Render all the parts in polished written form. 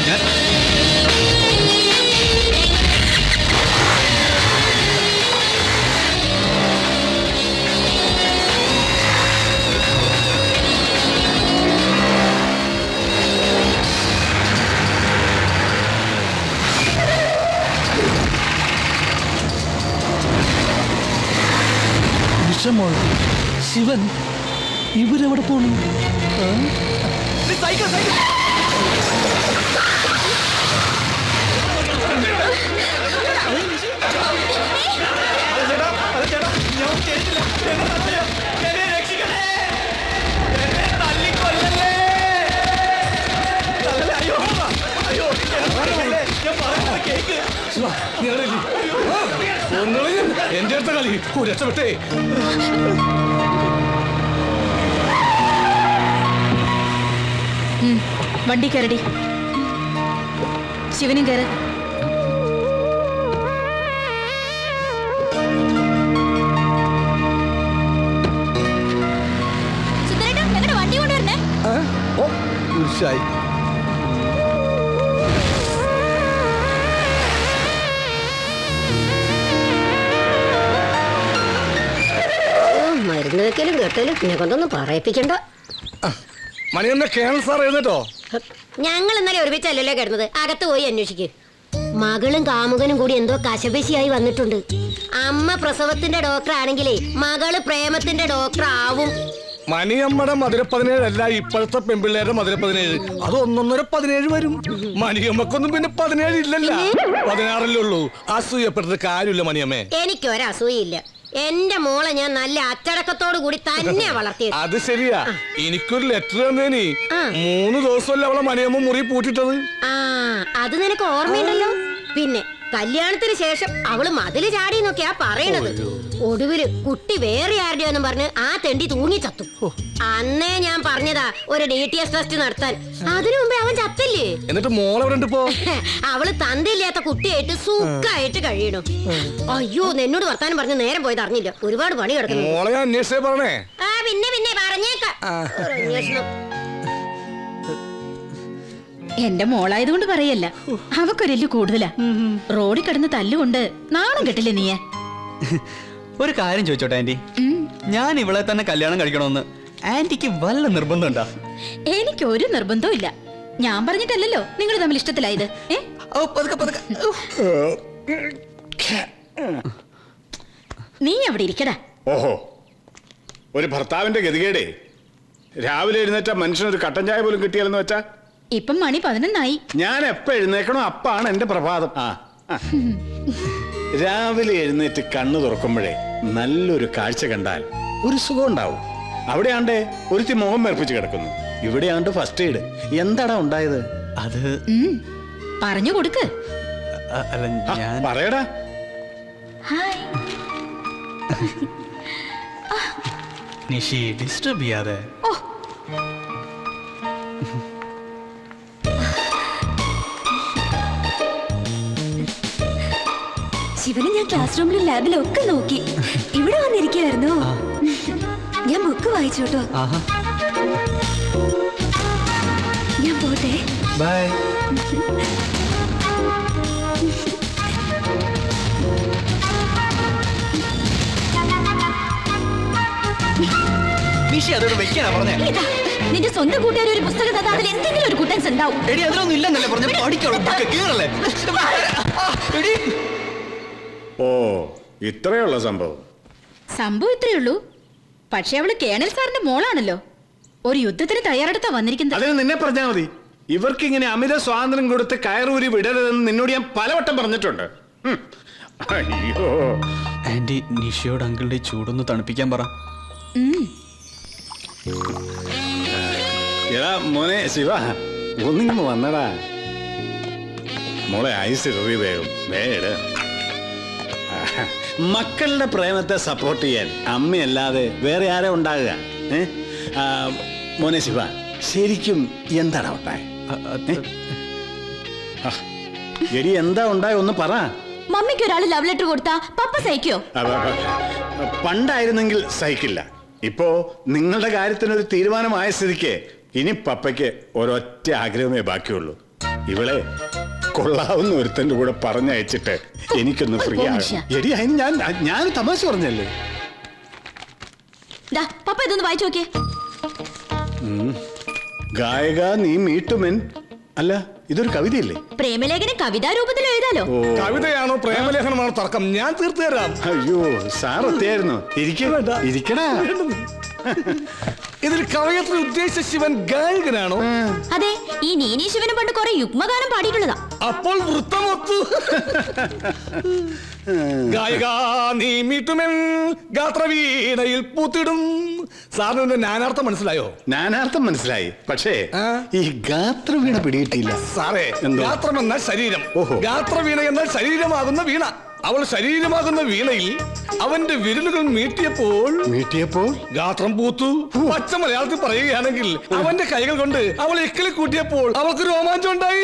ഞാൻ ശിവൻ ഇവരെവിടെ പോണു? എന്റെ അടുത്ത കളി രക്ഷപ്പെട്ടേ. വണ്ടി കയറടി. ശിവനും കയറ. വണ്ടി കൊണ്ടുവരണേ. മരുന്ന് വെക്കലും കെട്ടലും പിന്നെ കൊണ്ടൊന്നും പറയിപ്പിക്കണ്ട. മണിയമ്മ കേണൽ സാർ എഴുന്നേറ്റോ? ഞങ്ങൾ ഇന്നലെ ഒരുമിച്ചല്ലല്ലോ കിടന്നത്. അകത്ത് പോയി അന്വേഷിക്ക്. മകളും കാമുകനും കൂടി എന്തോ കശപശിയായി വന്നിട്ടുണ്ട്. അമ്മ പ്രസവത്തിന്റെ ഡോക്ടർ ആണെങ്കിലേ മകള് പ്രേമത്തിന്റെ ഡോക്ടർ ആവും. മണിയമ്മയുടെ മധുര17 അല്ല ഇപ്പോഴത്തെ പെൺപിള്ളേരുടെ മധുര17. അത് 1.5 വരും. മണിയമ്മക്കൊന്നും പിന്നെ 17 ഇല്ലല്ല, 16 ഉള്ളൂ. അസൂയപ്പെട്ടത് കാര്യമില്ല മണിയമ്മേ. എനിക്കൊരസൂയില്ല. എന്റെ മോളെ ഞാൻ നല്ല അച്ചടക്കത്തോടു കൂടി തന്നെ വളർത്തിയത്. അത് ശരിയാ. എനിക്കൊരു ലെറ്റർ തന്നേനി. 3 ദിവസമല്ല അവളെ മണിയമ്മ മുറി പൂട്ടിട്ടത്. അത് നിനക്ക് ഓർമ്മയുണ്ടല്ലോ. പിന്നെ കല്യാണത്തിന് ശേഷം അവള് മതില് ചാടിന്നൊക്കെയാ പറയണത്. ഒടുവില് കുട്ടി വേറെ ആരുടെയോന്നും പറഞ്ഞ് ആ തെണ്ടി തൂങ്ങി ചത്തു. അന്നേ ഞാൻ പറഞ്ഞതാ ഒരു DTS ടെസ്റ്റ് നടത്താൻ. അതിനു മുമ്പേ അവൻ ചത്തില്ലേ. എന്നിട്ട് മോളെവിടെ? അവള് തന്തയില്ലാത്ത കുട്ടിയായിട്ട് സുഖായിട്ട് കഴിയണു. അയ്യോ, എന്നോട് വർത്താനം പറഞ്ഞ് നേരം പോയത് അറിഞ്ഞില്ല. ഒരുപാട് പണി കിടക്കുന്നു. പിന്നെ പറഞ്ഞേക്കാം. എന്റെ മോളായതുകൊണ്ട് പറയല്ല, അവക്കൊരെല്ലു കൂടുതലാ. റോഡിൽ കിടന്ന് തല്ലുകൊണ്ട് നാണം കെട്ടില്ലേ നീയെ? ഒരു കാര്യം ചോദിച്ചോട്ടെ ആന്റി, ഞാൻ ഇവളെ തന്നെ കല്യാണം കഴിക്കണമെന്ന് ആന്റിക്ക് വല്ല നിർബന്ധമുണ്ടോ? എനിക്കൊരു നിർബന്ധവും ഇല്ല. ഞാൻ പറഞ്ഞിട്ടല്ലോ നിങ്ങൾ തമ്മിൽ ഇഷ്ടത്തിലായത്. നീ അവിടെ ഇരിക്കടാ. ഓഹോ, ഒരു ഭർത്താവിന്റെ ഗതികേടേ. രാവിലെ എഴുന്നേറ്റ മനുഷ്യനൊരു കട്ടൻ ചായ പോലും കിട്ടിയാലെന്ന് വെച്ചാ. ഇപ്പം മണി 11 ഞാൻ എപ്പ എഴുന്നേക്കണോ അപ്പാണ് എന്റെ പ്രഭാതം. രാവിലെ എഴുന്നേറ്റ് കണ്ണു തുറക്കുമ്പോഴേ നല്ലൊരു കാഴ്ച കണ്ടാൽ ഒരു സുഖം ഉണ്ടാവും. അവിടെയാണ്ടേ ഒരുത്തി മുഖം മേർപ്പിച്ച് കിടക്കുന്നു. ഇവിടെയാണ്ട് ഫസ്റ്റ് എയ്ഡ്. എന്താടാ ഉണ്ടായത്? അത് പറഞ്ഞു കൊടുക്ക്. പറയടാ. നിഷി ഡിസ്റ്റർബ് ചെയ്യാതെ. ശിവനെ ഞാൻ ക്ലാസ് റൂമിലും ലാബിലും ഒക്കെ നോക്കി. ഇവിടെ വന്നിരിക്കുവായിരുന്നു. ഞാൻ ബുക്ക് വായിച്ചു കേട്ടോ. ഞാൻ പോട്ടെ. ബൈ. നിഷി അതോട് വെക്കാനാ പറഞ്ഞേ. നിന്റെ സ്വന്തം കൂട്ടുകാർ ഒരു പുസ്തകം തന്നാ അതിൽ എന്തെങ്കിലും ഒരു കുട്ടൻസ് ഉണ്ടാവും. എടി അതിലൊന്നും ഇല്ലെന്നല്ലേ പറഞ്ഞ. പഠിക്കോളേ. ഓ, ഇത്രയുള്ള സംഭവം. സംഭവം ഇത്രയേ ഉള്ളൂ. പക്ഷെ അവള് കേണൽ സാറിന്റെ മോളാണല്ലോ. ഒരു യുദ്ധത്തിന് തയ്യാറെടുത്താ വന്നിരിക്കുന്നത്. അതിന് നിന്നെ പറഞ്ഞാൽ മതി. ഇവർക്ക് ഇങ്ങനെ അമിത സ്വാതന്ത്ര്യം കൊടുത്ത് കയറൂരി വിടരുതെന്ന് നിന്നോട് ഞാൻ പലവട്ടം പറഞ്ഞിട്ടുണ്ട്. അയ്യോ ആന്റി, നിഷിയോട് അങ്കിളുടെ ചൂടൊന്ന് തണുപ്പിക്കാൻ പറ. എടാ മോനെ ശിവ, ഒന്നിങ്ങ് വന്നടാ. മോളെ ഐസ് വേഗം വേട്. മക്കളുടെ പ്രേമത്തെ സപ്പോർട്ട് ചെയ്യാൻ അമ്മയല്ലാതെ വേറെ ആരെ ഉണ്ടാകുക? മോനെ ശിവ, ശരിക്കും എന്താടാ ഉണ്ടായ? എടി എന്താ ഉണ്ടായ ഒന്ന് പറ. മമ്മിക്ക് ഒരാൾ ലവ് ലെറ്റർ കൊടുത്താ പപ്പ സഹിക്കോ? പണ്ടായിരുന്നെങ്കിൽ സഹിക്കില്ല. ഇപ്പോ നിങ്ങളുടെ കാര്യത്തിനൊരു തീരുമാനമായ സ്ഥിതിക്ക് ഇനി പപ്പയ്ക്ക് ഒരൊറ്റ ആഗ്രഹമേ ബാക്കിയുള്ളൂ. ഇവളെ കൊള്ളാവുന്ന ഒരുത്തന്റെ കൂടെ പറഞ്ഞയച്ചിട്ട് എനിക്കൊന്ന് ഫ്രീ ആകും. എടി അതിന് ഞാൻ തമാശ പറഞ്ഞല്ലേ. പപ്പ ഇതൊന്ന് വായിച്ചു നോക്കിയേ. ഗായക നീ മീട്ടുമെൻ. അല്ല, ഇതൊരു കവിതയല്ലേ? പ്രേമലേഖനം കവിതാ രൂപത്തിൽ എഴുതാലോ. കവിതയാണോ പ്രേമലേഖനമാണോ തർക്കം? ഞാൻ തീർത്തു തരാം. അയ്യോ, സാർ എത്തിയായിരുന്നു. ഇരിക്കടാ. ഇതിൽ കവയത്രി ഉദ്ദേശിച്ച ശിവൻ ഗായകനാണോ? അതെ, ഈ നീനി ശിവന് പണ്ട് കുറെ യുഗ്മഗാനം പാടിയിട്ടുള്ളതാ. അപ്പോൾ വൃത്തമൊത്തു. ഗായിക നീ മീട്ടുമെൻ ഗാത്രവീണയിൽ പൂത്തിടും. സാറിന് നാനാർത്ഥം മനസ്സിലായോ? നാനാർത്ഥം മനസ്സിലായി, പക്ഷേ ഈ ഗാത്രവീണ പിടികിട്ടിയില്ല സാറേ. ഗാത്രം എന്നാൽ ശരീരം, ഗാത്രവീണ എന്നാൽ ശരീരമാകുന്ന വീണ. അവൾ ശരീരമാകുന്ന വീണയിൽ അവന്റെ വിരലുകൾ മീട്ടിയപ്പോൾ ഗാത്രം പൂത്തു. പച്ച മലയാളത്തിൽ പറയുകയാണെങ്കിൽ അവന്റെ കൈകൾ കൊണ്ട് അവൾ എക്കിളി കൂട്ടിയപ്പോൾ അവൾക്ക് രോമാഞ്ചം ഉണ്ടായി.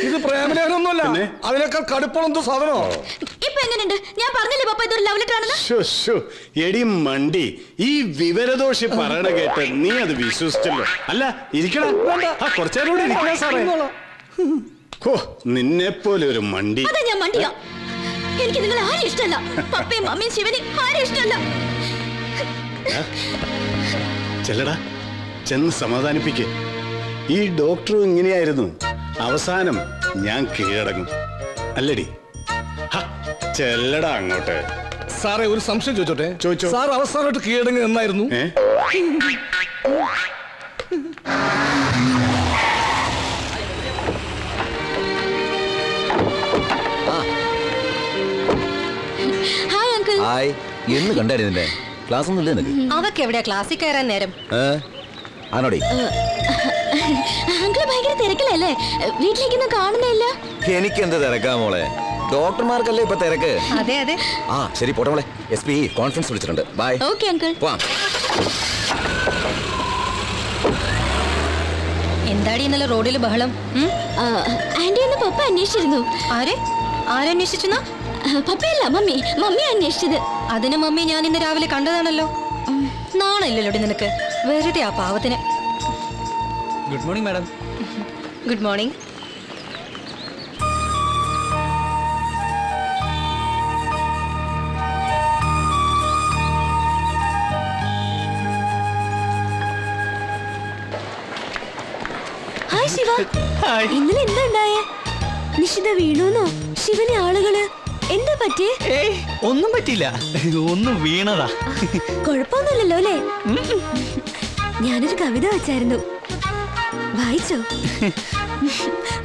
ഇത് പ്രേമലേഖനൊന്നുമല്ല, അതിനേക്കാൾ കടുപ്പമെന്തോ സാധനോ. ഇപ്പൊ എങ്ങനെയുണ്ട്? ഞാൻ പറഞ്ഞില്ലേ പപ്പ ഇതൊരു ലവ് ലെറ്റർ ആണെന്ന്. എടി മണ്ടി, ഈ വിവരദോഷി പറയണ കേട്ട് നീ അത് വിശ്വസിച്ചല്ലോ. അല്ല, ഇരിക്കണം. കുറച്ചേരം കൂടെ ഇരിക്കണം സാറേ. നിന്നെ പോലെ ഒരു മണ്ടി. അതാ ഞാൻ മണ്ടിയാ. എനിക്ക് നിങ്ങൾ ആരും ഇഷ്ടമല്ല. പപ്പയും മമ്മിയും ശിവനും ആരും ഇഷ്ടമല്ല. ചെല്ലടാ, ചെന്ന് സമാധാനിപ്പിക്ക്. ഈ ഡോക്ടറും ഇങ്ങനെയായിരുന്നു. അവസാനം ഞാൻ കീഴടങ്ങും. അല്ലടി? ചെല്ലടാ അങ്ങോട്ട്. സാറേ, ഒരു സംശയം ചോദിച്ചോട്ടെ? ചോദിച്ചോ. സാർ അവസാനമായിട്ട് കീഴടങ്ങി എന്നായിരുന്നു? ഹായ്, എന്ന് കണ്ടായിരുന്നില്ലേ? ക്ലാസ് ഒന്നും ഇല്ലേ നിനക്ക്? അവക്ക് എവിടെയാ ക്ലാസ്സിൽ കയറാൻ നേരം? ആണോടി? അങ്കിള് ഭയങ്കര തിരക്കിലല്ലേ? വീട്ടിലേക്കൊന്നും കാണുന്നില്ല. എനിക്ക് എന്ത് തിരക്കാ മോളെ? ഡോക്ടർമാർക്കല്ലേ ഇപ്പൊ തിരക്ക്. അതെ അതെ. ആ ശരി, പോട്ടെ മോളെ. SP കോൺഫറൻസ് വിളിച്ചിട്ടുണ്ട്. ബൈ. Okay uncle. എന്താടി ഇന്നലെ റോഡിൽ ബഹളം? ആന്റി ഒന്ന് പപ്പ അന്വേഷിച്ചിരുന്നു. ആരന്വേഷിച്ചെന്നാ? പപ്പയല്ല, മമ്മി അന്വേഷിച്ചത്. അതിന് മമ്മി ഞാൻ ഇന്ന് രാവിലെ കണ്ടതാണല്ലോ. നാണയില്ലല്ലോടി നിനക്ക്. വെറുതെ ആ പാവത്തിന്. Good morning madam. Good morning. Hi Shiva. ഇന്നലെ എന്താ ഉണ്ടായേ? നിഷിത വീണുന്നോ? ശിവനെ ആളുകള് എന്താ പറ്റിയേ? ഒന്നും പറ്റില്ല, ഒന്നും വീണതാ. കുഴപ്പമൊന്നുമില്ലല്ലോ അല്ലേ? ഞാനൊരു കവിത വെച്ചായിരുന്നു, വായിച്ചോ?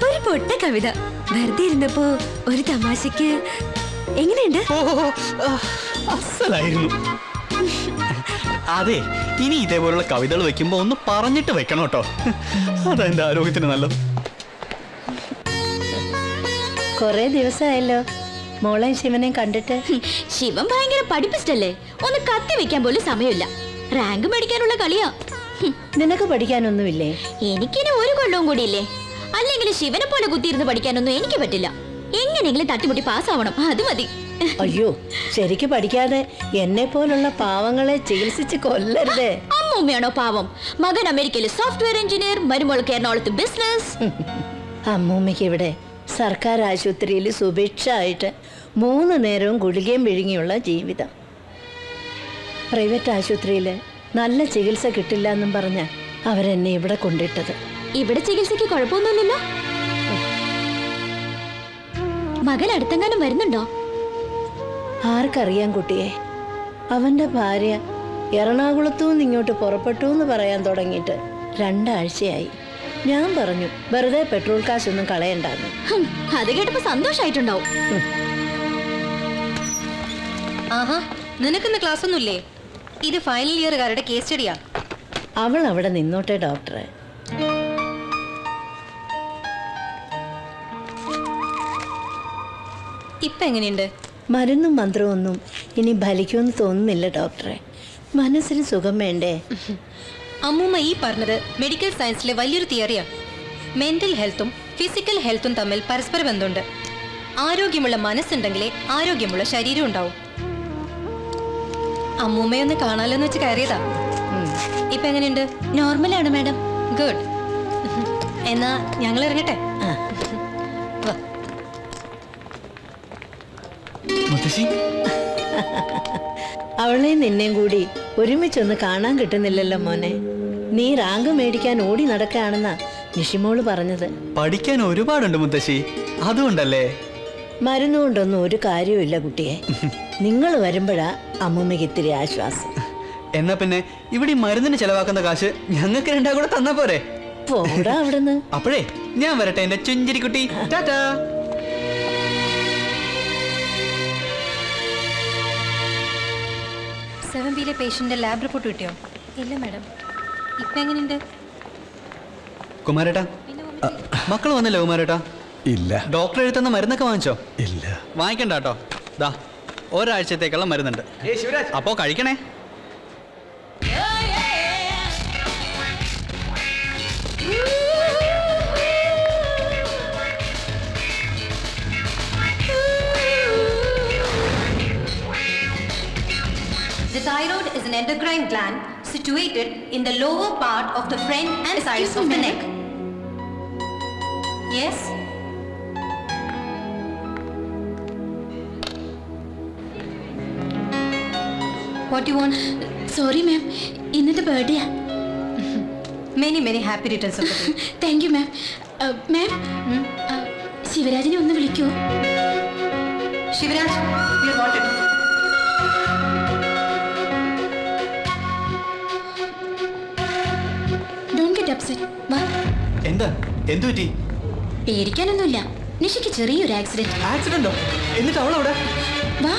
ഒരു പൊട്ട കവിത. വെറുതെ ഇരുന്നപ്പോ ഒരു തമാശക്ക്. എങ്ങനെയുണ്ട്? അസലായിരുന്നു. അതെ, ഇനി ഇതേപോലുള്ള കവിതകൾ വെക്കുമ്പോ ഒന്ന് പറഞ്ഞിട്ട് വെക്കണം കേട്ടോ. അതാ എന്റെ ആരോഗ്യത്തിന് നല്ലത്. കൊറേ ദിവസമായല്ലോ മോളെ ശിവനെ കണ്ടിട്ട്. ശിവൻ ഭയങ്കര പഠിപ്പിസ്റ്റല്ലേ? ഒന്ന് കത്തി വെക്കാൻ പോലും സമയമില്ല. റാങ്ക് മേടിക്കാനുള്ള കളിയാ. നിനക്ക് പഠിക്കാനൊന്നുമില്ലേ? എനിക്കിനി ഒരു കൊല്ലവും കൂടിയില്ലേ. അല്ലെങ്കിൽ ശിവനെ പോലെ കുത്തിയിരുന്ന് പഠിക്കാനൊന്നും എനിക്ക് പറ്റില്ല. എങ്ങനെയെങ്കിലും തട്ടിമുട്ടി പാസ്സാവണം, അത് മതി. അയ്യോ, ശരിക്ക് പഠിക്കാതെ എന്നെ പോലുള്ള പാവങ്ങളെ ചികിത്സിച്ച് കൊല്ലരുതേ. അമ്മൂമ്മയാണോ പാവം? മകൻ അമേരിക്കയിലെ സോഫ്റ്റ്വെയർ എഞ്ചിനീയർ, മരുമോൾക്ക് എറണാകുളത്ത് ബിസിനസ്. അമ്മൂമ്മയ്ക്ക് ഇവിടെ സർക്കാർ ആശുപത്രിയിൽ സുഭിക്ഷമായിട്ട് 3 നേരവും ഗുളികയും വിഴുങ്ങിയുള്ള ജീവിതം. പ്രൈവറ്റ് ആശുപത്രിയിൽ നല്ല ചികിത്സ കിട്ടില്ല എന്നും പറഞ്ഞ അവരെന്നെ ഇവിടെ കൊണ്ടിട്ടത്. ഇവിടെ ചികിത്സയ്ക്ക് കുഴപ്പമൊന്നുമില്ലല്ലോ. മകൻ അടുത്തെങ്ങാനും വരുന്നുണ്ടോ? ആർക്കറിയാം കുട്ടിയെ. അവന്റെ ഭാര്യ എറണാകുളത്തുനിന്ന് ഇങ്ങോട്ട് പുറപ്പെട്ടു എന്ന് പറയാൻ തുടങ്ങിയിട്ട് 2 ആഴ്ചയായി. ഞാൻ പറഞ്ഞു വെറുതെ പെട്രോൾ കാശൊന്നും കളയണ്ടാന്ന്. അത് കേട്ടപ്പോ സന്തോഷായിട്ടുണ്ടാവും. ആഹാ, നിനക്കിന്ന് ക്ലാസ് ഒന്നുമില്ലേ? ഇത് ഫൈനൽ ഇയറുകാരുടെ കേസ് സ്റ്റഡിയാ. അവൾ അവിടെ നിന്നോട്ടെ ഡോക്ടറെ. ഇപ്പൊ എങ്ങനെയുണ്ട്? മരുന്നും മന്ത്രവും ഒന്നും ഇനി ഫലിക്കുമെന്ന് തോന്നുന്നില്ല ഡോക്ടറെ. മനസ്സിന് സുഖം വേണ്ടേ? അമ്മൂമ്മ ഈ പറഞ്ഞത് മെഡിക്കൽ സയൻസിലെ വലിയൊരു തിയറിയാണ്. മെന്റൽ ഹെൽത്തും ഫിസിക്കൽ ഹെൽത്തും തമ്മിൽ പരസ്പര ബന്ധമുണ്ട്. ആരോഗ്യമുള്ള മനസ്സുണ്ടെങ്കിലേ ആരോഗ്യമുള്ള ശരീരം ഉണ്ടാവും. അമ്മൂമ്മയൊന്ന് കാണാലോ എന്ന് വെച്ച് കയറിയതാ. ഇപ്പൊ എങ്ങനെയുണ്ട്? നോർമലാണ് മാഡം. ഗുഡ്. എന്നാ ഞങ്ങൾ ഇറങ്ങട്ടെ. അവളെ നിന്നെയും കൂടി ഒരുമിച്ചൊന്ന് കാണാൻ കിട്ടുന്നില്ലല്ലോ മോനെ. നീ റാങ്ക് മേടിക്കാൻ ഓടി നടക്കുകയാണെന്നാ നിഷിമോള് പറഞ്ഞത്. പഠിക്കാൻ ഒരുപാടുണ്ട് മുത്തശ്ശി, അതുകൊണ്ടല്ലേ. മരുന്നുകൊണ്ടൊന്നും ഒരു കാര്യമില്ല കുട്ടിയെ. നിങ്ങൾ വരുമ്പോഴാ അമ്മൂമ്മയ്ക്ക് ഇത്തിരി ആശ്വാസം. എന്നാ പിന്നെ ഇവിടെ മരുന്നിന് ചെലവാക്കുന്ന കാശ് ഞങ്ങൾക്ക് രണ്ടാ കൂടെ തന്നാ പോരെ? പോടാ അവിടുന്ന്. അപ്പോഴേ ഞാൻ വരട്ടെ എന്റെ ചുഞ്ചിരിക്കുട്ടി. ടാറ്റാ. സെവൻ പേഷ്യന്റെ ലാബ് റിപ്പോർട്ട് കിട്ടിയോ? ഇല്ല മാഡം. ഇപ്പൊ എങ്ങനെയുണ്ട് കുമാരേട്ടാ? മക്കൾ വന്നില്ല കുമാരേട്ടാ? ഇല്ല. ഡോക്ടർ എഴുതുന്ന മരുന്നൊക്കെ വാങ്ങിച്ചോ? ഇല്ല. വാങ്ങിക്കണ്ട കേട്ടോ. ദാ ഒരാഴ്ചത്തേക്കുള്ള മരുന്നുണ്ട്. അപ്പോ കഴിക്കണേ. The thyroid is an endocrine gland situated in the lower part of the front and sides of the neck. Yes? What do you want? Sorry ma'am, ഇന്നത്തെ birthday. Many happy returns of the day. Thank you ma'am. Ma'am, ശിവരാജിനെ ഒന്ന് വിളിക്കൂ. Shivraj, you are wanted. Don't get upset. വാ. എന്താ? എന്തു പറ്റി? പേടിക്കാനൊന്നുമില്ല. നിഷിക്ക് ചെറിയൊരു accident. ആക്സിഡന്റോ? എന്നിട്ട് അവൾ അവിടെ? വാ.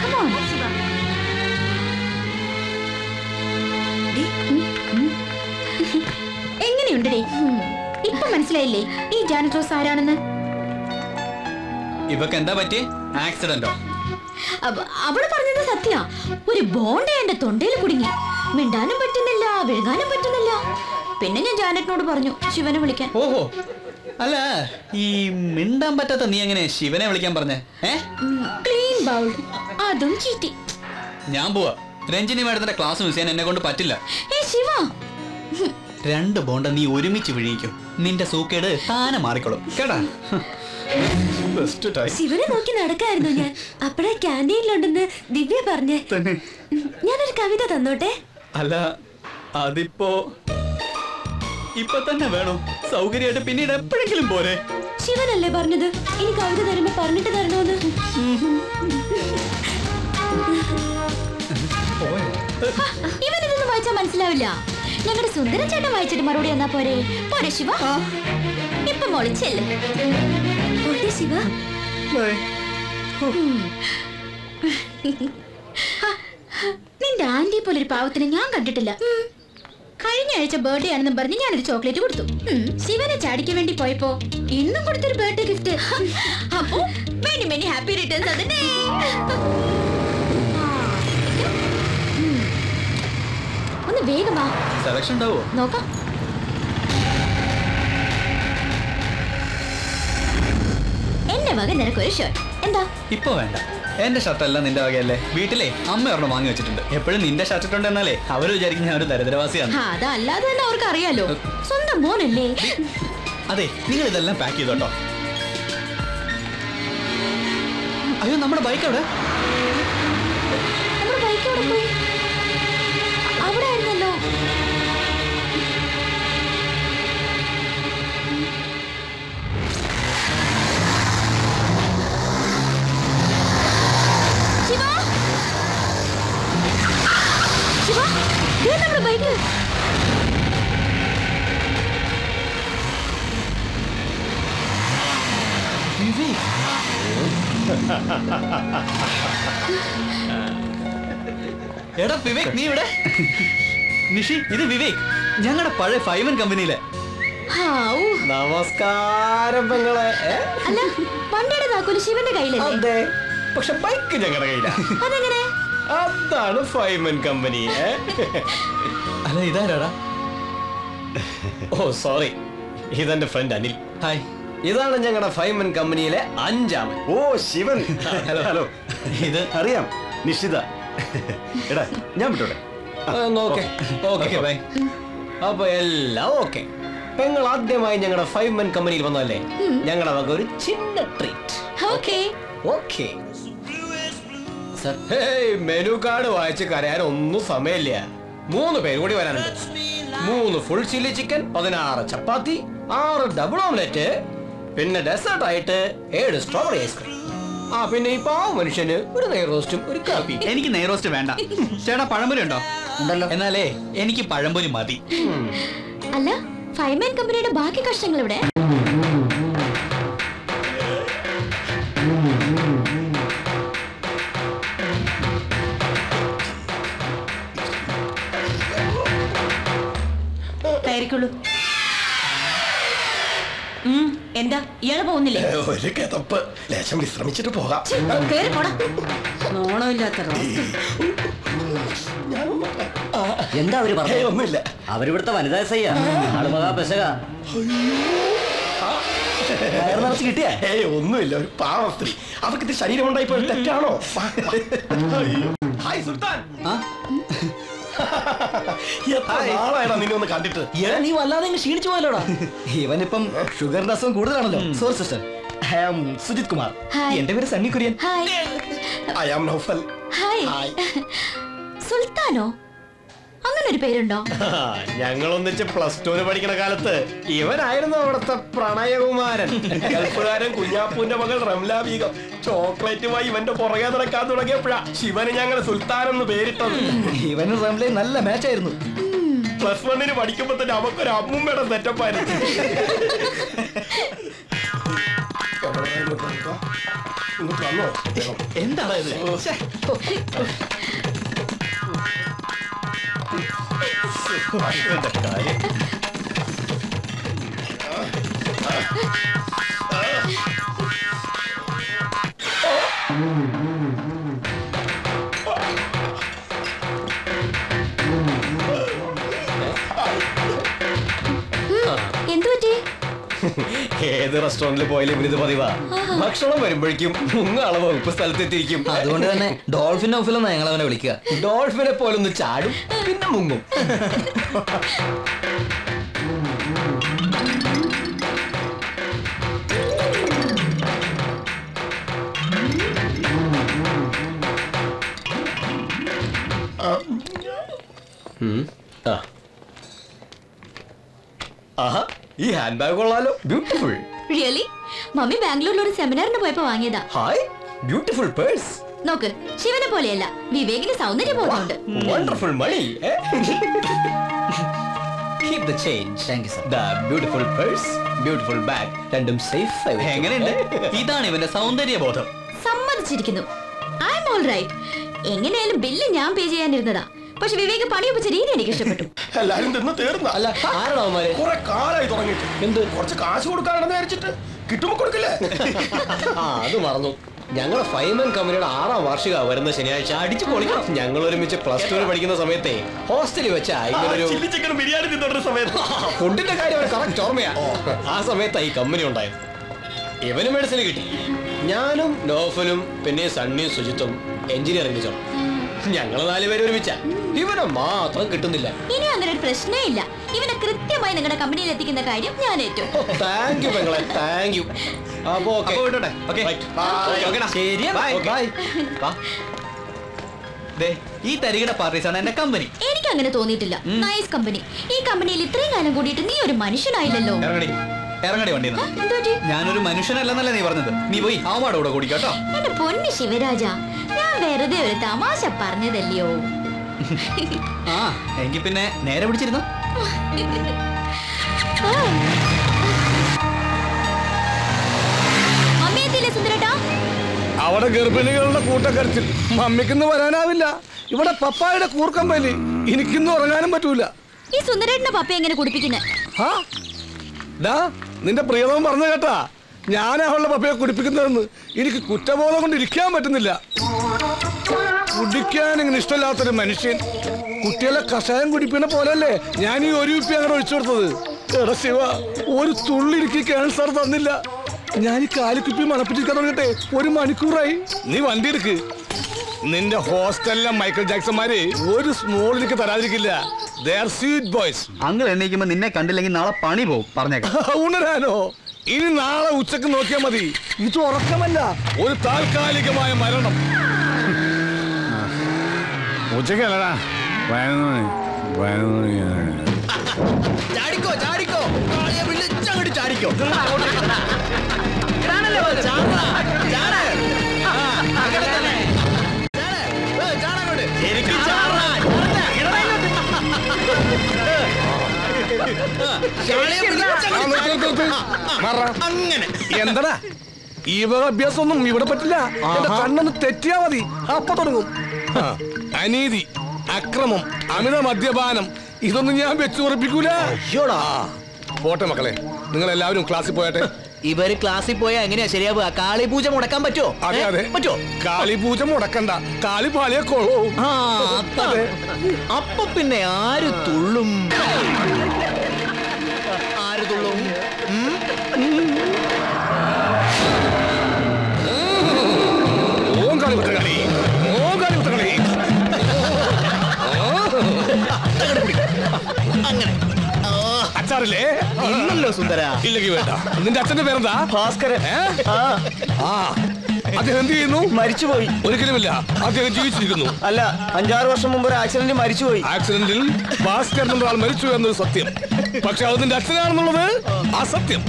Come on. എങ്ങനെയുണ്ടേ? ഇപ്പൊ മനസ്സിലായില്ലേ ഈ ജാനറ്റ് റോസ് ആരാണെന്ന്? ഇവക്ക് എന്താ പറ്റി? ആക്സിഡന്റോ? അവള് പറഞ്ഞത് സത്യ. ഒരു ബോണ്ട എന്റെ തൊണ്ടയിൽ കുടുങ്ങി. മിണ്ടാനും പറ്റുന്നില്ല, വിഴുങ്ങാനും പറ്റുന്നില്ല. പിന്നെ ഞാൻ ജാനറ്റിനോട് പറഞ്ഞു ശിവനെ വിളിക്കാൻ. ഓഹോ, അല്ല ഈ മിണ്ടാൻ പറ്റാത്ത നീ എങ്ങനെ ശിവനെ വിളിക്കാൻ പറഞ്ഞേ? ക്ലീൻ ബൗൾഡ്, അതും ചീറ്റി. ഞാൻ പോവാ. രഞ്ജിനി മാഡത്തിന്റെ ക്ലാസ് മിസ് ചെയ്യാൻ എന്നെ കൊണ്ട് പറ്റില്ല. ശിവ, 2 ബോണ്ട നീ ഒരുമിച്ച് വിഴിയിക്കും. നിന്റെ സൂക്കേട് താനെ മാറിക്കോളും കേട്ടാ. ശിവനെ നോക്കി നടക്കായിരുന്നു ഞാൻ. അപ്പഴാ ക്യാൻറ്റീനിലുണ്ടെന്ന് ദിവ്യ പറഞ്ഞേ. ഞാനൊരു കവിത തന്നോട്ടെ? അല്ല അതിപ്പോ ഇപ്പൊ തന്നെ വേണോ? സൗകര്യമായിട്ട് പിന്നീട് എപ്പോഴെങ്കിലും പോരെ? ശിവനല്ലേ പറഞ്ഞത് ഇനി കവിത തരുമ്പോ പറഞ്ഞിട്ട് തരണോന്ന്. ഇവനിതൊന്നും വായിച്ചാൽ മനസ്സിലാവില്ല. ഞങ്ങളുടെ സുന്ദര ചേട്ടൻ വായിച്ചിട്ട് മറുപടി എന്നാ പോരെ? പോരെ ശിവ? ഇപ്പൊ മോളിച്ചല്ലേ ശിവ? നിന്റെ ആന്റിയെ പോലെ ഒരു പാവത്തിന് ഞാൻ കണ്ടിട്ടില്ല. കഴിഞ്ഞ ആഴ്ച ബർത്ത്ഡേ ആണെന്നും പറഞ്ഞ് ഞാനൊരു ചോക്ലേറ്റ് കൊടുത്തു. ശിവനെ ചാടിക്കാൻ വേണ്ടി പോയപ്പോ ഇന്നും കൊടുത്തൊരു ബർത്ത്ഡേ ഗിഫ്റ്റ്. അപ്പോ മെനി ഹാപ്പി റിട്ടേൺസ്. അതിനെ ഒന്ന് വേഗം വാ. സെലക്ഷൻ ഉണ്ടാവോ നോക്കാം. എന്റെ വക നിനക്കൊരു ഷർട്ട് എന്താ? ഇപ്പൊ വേണ്ട. എന്റെ ഷർട്ടല്ല നിന്റെ വകയല്ലേ. വീട്ടിലെ അമ്മ ഒരെണ്ണം വാങ്ങി വെച്ചിട്ടുണ്ട്. എപ്പോഴും നിന്റെ ഷർട്ട് ഇട്ടുണ്ടെന്നാലേ അവര് വിചാരിക്കും ഞാൻ ഒരു ദരിദ്രവാസിയാണ്. അതല്ലാതെ തന്നെ അവർക്ക് അറിയാലോ, സ്വന്തം മോനല്ലേ. അതെ, നിങ്ങൾ ഇതെല്ലാം പാക്ക് ചെയ്തോട്ടോ. അയ്യോ, നമ്മുടെ ബൈക്ക് അവിടെ. നമ്മുടെ ബൈക്ക് അവിടെ പോയി. അവിടെ ആയിരുന്നല്ലോ. നമ്മുടെ ബൈക്ക്. എടാ വിവേക്, നീ ഇവിടെ? നിഷി, ഇത് വിവേക്, ഞങ്ങളുടെ പഴയ 5N കമ്പനിയിലെ. നമസ്കാരം പെങ്ങളെ. അല്ല, വണ്ടിയുടെ താക്കോല് ശിവന്റെ കയ്യിലല്ലേ? അതെ, പക്ഷെ ബൈക്ക് ഞങ്ങളുടെ കയ്യിലാ. അതെങ്ങനെ? അതാണ് 5N കമ്പനി. അല്ല, ഇതാരാടാ? ഓ സോറി, ഇതെന്റെ ഫ്രണ്ട് അനിൽ. ഹായ്. ഇതാണ് ഞങ്ങളുടെ 5N കമ്പനിയിലെ 5ാമൻ. ഓ ശിവൻ. Hello hello. ഇത് അറിയാം, നിശ്ചിത. എടാ ഞാൻ വിട്ടോടെ. Okay okay bye. അപ്പൊ എല്ലാം ഓക്കെ. പെങ്ങൾ ആദ്യമായി ഞങ്ങളുടെ 5 men കമ്പനിയിൽ വന്നല്ലേ, ഞങ്ങളുടെ വക ഒരു ചിന്ന ട്രീറ്റ്. ഓക്കേ മെനു കാർഡ് വായിച്ച് കരയാൻ ഒന്നും സമയമില്ല. 3 പേര് കൂടി വരാനുണ്ട്. 3 ഫുൾ ചില്ലി ചിക്കൻ, 16 ചപ്പാത്തി, 6 ഡബിൾ ഓംലെറ്റ്, പിന്നെ ഡെസേർട്ട് ആയിട്ട് 7 സ്ട്രോബെറി ഐസ്ക്രീം. പിന്നെ ഈ പാവ മനുഷ്യന് ഒരു നെയ് റോസ്റ്റും ഒരു കാപ്പി. എനിക്ക് നെയ് റോസ്റ്റ് വേണ്ട. ചേട്ടാ പഴംപൊരി ഉണ്ടോ? ഉണ്ടല്ലോ. എന്നാലേ എനിക്ക് പഴംപൊരി മതി. അല്ല 5 men കമ്പനിയുടെ ബാക്കി കഷ്ടങ്ങൾ ഇവിടെ? എന്താ ഇയാള് പോകുന്നില്ലേ? ഒരു കിതപ്പ്, ലേശം വിശ്രമിച്ചിട്ട് പോകാം. എന്താ അവര് പറഞ്ഞു? ഒന്നുമില്ല. അവരിവിടുത്തെ വനിതാ സയ്യ ആള് മഹാ പെശക. കിട്ടിയാ? ഒന്നുമില്ല, ഒരു പാവ സ്ത്രീ. അവർക്ക് ഇത് ശരീരം ഉണ്ടായിപ്പോ തെറ്റാണോ? ഹായ് സുൽത്താൻ. നിന്നെ ഒന്ന് കണ്ടിട്ട്. നീ വല്ലാതെ ക്ഷീണിച്ചു പോയല്ലോടാ. ഇവനിപ്പം ഷുഗറിന്റെ അസുഖം കൂടുതലാണല്ലോ. Sorry sister, I am Sujith Kumar. എന്റെ പേര് സണ്ണി കുര്യൻ. I am Naufal. സുൽത്താനോ? അങ്ങനെ ഒരു പേരുണ്ടോ? ഞങ്ങൾ ഒന്നിച്ച് +2 പഠിക്കുന്ന കാലത്ത് ഇവനായിരുന്നു അവിടുത്തെ പ്രണയകുമാരൻ. ഗൾഫുകാരൻ കുഞ്ഞാപ്പൂന്റെ മകൾ റംല ബീഗം ചോക്ലേറ്റുമായി ഇവന്റെ പുറകെ നടക്കാൻ തുടങ്ങിയപ്പോഴാ ശിവന് ഞങ്ങൾ സുൽത്താൻ എന്ന് പേരിട്ടത്. ഇവന് റംലയും നല്ല മാച്ചായിരുന്നു. +1 പഠിക്കുമ്പോ തന്നെ അവക്കൊരു അമ്മൂമ്മയുടെ സെറ്റപ്പായിരുന്നു. എന്താണ് ഇത്? ഏത് റെസ്റ്റോറന്റിൽ പോയാലും ഇത് പതിവാ. ഭക്ഷണം വരുമ്പോഴേക്കും മുങ്ങാളെ വകുപ്പ് സ്ഥലത്തെത്തിയിരിക്കും. അതുകൊണ്ട് തന്നെ ഡോൾഫിൻ നൗഫിലെന്നാ ഞങ്ങൾ അവനെ വിളിക്കുക. ഡോൾഫിനെ പോലൊന്ന് ചാടും, പിന്നെ മുങ്ങും. ആഹാ, ഈ ഹാൻഡ് ബാഗ് കൊള്ളാലോ. ബ്യൂട്ടിഫുൾ. റിയലി? മമ്മി ബാംഗ്ലൂരിൽ ഒരു സെമിനാറിന് പോയപ്പോ വാങ്ങിയതാ. Hi, beautiful purse. നോക്ക്, ശിവനെ പോലെയല്ല, വിവേകിന് സൗന്ദര്യബോധമുണ്ട്. Wonderful money. Keep the change. Thank you sir. The beautiful purse, beautiful bag. രണ്ടും സേഫ് ആയി. എങ്ങനെയുണ്ട്? ഇതാണ് ഇവന്റെ സൗന്ദര്യബോധം. സമ്മതിച്ചിരിക്കുന്നു. I am all right. എങ്ങനെയായാലും ബില്ല് ഞാൻ പേ ചെയ്യാനിരുന്നതാ. പക്ഷെ വിവേക് പണിയൊപ്പിച്ച രീതി എനിക്ക് ഇഷ്ടപ്പെട്ടു. എല്ലാരും തിന്ന് തീർന്ന. അല്ല, ആരാണോ അവന്മാര്? കുറെ കാലായി തുടങ്ങിയിട്ട്. എന്ത് കുറച്ച് കാശ് കൊടുക്കാനാണെന്ന് വിചാരിച്ചിട്ട് കിട്ടുമ്പോ കൊടുക്കില്ലേ? അത് മറന്നു. ഞങ്ങളുടെ 5 men കമ്പനിയുടെ 6ാം വാർഷിക വരുന്ന ശനിയാഴ്ച അടിച്ചു പൊളിക്കണം. ഞങ്ങൾ ഒരുമിച്ച് +2 പഠിക്കുന്ന സമയത്തെ ഹോസ്റ്റലിൽ വെച്ച ബിരിയാണി തിന്നോണ്ട സമയത്ത് ഫുഡിന്റെ കാര്യം കറക്റ്റ് ഓർമ്മയാ. ആ സമയത്താ ഈ കമ്പനി ഉണ്ടായത്. ഇവന് മെഡിസിന് കിട്ടി. ഞാനും നോഫലും പിന്നെ സണ്ണിയും സുജിത്തും എഞ്ചിനീയറിംഗ് ചേർന്നു. ഞങ്ങൾ 4 പേര് ഒരുമിച്ച. ഇവനെ മാത്രം കിട്ടുന്നില്ല. ഇനി അങ്ങനെ ഒരു പ്രശ്നേ ഇല്ല. ഇവനെ കൃത്യമായി നിങ്ങളുടെ കമ്പനിയിൽ എത്തിക്കുന്ന കാര്യം ഞാൻ ഏറ്റു. താങ്ക് യു പെങ്ങളെ, താങ്ക് യു. അപ്പോ ഓക്കേ. ഈ തരികിട പാർട്ടീസാണ് എന്റെ കമ്പനി. എനിക്ക് അങ്ങനെ തോന്നിയിട്ടില്ല. Nice company. ഈ കമ്പനിയിൽ ഇത്രയും കാലം കൂടിയിട്ട് നീ ഒരു മനുഷ്യനായില്ലല്ലോ. ഇറങ്ങടി വണ്ടി. ഞാനൊരു മനുഷ്യനല്ലെന്നല്ലേ നീ പറഞ്ഞത്. നീ പോയി അവന്മാരുടെ കൂടെ കൂടിക്കോട്ടോ. എന്റെ പൊന്ന് ശിവരാജ, ഞാൻ വെറുതെ ഒരു തമാശ പറഞ്ഞതല്ലയോ. ആ എങ്കിൽ പിന്നെ നേരെ പിടിച്ചിരുന്നു. അവിടെ ഗർഭിണികളുടെ കൂട്ടക്കരച്ചിൽ. മമ്മിക്കൊന്ന് വരാനാവില്ല. ഇവിടെ പപ്പായുടെ കൂർക്കമ്പലി. എനിക്കിന്ന് ഉറങ്ങാനും പറ്റൂല. ഈ സുന്ദരേട്ടന്റെ പപ്പ എങ്ങനെ കുടിപ്പിക്കുന്നേ? നിന്റെ പ്രിയതം പറഞ്ഞു കേട്ടാ, ഞാൻ അവളുടെ പപ്പയെ കുടിപ്പിക്കുന്നതെന്ന്. എനിക്ക് കുറ്റബോധം കൊണ്ട് ഇരിക്കാൻ പറ്റുന്നില്ല. കുടിക്കാൻ ഇങ്ങനെ ഇഷ്ടമില്ലാത്തൊരു മനുഷ്യൻ. കുട്ടികളെ കഷായം കുടിപ്പിക്കുന്ന പോലല്ലേ ഞാൻ ഈ 1 കുപ്പി അങ്ങനെ ഒഴിച്ചു കൊടുത്തത്. എടാ ശിവ, ഒരു തുള്ളി എനിക്ക് ക്യാൻസർ തന്നില്ല. ഞാൻ ഈ 4 കുപ്പി മണപ്പിച്ചിരിക്കാൻ തുടങ്ങട്ടെ 1 മണിക്കൂറായി. നീ വണ്ടി എടുക്ക്. നിന്റെ ഹോസ്റ്റലിലെ മൈക്കിൾ ജാക്സന്മാര് ഒരു സ്മോൾ എനിക്ക് തരാതിരിക്കില്ല. They are sweet boys. Uncle എണ്ണീക്കുമ്പോ നിന്നെ കണ്ടില്ലെങ്കിൽ നാളെ പണി പോവും പറഞ്ഞേക്കാം. ഉണരാനോ? ഇനി നാളെ ഉച്ചക്ക് നോക്കിയാൽ മതി. ഇത് ഉറക്കമല്ല, ഒരു താൽക്കാലികമായ മരണം. ഉച്ചക്കല്ലടാ, ചാടിക്കോ ചാടിക്കോ വിളിച്ചങ്ങോട്ട് ചാടിക്കോ. അങ്ങനെ എന്താ ഈ വക അഭ്യാസമൊന്നും ഇവിടെ പറ്റില്ല. എന്റെ കണ്ണൊന്ന് തെറ്റിയാ മതി, അപ്പൊ തുടങ്ങും. അനീതി, അക്രമം, അമിത മദ്യപാനം, ഇതൊന്നും ഞാൻ വെച്ചു ഉറപ്പിക്കൂല. പോട്ടെ മക്കളെ, നിങ്ങൾ എല്ലാവരും ക്ലാസ്സിൽ പോയാട്ടെ. ഇവര് ക്ലാസ്സിൽ പോയാ എങ്ങനെയാ ശരിയാവുക? കാളി പൂജ മുടക്കാൻ പറ്റുമോ? അതെ അതെ പറ്റുമോ? കാളി പൂജ മുടക്കണ്ട, കാളി പാളിയെ കൊള്ളൂ. അപ്പൊ പിന്നെ ആര് തുള്ളും? ആര് തുള്ളും? ഓം കാളി വിട്ട കളി, ഓം കാളി വിട്ട കളി. അങ്ങനെ അച്ചാറില്ലേ? ഇല്ലല്ലോ സുന്ദര. ഇല്ലെങ്കിൽ വേണ്ട. നിന്റെ അച്ഛന്റെ പേരെന്താ? ഭാസ്കരൻ. അദ്ദേഹം എന്ത് ചെയ്യുന്നു? മരിച്ചുപോയി. ഒരിക്കലുമില്ല, അദ്ദേഹം ജീവിച്ചിരിക്കുന്നു. അല്ല, 5-6 വർഷം മുമ്പ് ഒരു ആക്സിഡന്റ് മരിച്ചുപോയി. ആക്സിഡന്റിൽ ഭാസ്കരൻ എന്ന ആൾ മരിച്ചു എന്നൊരു സത്യം. പക്ഷെ അത് നിന്റെ അച്ഛനാണെന്നുള്ളത് അസത്യം.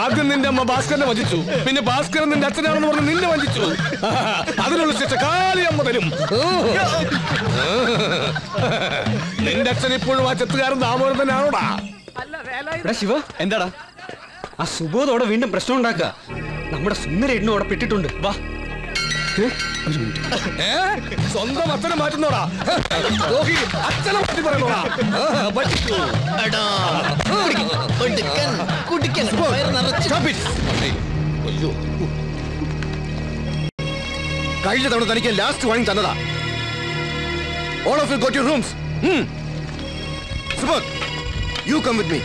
ആദ്യം നിന്റെ അമ്മ ഭാസ്കരനെ വഞ്ചിച്ചു, പിന്നെ ഭാസ്കരൻ നിന്റെ അച്ഛനാണെന്ന് പറഞ്ഞ് നിന്നെ വഞ്ചിച്ചു. അതിനുള്ള ശിക്ഷ കാളിയമ്മ തരും. നിന്റെ അച്ഛൻ ഇപ്പോഴും ആ ചെത്തുകാരൻ ദാമോദരൻ തന്നെയാണോടാ? ശിവ, എന്താടാ ആ സുബോധോടെ വീണ്ടും പ്രശ്നം ഉണ്ടാക്കുക? നമ്മുടെ സുന്ദരേട്ടനും അവിടെ പെട്ടിട്ടുണ്ട്. വാ. സ്വന്തം അച്ഛനെ മാറ്റുന്നോടാ? അച്ഛനെ മാറ്റി പറയുന്നോടാ? കഴിഞ്ഞ തവണ തനിക്ക് ലാസ്റ്റ് വാണിംഗ് തന്നതാ. All of you go to your rooms. Subodh, you come with me.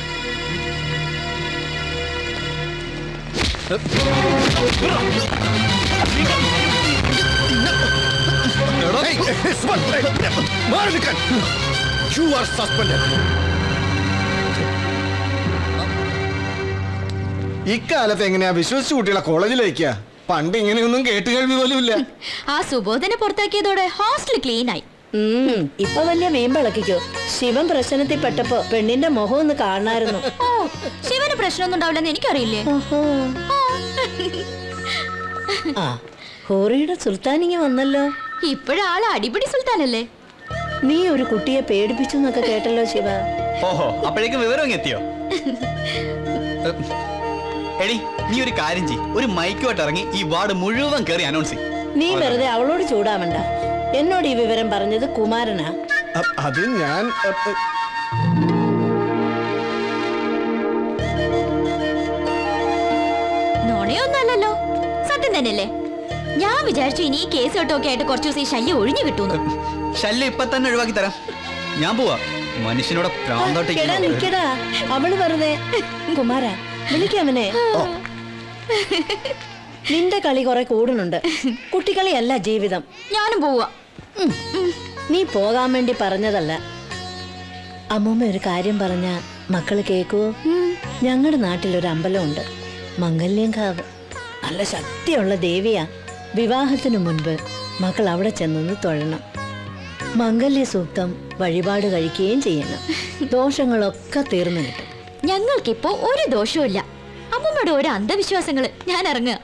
Hey, Subodh, Marlikan, you are suspended. ഇക്കാലത്ത് എങ്ങനെയാ വിശ്വസിച്ച് കുട്ടികളെ കോളേജിലേക്ക്? പണ്ട് ഇങ്ങനെയൊന്നും കേട്ട് കേൾവി പോലും ഇല്ല. ആ സുബോധനെ പുറത്താക്കിയതോടെ ഹോസ്റ്റൽ ക്ലീൻ ആയി. ഇപ്പൊ വലിയ മീൻപിളക്കിക്കോ. ശിവൻ പ്രശ്നത്തിൽ പെട്ടപ്പോ പെണ്ണിന്റെ മുഖം ഒന്ന് കാണായിരുന്നു. ഓ, ശിവന് പ്രശ്നമൊന്നും ഉണ്ടാവില്ലെന്ന് എനിക്കറിയില്ലേ. ഹോറിയുടെ സുൽത്താനിങ് വന്നല്ലോ. ഇപ്പോഴാള് അടിപിടി സുൽത്താനല്ലേ. നീ ഒരു കുട്ടിയെ പേടിപ്പിച്ചു എന്നൊക്കെ കേട്ടല്ലോ ശിവ. ഓഹോ, അപ്പോഴേക്കും വിവരം എത്തിയോ? എടി, നീ ഒരു കാര്യം ചെയ്യ്, ഒരു മൈക്കുമായിട്ട് ഇറങ്ങി ഈ വാർഡ് മുഴുവൻ കയറി അനൗൺസ് ചെയ്യും. നീ വെറുതെ അവളോട് ചൂടാവണ്ട. എന്നോട് ഈ വിവരം പറഞ്ഞത് കുമാരനാ. അത് ഞാൻ നോണയൊന്നല്ലോ, സത്യം തന്നെയല്ലേ. ഞാൻ വിചാരിച്ചു ഇനി ഈ കേസ് കെട്ടൊക്കെ ആയിട്ട് കുറച്ചു ദിവസം ഈ ശല്യം ഒഴിഞ്ഞു കിട്ടുന്നു. ശല്യം ഇപ്പൊ തന്നെ ഒഴിവാക്കി തരാം. ഞാൻ പോവാ. മനുഷ്യനോട് നിക്കടാ, അവള് വെറുതെ. കുമാര, വിളിക്കാമനെ. നിന്റെ കളി കുറെ കൂടുന്നുണ്ട്. കുട്ടിക്കളിയല്ല ജീവിതം. ഞാനും പോവാ. നീ പോകാൻ വേണ്ടി പറഞ്ഞതല്ല. അമ്മൂമ്മ ഒരു കാര്യം പറഞ്ഞ മക്കള് കേക്കുവോ? ഞങ്ങളുടെ നാട്ടിലൊരു അമ്പലമുണ്ട്, മംഗല്യംകാവ്. നല്ല ശക്തിയുള്ള ദേവിയാ. വിവാഹത്തിനു മുൻപ് മക്കൾ അവിടെ ചെന്നൊന്ന് തൊഴണം. മംഗല്യ സൂക്തം വഴിപാട് കഴിക്കുകയും ചെയ്യണം. ദോഷങ്ങളൊക്കെ തീർന്നു കിട്ടും. ഞങ്ങൾക്കിപ്പോ ഒരു ദോഷവും ഇല്ല. അമ്മമ്മയുടെ ഓരോ അന്ധവിശ്വാസങ്ങള്. ഞാൻ ഇറങ്ങുക.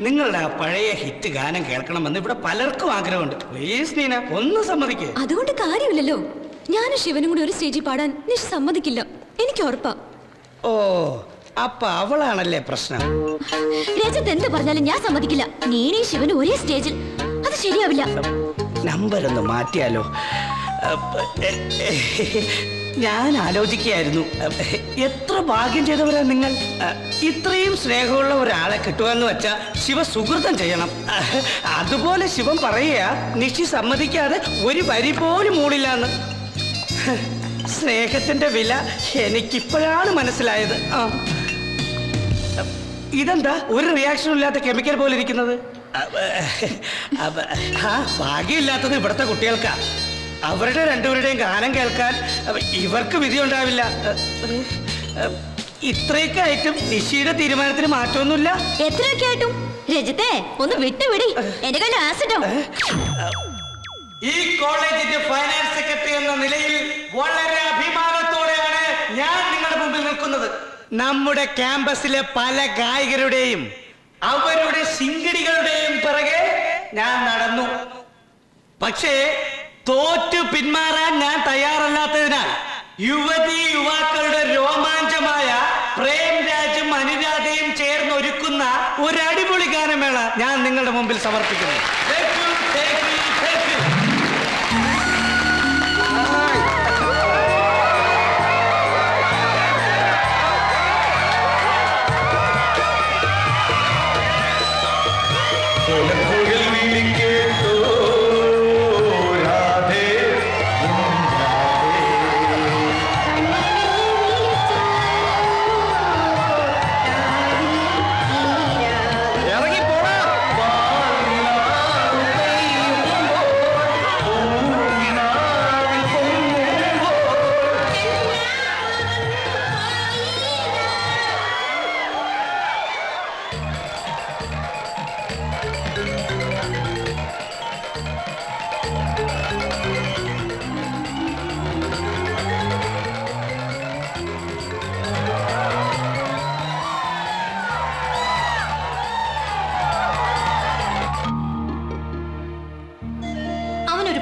നിങ്ങളുടെ ആ പഴയ ഹിറ്റ് ഗാനം കേൾക്കണമെന്ന് ഇവിടെ പലർക്കും ആഗ്രഹമുണ്ട്. പ്ലീസ് നീന, ഒന്ന് സമ്മതിക്കേ. അതുകൊണ്ട് കാര്യമില്ലല്ലോ. ഞാനും ശിവനും കൂടി ഒരു സ്റ്റേജിൽ പാടാൻ നിഷ് സമ്മതിക്കില്ല. എനിക്ക് ഉറപ്പാ. ഓ, അപ്പൊ അവളാണല്ലേ പ്രശ്നം. രജത്ത് എന്ത് പറഞ്ഞാലും ഞാൻ സമ്മതിക്കില്ല. നീനീ ശിവനും ഒരേ സ്റ്റേജിൽ, അത് ശരിയാവില്ല. നമ്പർ ഒന്ന് മാറ്റിയാലോ? ഞാൻ ആലോചിക്കുകയായിരുന്നു, എത്ര ഭാഗ്യം ചെയ്തവരാ നിങ്ങൾ. ഇത്രയും സ്നേഹമുള്ള ഒരാളെ കിട്ടുകയെന്ന് വെച്ചാൽ ശിവ സുഹൃതം ചെയ്യണം. അതുപോലെ ശിവൻ പറയുക, നിഷി സമ്മതിക്കാതെ ഒരു വരി പോലും മൂടില്ലാന്ന്. സ്നേഹത്തിന്റെ വില എനിക്കിപ്പോഴാണ് മനസ്സിലായത്. ഇതെന്താ ഒരു റിയാക്ഷനും ഇല്ലാത്ത കെമിക്കൽ പോലെ ഇരിക്കുന്നത്? ഭാഗ്യമില്ലാത്തത് ഇവിടുത്തെ കുട്ടികൾക്കാ. അവരുടെ രണ്ടുപേരുടെയും ഗാനം കേൾക്കാൻ ഇവർക്ക് വിധി ഉണ്ടാവില്ല. ഇത്രയൊക്കെ ആയിട്ടും നിശിയുടെ തീരുമാനത്തിന് മാറ്റമൊന്നുമില്ല. എത്രയൊക്കെ ആയിട്ടും രജിത്തെ ഒന്ന് വിട്ടുപിടി, എന്റെ കയ്യിൽ ആസിഡോ. ഈ കോളേജിന്റെ ഫൈനാൻസ് സെക്രട്ടറി എന്ന നിലയിൽ വളരെ അഭിമാനത്തോടെയാണ് ഞാൻ നിങ്ങളുടെ മുമ്പിൽ നിൽക്കുന്നത്. നമ്മുടെ ക്യാമ്പസിലെ പല ഗായകരുടെയും അവരുടെ ശിങ്കിടികളുടെയും പിറകെ ഞാൻ നടന്നു. പക്ഷേ തോറ്റു പിന്മാറാൻ ഞാൻ തയ്യാറല്ലാത്തതിനാൽ യുവതി യുവാക്കളുടെ രോമാഞ്ചമായ പ്രേംരാജും അനുരാധയും ചേർന്നൊരുക്കുന്ന ഒരു അടിപൊളി ഗാനമേള ഞാൻ നിങ്ങളുടെ മുമ്പിൽ സമർപ്പിക്കുന്നു.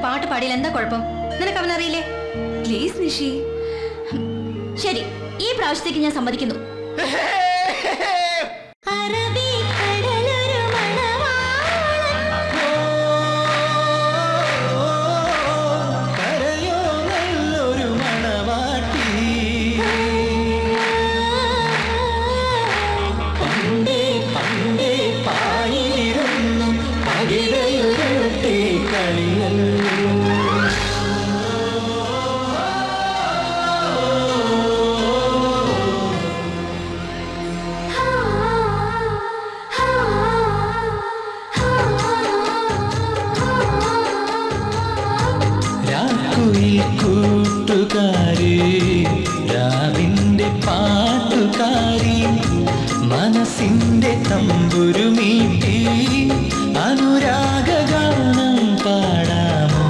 പാട്ട് പാടിയാൽ എന്താ കുഴപ്പം? നിനക്ക് അവനറിയില്ലേ? പ്ലീസ് നിഷി. ശരി, ഈ പ്രാവശ്യത്തേക്ക് ഞാൻ സമ്മതിക്കുന്നു. രാവിന്റെ പാട്ടുകാരി മനസ്സിന്റെ തമ്പുരു മീട്ടി അനുരാഗഗാനം പാടാമോ?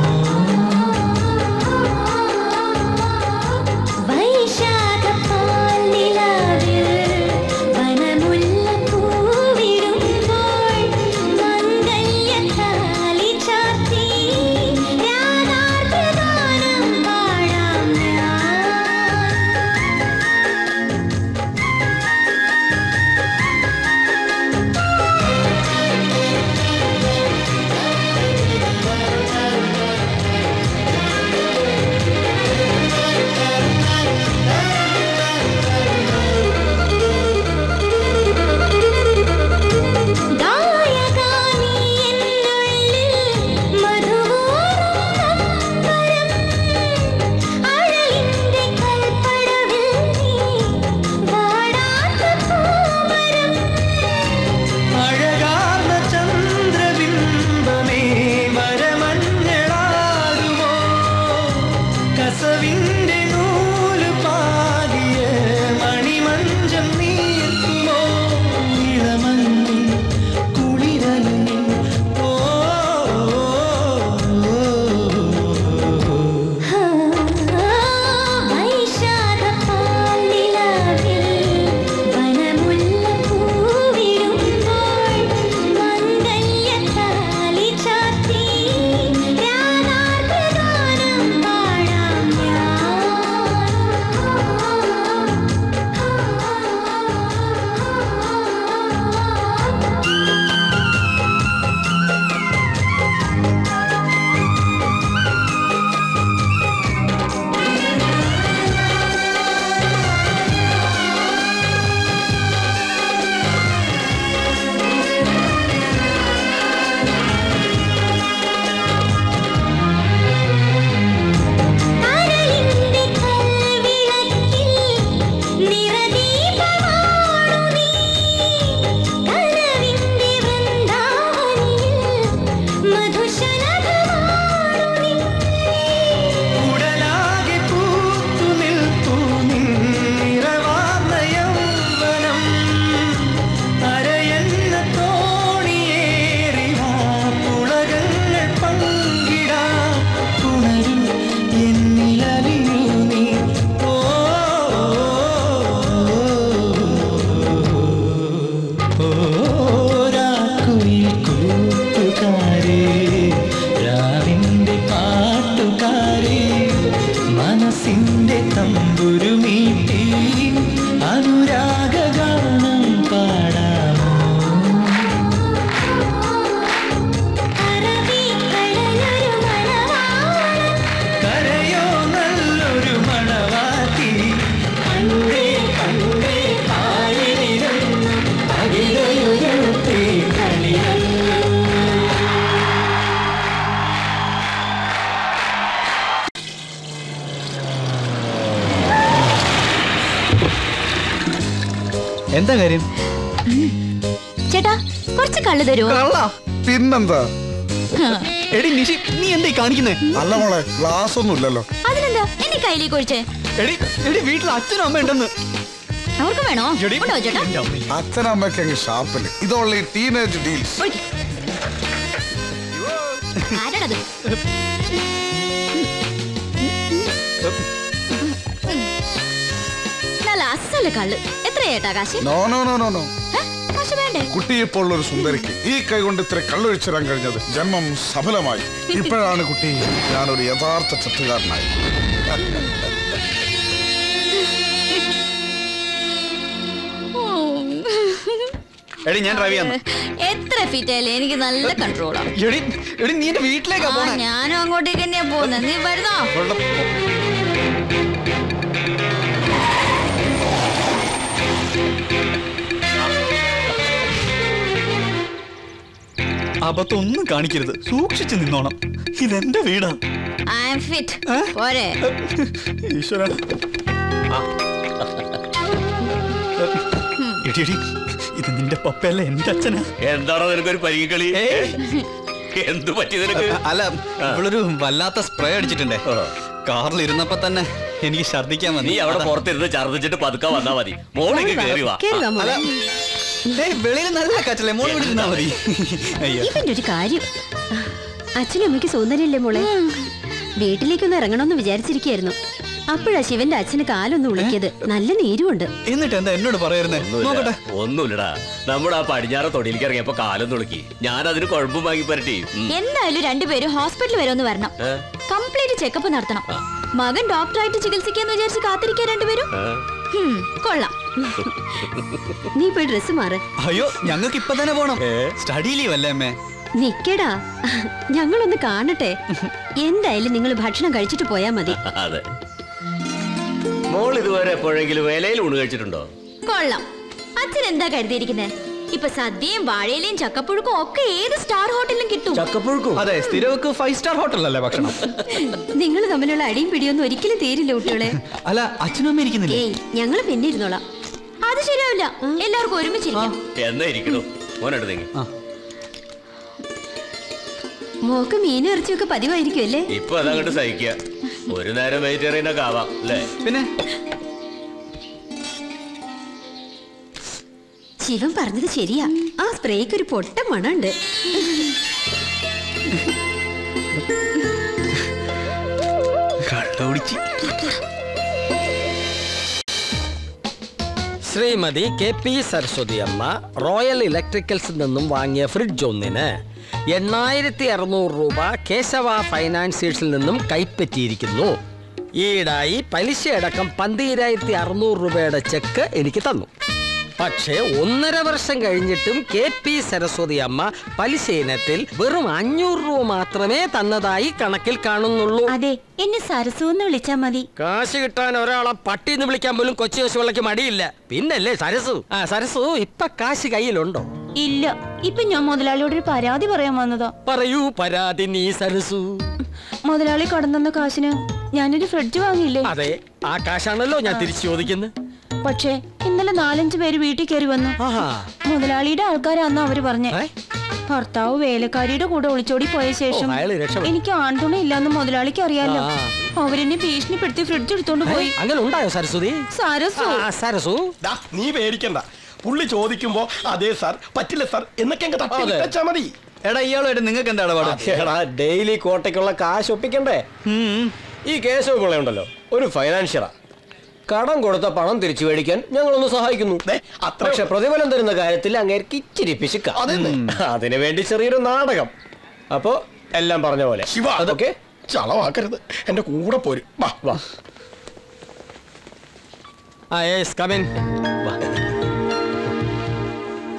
തമ്പുരുമീട്ടി അനുരാഗഗാനം പാടാമോ? കരയോ നല്ലൊരു മണവാട്ടി കണ്ടേ കണ്ടേ കായലിരുന്നു അകിലയുയർത്തി കളിയല്ലോ. എന്താ കാര്യം? ചേട്ടാ കുറച്ച് കള്ളു തരുമോ? പിന്നെന്താ? എടി നിഷി, നീ എന്താ കാണിക്കുന്നേ? അല്ല മോളെ, ഗ്ലാസ് ഒന്നും ഇല്ലല്ലോ. അതിനെന്താ എന്നെ കയ്യിലേക്ക് ഒഴിച്ചേ? എടി എടി വീട്ടിൽ അച്ഛനും അമ്മ ഉണ്ടെന്ന്. അവർക്ക് വേണോ? ഉണ്ടോ ചേട്ടാ? അച്ഛനമ്മയ്ക്ക് അങ്ങ് ഷാപ്പില്. ഇത് ഓൺലി ടീനേജ് ഡീൽസ്. ആരാടത്? നല്ല അസല് കള്ള്. എത്രയേട്ടാ കാശ്? No no no no no. കാശ് വേണ്ടേ? കുട്ടിയെപ്പോൾ ഒരു സുന്ദരിക്ക് ഈ കൈ കൊണ്ട് ഇത്ര കള്ളൊഴിച്ചിടാൻ കഴിഞ്ഞത് ജന്മം സഫലമായി. ഇപ്പോഴാണ് കുട്ടി ഞാനൊരു യഥാർത്ഥ ചത്തുകാരനായി. എടി ഞാൻ ഡ്രൈവ് ചെയ്യാം. എത്ര ഫീറ്റ് ആയാലും എനിക്ക് നല്ല കൺട്രോളാ. എടി എടി നീ എന്റെ വീട്ടിലേക്കാ പോണേ. ഞാനും അങ്ങോട്ടേക്ക് തന്നെയാ പോകുന്നത്. നീ വരുന്നോ? അബദ്ധമൊന്നും കാണിക്കരുത്, സൂക്ഷിച്ചു നിന്നോണം. ഇതെന്റെ വീടാ. I am fit. പോരെ? ഈശ്വര. എടി ഇത് നിന്റെ പപ്പയല്ല, എന്റെ അച്ഛനാ. എന്താണോ നിനക്കൊരു പരിഗകളി? എന്തു പറ്റി നിനക്ക്? അല്ല, ഇവളൊരു വല്ലാത്ത സ്പ്രേ അടിച്ചിട്ടുണ്ടേ. കാറിൽ ഇരുന്നപ്പോ തന്നെ എനിക്ക് ഛർദിക്കാൻ വന്നു. നീ അവിടെ പുറത്തിരുന്ന് ഛർദിച്ചിട്ട് പതുക്കെ വന്നാ മതി. മോളിക്ക് കേറി വാ. വെളിയിൽ നല്ല കാറ്റല്ലേ, മോള് ഇവിടെ ഇരുന്നാ മതി. ഇവന്റെ ഒരു കാര്യം, അച്ഛനും അമ്മയ്ക്ക് സൗന്ദര്യല്ലേ മോളെ? വീട്ടിലേക്കൊന്ന് ഇറങ്ങണമെന്ന് വിചാരിച്ചിരിക്കായിരുന്നു. അപ്പോഴാ ശിവന്റെ അച്ഛന് കാലൊന്ന് ഉളിക്കിയത്. നല്ല നീരുമുണ്ട്. എന്നിട്ട് എന്താ എന്നോട് പറയായിരുന്നേ? നോക്കട്ടെ. ഒന്നുമില്ലടാ, നമ്മുടെ ആ പടിഞ്ഞാറ് തൊടിയിലേക്ക് ഇറങ്ങിയപ്പോ കാലം തുളുക്കി. ഞാൻ അതിന് കുഴമ്പും വാങ്ങി പരട്ടി. എന്തായാലും രണ്ടുപേരും ഹോസ്പിറ്റൽ വരെ ഒന്ന് വരണം. കംപ്ലീറ്റ് ചെക്കപ്പ് നടത്തണം. മകൻ ഡോക്ടറായിട്ട് ചികിത്സിക്കാന്ന് വിചാരിച്ച് കാത്തിരിക്കാൻ രണ്ടുപേരും. കൊള്ളാം. നീ പോയി ഡ്രസ് മാറ്. അയ്യോ, ഞങ്ങൾക്ക് ഇപ്പൊ തന്നെ പോണം. സ്റ്റഡി ലീവ് അല്ലേ അമ്മേ? നിക്കടാ, ഞങ്ങളൊന്ന് കാണട്ടെ. എന്തായാലും നിങ്ങൾ ഭക്ഷണം കഴിച്ചിട്ട് പോയാ മതി. അതെ. മോൾ ഇതുവരെ എപ്പോഴെങ്കിലും വേലയിൽ ഊണ് കഴിച്ചിട്ടുണ്ടോ? കൊള്ളാം. അച്ഛൻ എന്താ കരുതിയിരിക്കുന്നേ? ഇപ്പൊ സദ്യയും വാഴയിലയും ചക്കപ്പുഴുക്കും ഒക്കെ ഏത് സ്റ്റാർ ഹോട്ടലിലും കിട്ടും. ചക്കപ്പുഴുക്കും? അതെ, സ്ഥിരവക്ക് 5 സ്റ്റാർ ഹോട്ടലല്ലേ ഭക്ഷണം. നിങ്ങൾ തമ്മിലുള്ള അടിയും പിടിയൊന്നും ഒരിക്കലും തീരില്ല കുട്ടികളെ. അല്ല, അച്ഛനും അമ്മ ഇരിക്കുന്നില്ലേ? ഞങ്ങൾ പിന്നെ ഇരുന്നോളാം. അത് ശരിയാവില്ല, എല്ലാവർക്കും ഒരുമിച്ചിരിക്കാം. എന്നാ ഇരിക്കണോ മോനെടുത്ത് നീങ്ങി. മോക്ക് മീനും ഇറച്ചിയൊക്കെ പതിവായിരിക്കും അല്ലേ? ഇപ്പൊ അതങ്ങോട്ട് സഹിക്കുക. ഒരു നേരം വെജിറ്റേറിയൻ ഒക്കെ ആവാം അല്ലേ? പിന്നെ ശിവൻ പറഞ്ഞത് ശരിയാ. ആ സ്പ്രേക്ക് ഒരു പൊട്ട മണുണ്ട്. ശ്രീമതി KP സരസ്വതി അമ്മ റോയൽ ഇലക്ട്രിക്കൽസിൽ നിന്നും വാങ്ങിയ ഫ്രിഡ്ജ് ഒന്നിന് 8600 രൂപ കേശവ ഫൈനാൻസിയേഴ്സിൽ നിന്നും കൈപ്പറ്റിയിരിക്കുന്നു. ഈടായി പലിശയടക്കം 12600 രൂപയുടെ ചെക്ക് എനിക്ക് തന്നു. പക്ഷേ 1.5 വർഷം കഴിഞ്ഞിട്ടും KP സരസ്വതി അമ്മ പലിശ ഇനത്തിൽ വെറും 500 രൂപ മാത്രമേ തന്നതായി കണക്കിൽ കാണുന്നുള്ളൂ. അതെ, എന്നെ സരസു എന്ന് വിളിച്ചാ മതി. കാശ് കിട്ടാൻ ഒരാളെ പട്ടിന്ന് വിളിക്കാൻ പോലും കൊച്ചു കൊച്ചുവിളക്ക് മടിയില്ല. പിന്നല്ലേ സരസു. സരസു ഇപ്പൊ കാശ് കയ്യിലുണ്ടോ? ഇല്ല. ഇപ്പൊ ഞാൻ മുതലാളിയോട് ഒരു പരാതി പറയാൻ വന്നതാ. പറയൂ പരാതി നീ സരസു. മുതലാളി കടന്ന കാശിന് ഞാനൊരു ഫ്രിഡ്ജ് വാങ്ങിയില്ലേ? അതെ, ആ കാശാണല്ലോ ഞാൻ തിരിച്ചു ചോദിക്കുന്നത്. പക്ഷേ ഇന്നലെ 4-5 പേര് വീട്ടിൽ കയറി വന്നു. മുതലാളിയുടെ ആൾക്കാരാന്ന് അവര് പറഞ്ഞേ. ഭർത്താവ് വേലക്കാരിയുടെ കൂടെ ഒളിച്ചോടി പോയ ശേഷം എനിക്ക് ആൺതുണ ഇല്ലാന്ന് മുതലാളിക്ക് അറിയാലോ. അവരെന്നെ ഭീഷണിപ്പെടുത്തി ഫ്രിഡ്ജ് എടുത്തോണ്ട് പോയി. അങ്ങനെ ഉണ്ടായോ സരസ്വതി? സരസു നീ പേടിക്കണ്ട. പുള്ളി ചോദിക്കുമ്പോ അതെ സാർ, പറ്റില്ല സാർ എന്നൊക്കെ തട്ടി മതി. എടാ, ഇയാളായിട്ട് നിങ്ങൾക്ക് എന്താ ഇടപാട്? ഡെയിലി കോട്ടയ്ക്കുള്ള കാശ് ഒപ്പിക്കണ്ടേ? ഈ കേശവ പിള്ളയുണ്ടല്ലോ, ഒരു ഫൈനാൻഷ്യറാ. കടം കൊടുത്ത പണം തിരിച്ചു മേടിക്കാൻ ഞങ്ങളൊന്ന് സഹായിക്കുന്നു. പക്ഷെ പ്രതിഫലം തരുന്ന കാര്യത്തിൽ അങ്ങേർക്ക് ഇച്ചിരി പിശുക്ക. അതിനു വേണ്ടി ചെറിയൊരു നാടകം. അപ്പോ എല്ലാം പറഞ്ഞ പോലെ. അതൊക്കെ ചളവാക്കരുത്, എന്റെ കൂടെ പോരും. വാ വാ.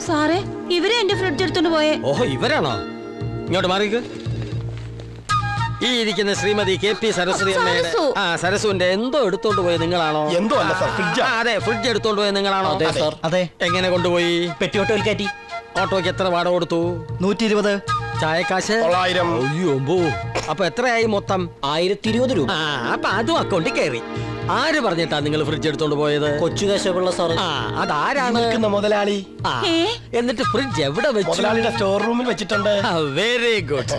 സാറേ ഇവരെ എന്റെ ഫ്രിഡ്ജ് എടുത്തോണ്ട് പോയേ. ഓഹോ, ഇവരാണോ? ഇങ്ങോട്ട് മാറിക്ക്. ഈ ഇരിക്കുന്ന ശ്രീമതി KP സരസ്വതി അമ്മയുടെ സരസുവിന്റെ എന്തോ എടുത്തോണ്ട് പോയത് നിങ്ങളാണോ? എന്തോ അല്ല സാർ, ഫ്രിഡ്ജ്. അതെ, ഫ്രിഡ്ജ് എടുത്തോണ്ട് പോയത് നിങ്ങളാണോ? അതെ സാർ. അതെ. എങ്ങനെ കൊണ്ടുപോയി? പെട്ടി ഓട്ടോയിൽ കയറ്റി. ഓട്ടോയ്ക്ക് എത്ര വാടക കൊടുത്തു? 120. ചായക്കാശ് 900. അയ്യോ, അപ്പൊ എത്രയായി മൊത്തം? 1020 രൂപ. അപ്പൊ അതും അക്കൗണ്ടിൽ കയറി. ആര് പറഞ്ഞിട്ടാ നിങ്ങൾ ഫ്രിഡ്ജ് എടുത്തോണ്ട് പോയത്? കൊച്ചു കേശവപിള്ള സാർ. അതാരാണ്? മുതലാളി. എന്നിട്ട് ഫ്രിഡ്ജ് എവിടെ വെച്ചു? മുതലാളിയുടെ സ്റ്റോർ റൂമിൽ വെച്ചിട്ടുണ്ട്. Very good.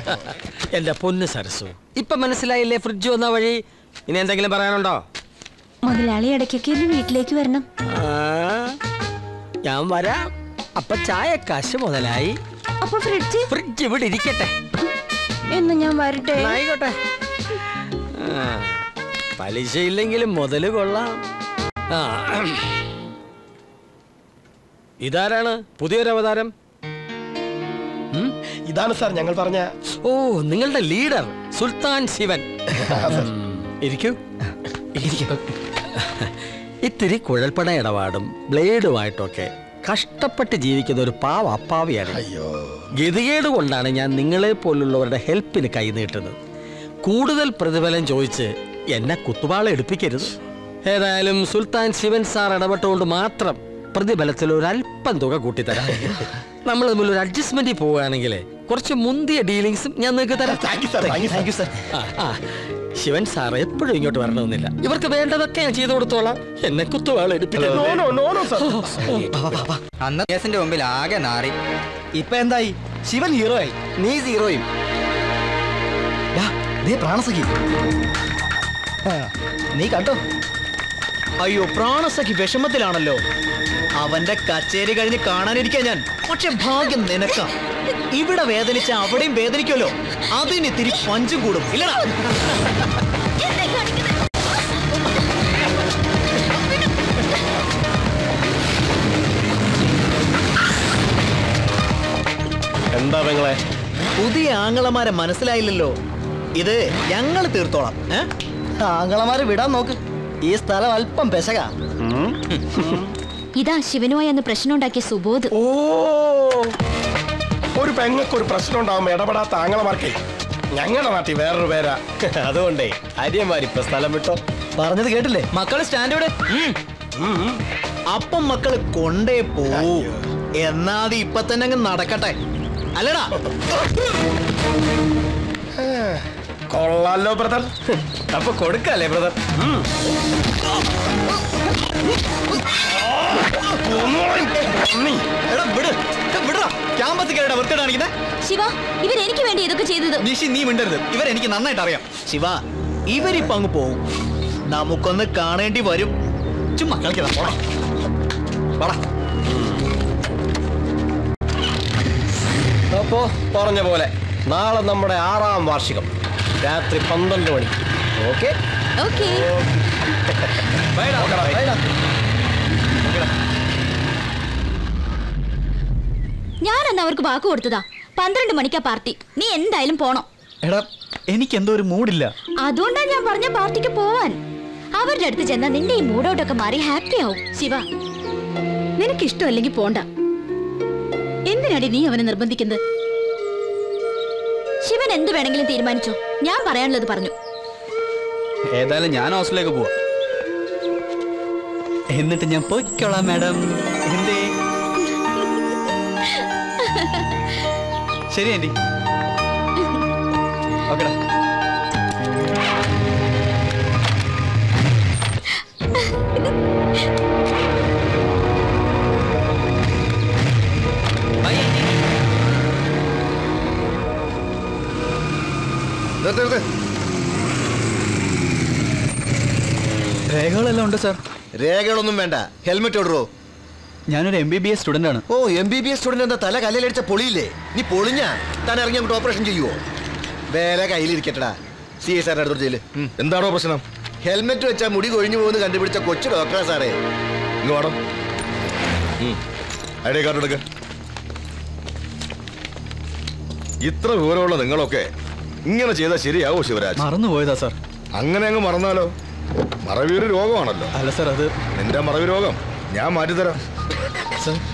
എന്റെ പൊന്ന് സരസു, ഇപ്പൊ മനസ്സിലായില്ലേ ഫ്രിഡ്ജ് വന്ന വഴി? ഇനി എന്തെങ്കിലും പറയാനുണ്ടോ? മുതലാളി ഇടയ്ക്കൊക്കെ ഒന്ന് വീട്ടിലേക്ക് വരണം. ഞാൻ വരാം. അപ്പൊ ചായക്കാശ് മുതലായി. അപ്പൊ ഫ്രിഡ്ജ് ഇവിടെ ഇരിക്കട്ടെ. എന്ന് ഞാൻ വരട്ടെ. ആയിക്കോട്ടെ. പലിശയില്ലെങ്കിലും മുതല് കൊള്ളാം. ഇതാരാണ് പുതിയൊരു അവതാരം? ഇതാണ് സാർ ഞങ്ങൾ പറഞ്ഞ. ഓ, നിങ്ങളുടെ ലീഡർ സുൽത്താൻ ശിവൻ. ഇരിക്കൂ. ഇത്തിരി കുഴൽപ്പണ ഇടപാടും ബ്ലേഡുമായിട്ടൊക്കെ കഷ്ടപ്പെട്ട് ജീവിക്കുന്ന ഒരു പാവ അപ്പാവിയാണ്. ഗതികേട് കൊണ്ടാണ് ഞാൻ നിങ്ങളെ പോലുള്ളവരുടെ ഹെൽപ്പിന് കൈനീട്ടുന്നത്. കൂടുതൽ പ്രതിഫലം ചോദിച്ച് എന്നെ കുത്തുവാള എടുപ്പിക്കരുത്. ഏതായാലും സുൽത്താൻ ശിവൻ സാർ ഇടപെട്ടുകൊണ്ട് മാത്രം പ്രതിഫലത്തിൽ ഒരല്പം തുക കൂട്ടിത്തരാം. നമ്മൾ തമ്മിൽ ഒരു അഡ്ജസ്റ്റ്മെന്റിൽ പോവുകയാണെങ്കിൽ കുറച്ച് മുന്തിയ ഡീലിങ്സും ഞാൻ നിങ്ങൾക്ക് തരാം. ശിവൻ സാർ എപ്പോഴും ഇങ്ങോട്ട് വരണമെന്നില്ല. ഇവർക്ക് വേണ്ടതൊക്കെ ഞാൻ ചെയ്തു കൊടുത്തോളാം. എന്നെ കുത്തുവാള എടുപ്പിക്കരുത്. അന്ന് കേസിന്റെ മുമ്പിൽ ആകെ നാറി. ഇപ്പൊ എന്തായി? ശിവൻ ഹീറോ ആയി, നീ സീറോയും. പ്രാണസഖി നീ കണ്ടോ? അയ്യോ, പ്രാണസഖി വിഷമത്തിലാണല്ലോ. അവന്റെ കച്ചേരി കഴിഞ്ഞ് കാണാനിരിക്കാൻ ഞാൻ. പക്ഷെ ഭാഗ്യം നിനക്കാ. ഇവിടെ വേദനിച്ച അവിടെയും വേദനിക്കുമല്ലോ. അതിന് ഇത്തിരി പഞ്ചും കൂടും ഇല്ലടാ. എന്താ പെങ്ങളെ? പുതിയ ആങ്ങളമാരെ മനസ്സിലായില്ലല്ലോ. ഇത് ഞങ്ങൾ തീർത്തോളാം. ആങ്ങളമാരെ വിടാൻ നോക്ക്. ഈ സ്ഥലം അല്പം പെശക. ഇതാ ശിവനുമായി അന്ന് പ്രശ്നം ഉണ്ടാക്കിയ സുബോധ്. ഓ, ഒരു പെങ്ങൾക്ക് ഒരു പ്രശ്നം ഉണ്ടാവുമ്പോ ഇടപെടാത്ത ആങ്ങളമാർക്കേ ഞങ്ങളുടെ നാട്ടിൽ വേറൊരു പേരാ. അതുകൊണ്ടേ അരിയന്മാരിപ്പോ സ്ഥലം വിട്ടോ. പറഞ്ഞത് കേട്ടില്ലേ? മക്കള് സ്റ്റാൻഡ് ഇവിടെ. അപ്പം മക്കള് കൊണ്ടേ പോവൂ. എന്നാത് ഇപ്പൊ തന്നെ അങ്ങ് നടക്കട്ടെ, അല്ലടാ? കൊള്ളാലോ ബ്രദർ. അപ്പൊ കൊടുക്കല്ലേ ബ്രദർ? ശിവ, ഇവരെനിക്ക് വേണ്ടി ഇതൊക്കെ ചെയ്തത്. നിഷി, നീ മിണ്ടരുത്. ഇവരെനിക്ക് നന്നായിട്ട് അറിയാം. ശിവ, ഇവരിപ്പോ അങ്ങ് പോവും. നമുക്കൊന്ന് കാണേണ്ടി വരും. ചുമ്മാ കളിക്കടാ. അപ്പോ പറഞ്ഞ പോലെ നാളെ നമ്മുടെ 6ാം വാർഷികം രാത്രി 12 മണിക്ക്. ഓക്കെ? ഞാനന്ന് അവർക്ക് വാക്ക് കൊടുത്തതാ. 12 മണിക്കാ പാർട്ടി. നീ എന്തായാലും പോണം. എടാ, എനിക്ക് എന്തോ ഒരു മൂഡില്ല. അതുകൊണ്ടാ ഞാൻ പറഞ്ഞ പാർട്ടിക്ക് പോവാൻ. അവരുടെ അടുത്ത് ചെന്നാ നിന്റെ ഈ മൂഡൗട്ടൊക്കെ മാറി ഹാപ്പി ആവും. ശിവ, നിനക്ക് ഇഷ്ടമല്ലെങ്കിൽ പോണ്ട. എന്തിനാടി നീ അവനെ നിർബന്ധിക്കുന്നത്? ശിവൻ എന്ത് വേണമെങ്കിലും തീരുമാനിച്ചോ. ഞാൻ പറയാനുള്ളത് പറഞ്ഞു. ഏതായാലും ഞാൻ ഹോസ്റ്റലിലേക്ക് പോവാ. എന്നിട്ട് ഞാൻ പോയിക്കോളാം മാഡം. എന്തേ? ശരി ആന്റി. ഓക്കെടാ. രേഖകളെല്ലാം ഉണ്ട് സാർ. രേഖകളൊന്നും വേണ്ട, ഹെൽമെറ്റ് ഓടറോ. ഞാനൊരു MBBS സ്റ്റുഡന്റ് ആണ്. ഓ, MBBS സ്റ്റുഡന്റ് എന്താ തല കല്ലിലടിച്ച പൊളിയില്ലേ? നീ പൊളിഞ്ഞാ താൻ ഇറങ്ങി അങ്ങോട്ട് ഓപ്പറേഷൻ ചെയ്യുവോ? വേറെ കയ്യിലിരിക്കട്ടടാ. CI സാറിന്റെ അടുത്തോട്ട് ചെല്ല്. എന്താണോ പ്രശ്നം? ഹെൽമെറ്റ് വെച്ചാൽ മുടി കൊഴിഞ്ഞു പോകുന്ന കണ്ടുപിടിച്ച കൊച്ചു ഡോക്ടറാ സാറേ. ഇങ്ങ് വേണം. ഐഡി കാർഡ് എടുക്ക. ഇത്ര വിവരമുള്ള നിങ്ങളൊക്കെ ഇങ്ങനെ ചെയ്താൽ ശരിയാവോ ശിവരാജ്? മറന്നുപോയതാ സാർ. അങ്ങനെ അങ്ങ് മറന്നാലോ? മറവിയൊരു രോഗമാണല്ലോ. അല്ല സാർ, അത് നിന്റെ മറവി രോഗം ഞാൻ മാറ്റിത്തരാം.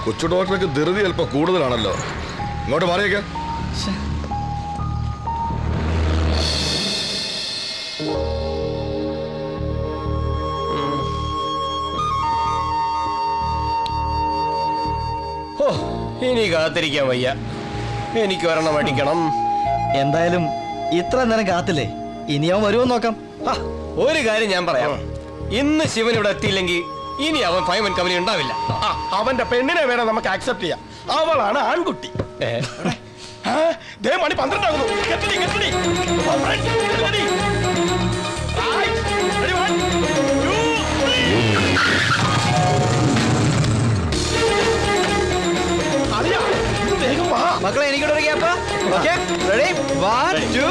കൊച്ചു ഡോക്ടർക്ക് ധൃതി അല്പം കൂടുതലാണല്ലോ. ഇങ്ങോട്ട് മാറിയേക്കാം. ഇനി കാത്തിരിക്കാൻ വയ്യ. എനിക്ക് ഒരെണ്ണം അടിക്കണം. എന്തായാലും ഇത്ര നേരം കാത്തില്ലേ, ഇനി അവൻ വരുമോ നോക്കാം. ഒരു കാര്യം ഞാൻ പറയാം, ഇന്ന് ശിവൻ ഇവിടെ എത്തിയില്ലെങ്കിൽ ഇനി അവൻ ഫൈമൻ കമ്പനി ഉണ്ടാവില്ല. അവന്റെ പെണ്ണിനെ വേണം നമുക്ക് ആക്സെപ്റ്റ് ചെയ്യാം. അവളാണ് ആൺകുട്ടി. മണി 12 ആകുന്നു. കെട്ടടി കെട്ടടി. മക്കളെ എനിക്കിവിടെ ഒരു ഗ്യാപ്പ്. Okay, ready? 1 2.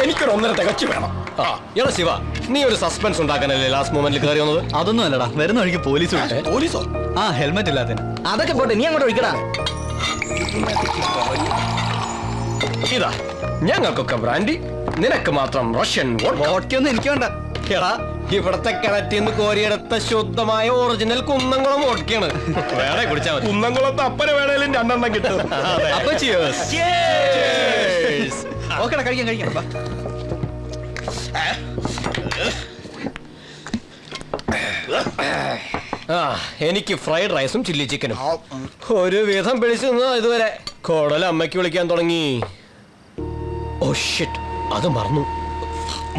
എനിക്കൊരു 1.5 തികച്ചു വേണം. എടാ ശിവ, നീ ഒരു സസ്പെൻസ് ഉണ്ടാക്കാനല്ലേ ലാസ്റ്റ് മൊമെന്റിൽ കയറി വന്നത്? അതൊന്നും അല്ലടാ, വരുന്ന വഴിക്ക് പോലീസ് വിട്ടേ. പോലീസോ? ആ, ഹെൽമെറ്റ് ഇല്ലാതെ. അതൊക്കെ പോട്ടെ, നീ അങ്ങോട്ട് ഒഴിക്കടാ. ഇതാ ഞങ്ങൾക്കൊക്കെ ബ്രാൻഡി, നിനക്ക് മാത്രം റഷ്യൻ വോഡ്കയൊന്നും എനിക്ക് വേണ്ട. എടാ, ഇവിടത്തെ കിണറ്റിൽ നിന്ന് കോരിയെടുത്ത ശുദ്ധമായ ഒറിജിനൽ കുന്നംകുളം വോഡ്കയാണ്. വേറെ കുടിച്ചാൽ മതി. കുന്നംകുളത്ത് അപ്പനെ വേണേലും 2 എണ്ണം കിട്ടും. അപ്പൊ cheers. ഓക്കെടാ, കഴിക്കാം. എനിക്ക് ഫ്രൈഡ് റൈസും ചില്ലി ചിക്കനും. ഒരു വിധം പിടിച്ചു നിന്നോ ഇതുവരെ. കോടല അമ്മയ്ക്ക് വിളിക്കാൻ തുടങ്ങി. ഓ ഷിറ്റ്, അത് മറന്നു.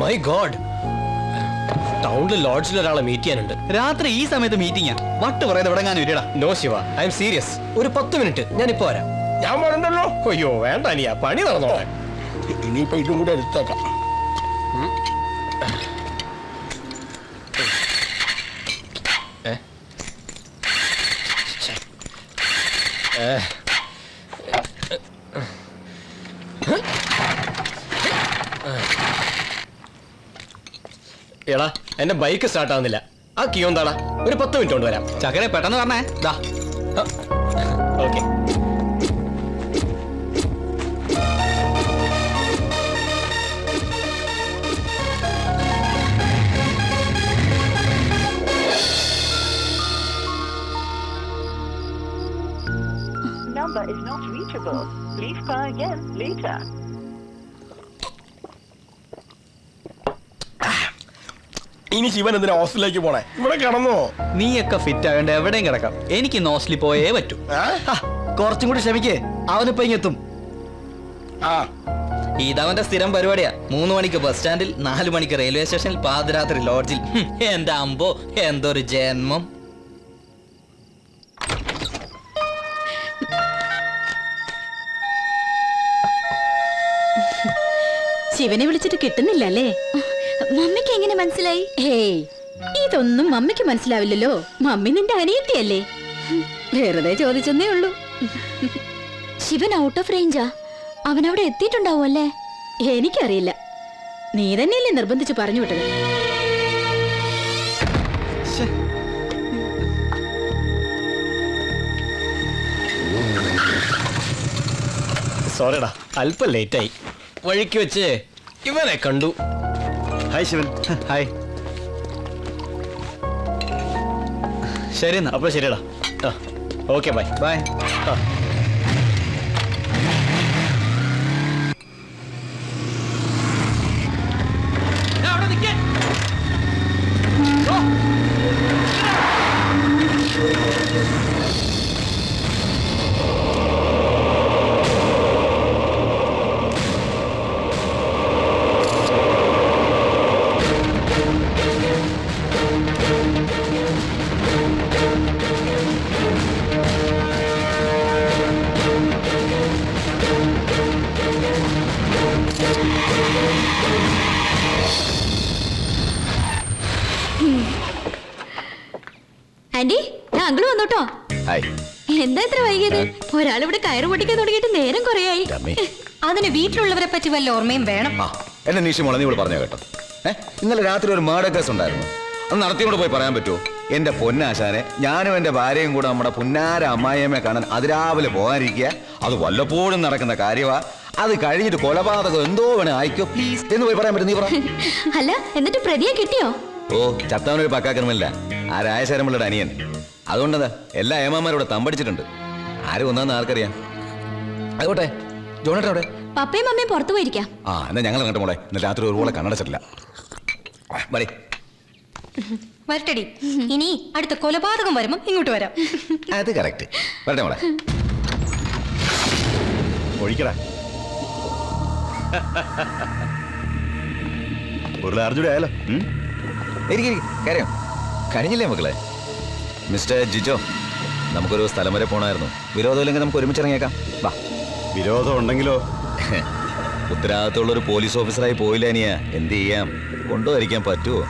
മൈ ഗോഡ്, ടൗണിൽ ലോഡ്ജിൽ ഒരാളെ മീറ്റ് ചെയ്യാനുണ്ട്. രാത്രി ഈ സമയത്ത് മീറ്റിംഗാ. വട്ട് പറയുന്നത് ഇവിടെ ഞാൻ വരികടാ. No Shiva, I am serious. ഒരു 10 മിനിറ്റ് ഞാനിപ്പോ വരാം. ഞാൻ പറഞ്ഞല്ലോ. അയ്യോ വേണ്ട അനിയാ, പണി നടന്നോളെ. ഇനിയിപ്പോ ഇതും കൂടെ എടുത്തേക്കാം. എടാ, എന്റെ ബൈക്ക് സ്റ്റാർട്ട് ആവുന്നില്ല. ആ കീ എന്താടാ? ഒരു 10 മിനിറ്റ് കൊണ്ട് വരാം. ചക്കരെ പെട്ടെന്ന് പറഞ്ഞേ. Okay. Number is not reachable. Please try again later. ഇനി ശിവൻ എന്തിനാ ഹോസ്റ്റലിലേക്ക് പോണേ? ഇവിടെ കിടന്നോ? നീയൊക്കെ ഫിറ്റ് ആകേണ്ട എവിടെയും കിടക്കാം. എനിക്ക് ഹോസ്റ്റലിൽ പോയേ പറ്റൂ. കുറച്ചും കൂടി ക്ഷമിക്കേ, അവനിപ്പോ ഇങ്ങെത്തും. ഇതവന്റെ സ്ഥിരം പരിപാടിയാ. 3 മണിക്ക് ബസ് സ്റ്റാൻഡിൽ, 4 മണിക്ക് റെയിൽവേ സ്റ്റേഷനിൽ, പാതിരാത്രി ലോഡ്ജിൽ. എന്റെ അമ്പോ, എന്തൊരു ജന്മം. ശിവനെ വിളിച്ചിട്ട് കിട്ടുന്നില്ല അല്ലേ? മമ്മിക്ക് എങ്ങനെ മനസ്സിലായി? ഹേയ്, ഇതൊന്നും മമ്മിക്ക് മനസ്സിലാവില്ലല്ലോ. മമ്മി നിന്റെ അനിയത്തിയല്ലേ. വെറുതെ ചോദിച്ചെന്നേ ഉള്ളൂ. ശിവൻ ഔട്ട് ഓഫ് റേഞ്ചാ. അവനവിടെ എത്തിയിട്ടുണ്ടാവും അല്ലേ? എനിക്കറിയില്ല. നീ തന്നെയല്ലേ നിർബന്ധിച്ച് പറഞ്ഞു വിട്ടത്. സോറിടാ, അല്പം ലേറ്റായി. വഴിക്ക് വെച്ച് ഇവനെ കണ്ടു. ഹായ് ശിവൻ. ഹായ്. ശരി എന്നാ. അപ്പൊ ശരിടാ. Okay, bye bye. ആന്റി, താങ്കൾ വന്നോട്ടോ. ഹായ്. എന്താ ഇത്ര വൈകിയത്? ഒരാളിവിടെ കയറ് പൊട്ടിക്കാൻ തുടങ്ങിയിട്ട് നേരം കുറയായി. അതിന് വീട്ടിലുള്ളവരെ പറ്റി വല്ല ഓർമ്മയും വേണം. എന്നെ നീഷി മോളെ നീ ഇവിടെ പറഞ്ഞോ കേട്ടോ. ഇന്നലെ രാത്രി ഒരു മർഡർ കേസ് ഉണ്ടായിരുന്നു. അന്ന് നടത്തിയോട് പോയി പറയാൻ പറ്റുമോ? എന്റെ പൊന്നാശാനെ, ഞാനും എന്റെ ഭാര്യയും കൂടെ നമ്മുടെ പുന്നാര അമ്മായിയമ്മയെ കാണാൻ അതിരാവിലെ പോകാനിരിക്കുക. അത് വല്ലപ്പോഴും നടക്കുന്ന കാര്യമാ. അത് കഴിഞ്ഞിട്ട് കൊലപാതകം എന്തോ വേണേ ആയിക്കോ പ്ലീസ് എന്ന് പോയി പറയാൻ പറ്റും. നീ പറ. അല്ല, എന്നിട്ട് പ്രതിയെ കിട്ടിയോ? ഓ, ചത്തവനൊരു പക്കാക്രമല്ല. ആ രായശരമുള്ള അനിയൻ. അതുകൊണ്ടതാ എല്ലാ ഏമാന്മാരോടെ തമ്പടിച്ചിട്ടുണ്ട്. ആര് വന്നാന്ന് ആർക്കറിയാം. ആയിക്കോട്ടെ, ജോണേട്ടൻ അവിടെ? പപ്പയും അമ്മയും പുറത്തു പോയിരിക്കാം. ആ, എന്നാ ഞങ്ങൾ കണ്ടു മോളെ. ഇന്ന് രാത്രി ഒരുപോലെ കണ്ണടച്ചിട്ടില്ല. വരട്ടടി. ഇനി അടുത്ത കൊലപാതകം വരുമ്പോ ഇങ്ങോട്ട് വരാം. അത് കറക്റ്റ്. വരട്ടെ മോളെ. ഒഴിക്കടാ. ഒരു ലാർജുടെ ആയാലോ. കാര്യം കഴിഞ്ഞില്ലേ മക്കളെ? മിസ്റ്റർ ജിജോ, നമുക്കൊരു സ്ഥലം വരെ പോണായിരുന്നു. വിരോധമില്ലെങ്കിൽ നമുക്ക് ഒരുമിച്ചിറങ്ങിയേക്കാം. വാ. വിരോധം ഉണ്ടെങ്കിലോ? ഉത്തരവാദിത്തമുള്ള ഒരു പോലീസ് ഓഫീസറായി പോയില്ല അനിയ. എന്ത് ചെയ്യാം, കൊണ്ടുവരിക്കാൻ പറ്റുമോ?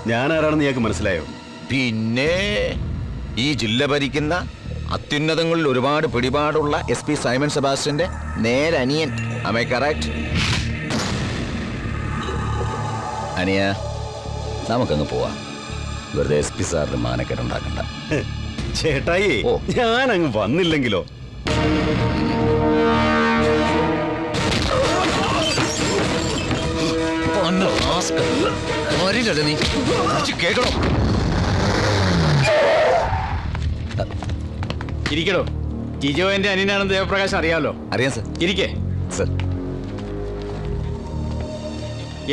ഞാൻ ആരാണെന്ന് നീക്ക് മനസ്സിലായോ? പിന്നെ ഈ ജില്ല ഭരിക്കുന്ന അത്യുന്നതങ്ങളിൽ ഒരുപാട് പിടിപാടുള്ള SP സൈമൺ സെബാസ്റ്റ്യന്റെ നേരനിയൻ. Am I correct? അനിയ, നമുക്കങ്ങ് പോവാം. വെറുതെ SP സാറിന് മാനക്കേടുണ്ടാക്കണ്ട. ചേട്ടായി, ഞാൻ അങ്ങ് വന്നില്ലെങ്കിലോ? കേട്ടോ? ഇരിക്കടോ. ജിജോ എന്റെ അനിയനാണെന്ന് ദേവപ്രകാശ് അറിയാലോ? അറിയാം സർ. ഇരിക്കേ സർ.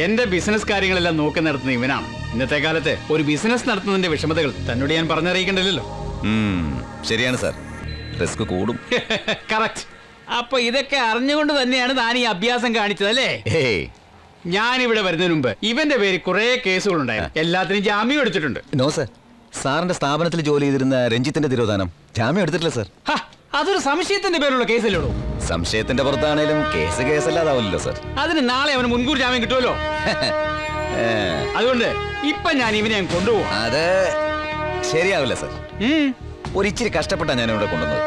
എന്റെ ബിസിനസ് കാര്യങ്ങളെല്ലാം നോക്കി നടത്തുന്ന ഇവനാണ്. ഇന്നത്തെ കാലത്ത് ഒരു ബിസിനസ് നടത്തുന്നതിന്റെ വിഷമതകൾ തന്നോട് ഞാൻ പറഞ്ഞറിയിക്കണ്ടല്ലോ. ശരിയാണ് സാർ, റിസ്ക് കൂടും. കറക്റ്റ്. അപ്പൊ ഇതൊക്കെ അറിഞ്ഞുകൊണ്ട് തന്നെയാണ് താൻ ഈ അഭ്യാസം കാണിച്ചതല്ലേ? ഞാനിവിടെ വരുന്നതിന് മുമ്പ് ഇവന്റെ പേര് കുറെ കേസുകൾ ഉണ്ടായിരുന്നു. എല്ലാത്തിനും ജാമ്യം എടുത്തിട്ടുണ്ട്. നോ സർ, സാറിന്റെ സ്ഥാപനത്തിൽ ജോലി ചെയ്തിരുന്ന രഞ്ജിത്തിന്റെ തിരോധാനം ജാമ്യം എടുത്തിട്ടില്ല സർ. അതൊരു സംശയത്തിന്റെ പേരുള്ള കേസല്ലോ. സംശയത്തിന്റെ പുറത്താണേലും കേസല്ലാതാവില്ലല്ലോ സർ. അതിന് നാളെ അവന് മുൻകൂർ ജാമ്യം കിട്ടുമല്ലോ. അതുകൊണ്ട് ഇപ്പൊ ഞാൻ ഇവനെ കൊണ്ടുപോകും. അത് ശരിയാവില്ല സർ. ഒരിച്ചിരി കഷ്ടപ്പെട്ടാ ഞാൻ ഇവിടെ കൊണ്ടുവന്നത്.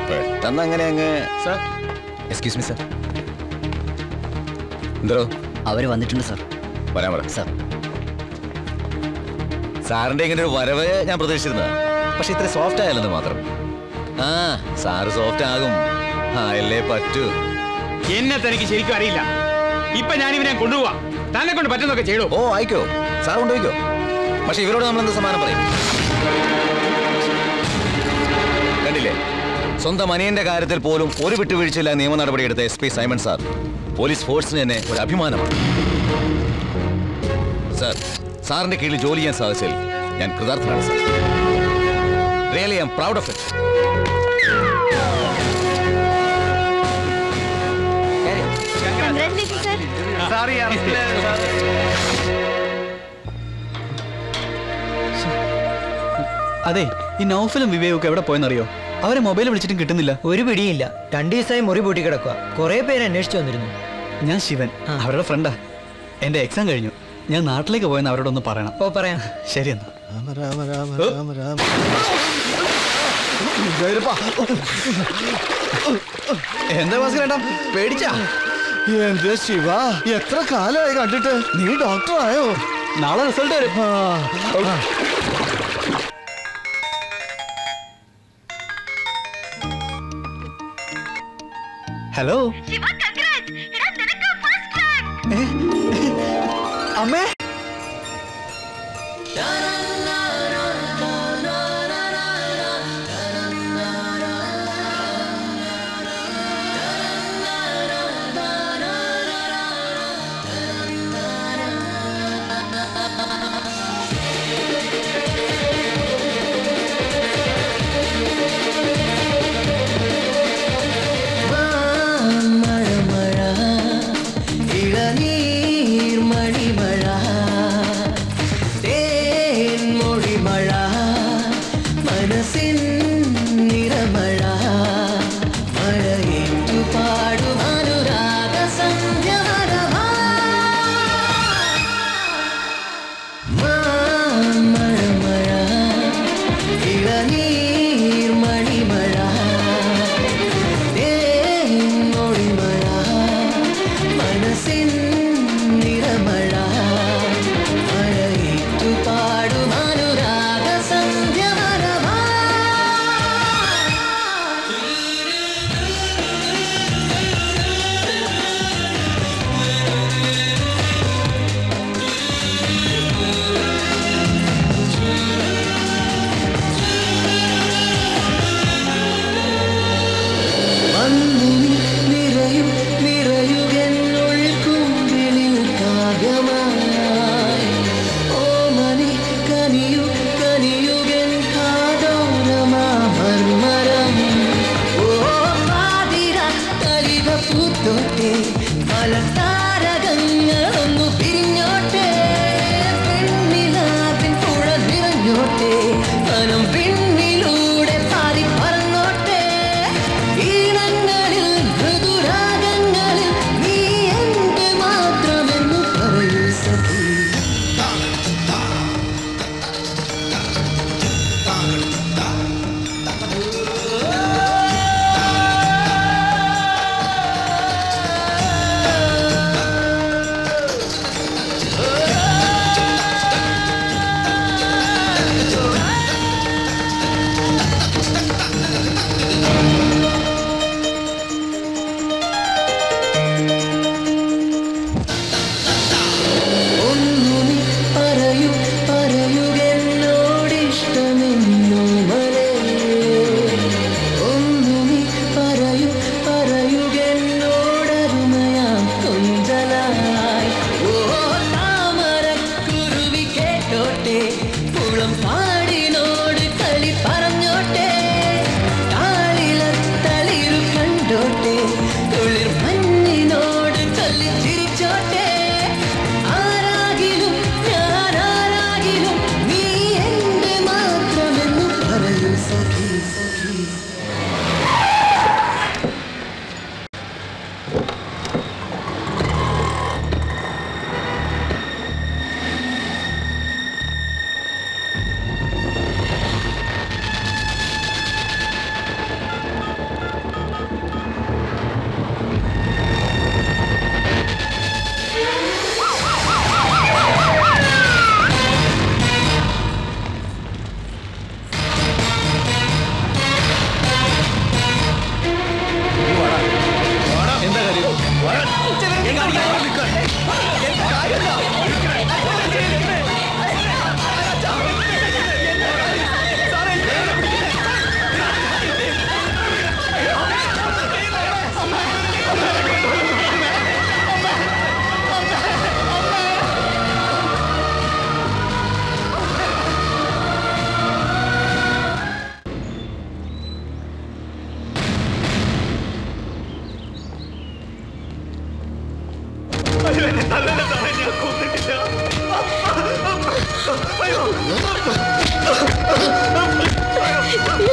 പെട്ടെന്ന് അങ്ങനെ അങ്ങ്. Sir, excuse me sir. എന്തോ അവര് വന്നിട്ടുണ്ട് സർ. വരാൻ പറ സർ. സാറിന്റെ ഇങ്ങനെ ഒരു വരവ് ഞാൻ പ്രതീക്ഷിച്ചിരുന്നത്. പക്ഷെ ഇത്ര സോഫ്റ്റ് ആയാലെന്ന് മാത്രം. ആ, സാറ് സോഫ്റ്റ് ആകും. അല്ലേ പറ്റൂ. എന്നെ തനിക്ക് ശരിക്കും അറിയില്ല. ഇപ്പൊ ഞാൻ ഇവനെ കൊണ്ടുപോവാ. തന്നെ കൊണ്ട് പറ്റുന്നൊക്കെ ചെയ്തോ. ഓ, ആയിക്കോ, സാർ കൊണ്ടുപോയിക്കോ. പക്ഷെ ഇവരോട് നമ്മൾ എന്ത് സമാനം പറയും? കണ്ടില്ലേ, സ്വന്തം അനിയന്റെ കാര്യത്തിൽ പോലും ഒരു വിട്ടുവീഴ്ചയില്ല നിയമ നടപടിയെടുത്ത SP സൈമൺ സാർ പോലീസ് ഫോഴ്സിന് തന്നെ ഒരു അഭിമാനമാണ്. സാർ, സാറിന്റെ കീഴിൽ ജോലി ചെയ്യാൻ സാധിച്ചതിൽ ഞാൻ കൃതാർത്ഥനാണ് sir. Really I am proud of it. അതെ, ഈ നൗഫലും വിവേകൊക്കെ എവിടെ പോയെന്നറിയോ? അവരെ മൊബൈൽ വിളിച്ചിട്ടും കിട്ടുന്നില്ല. ഒരു പിടിയില്ല. 2 ദിവസമായി മുറി പൂട്ടി കിടക്കുക. കുറെ പേര് അന്വേഷിച്ചു വന്നിരുന്നു. ഞാൻ ശിവൻ, അവരുടെ ഫ്രണ്ടാ. എന്റെ എക്സാം കഴിഞ്ഞു. ഞാൻ നാട്ടിലേക്ക് പോയെന്ന് അവരോടൊന്ന് പറയണം. ഓ, പറയാം. ശരി എന്നാ. എന്താ ഭാസ്കരേട്ടാ, പേടിച്ചാ? എന്താ ശിവ, എത്ര കാലമായി കണ്ടിട്ട്? നീ ഡോക്ടറായോ? നാളെ റിസൾട്ട് വരും. ഹലോ അമ്മേ. ഇളനീർ മണിമഴ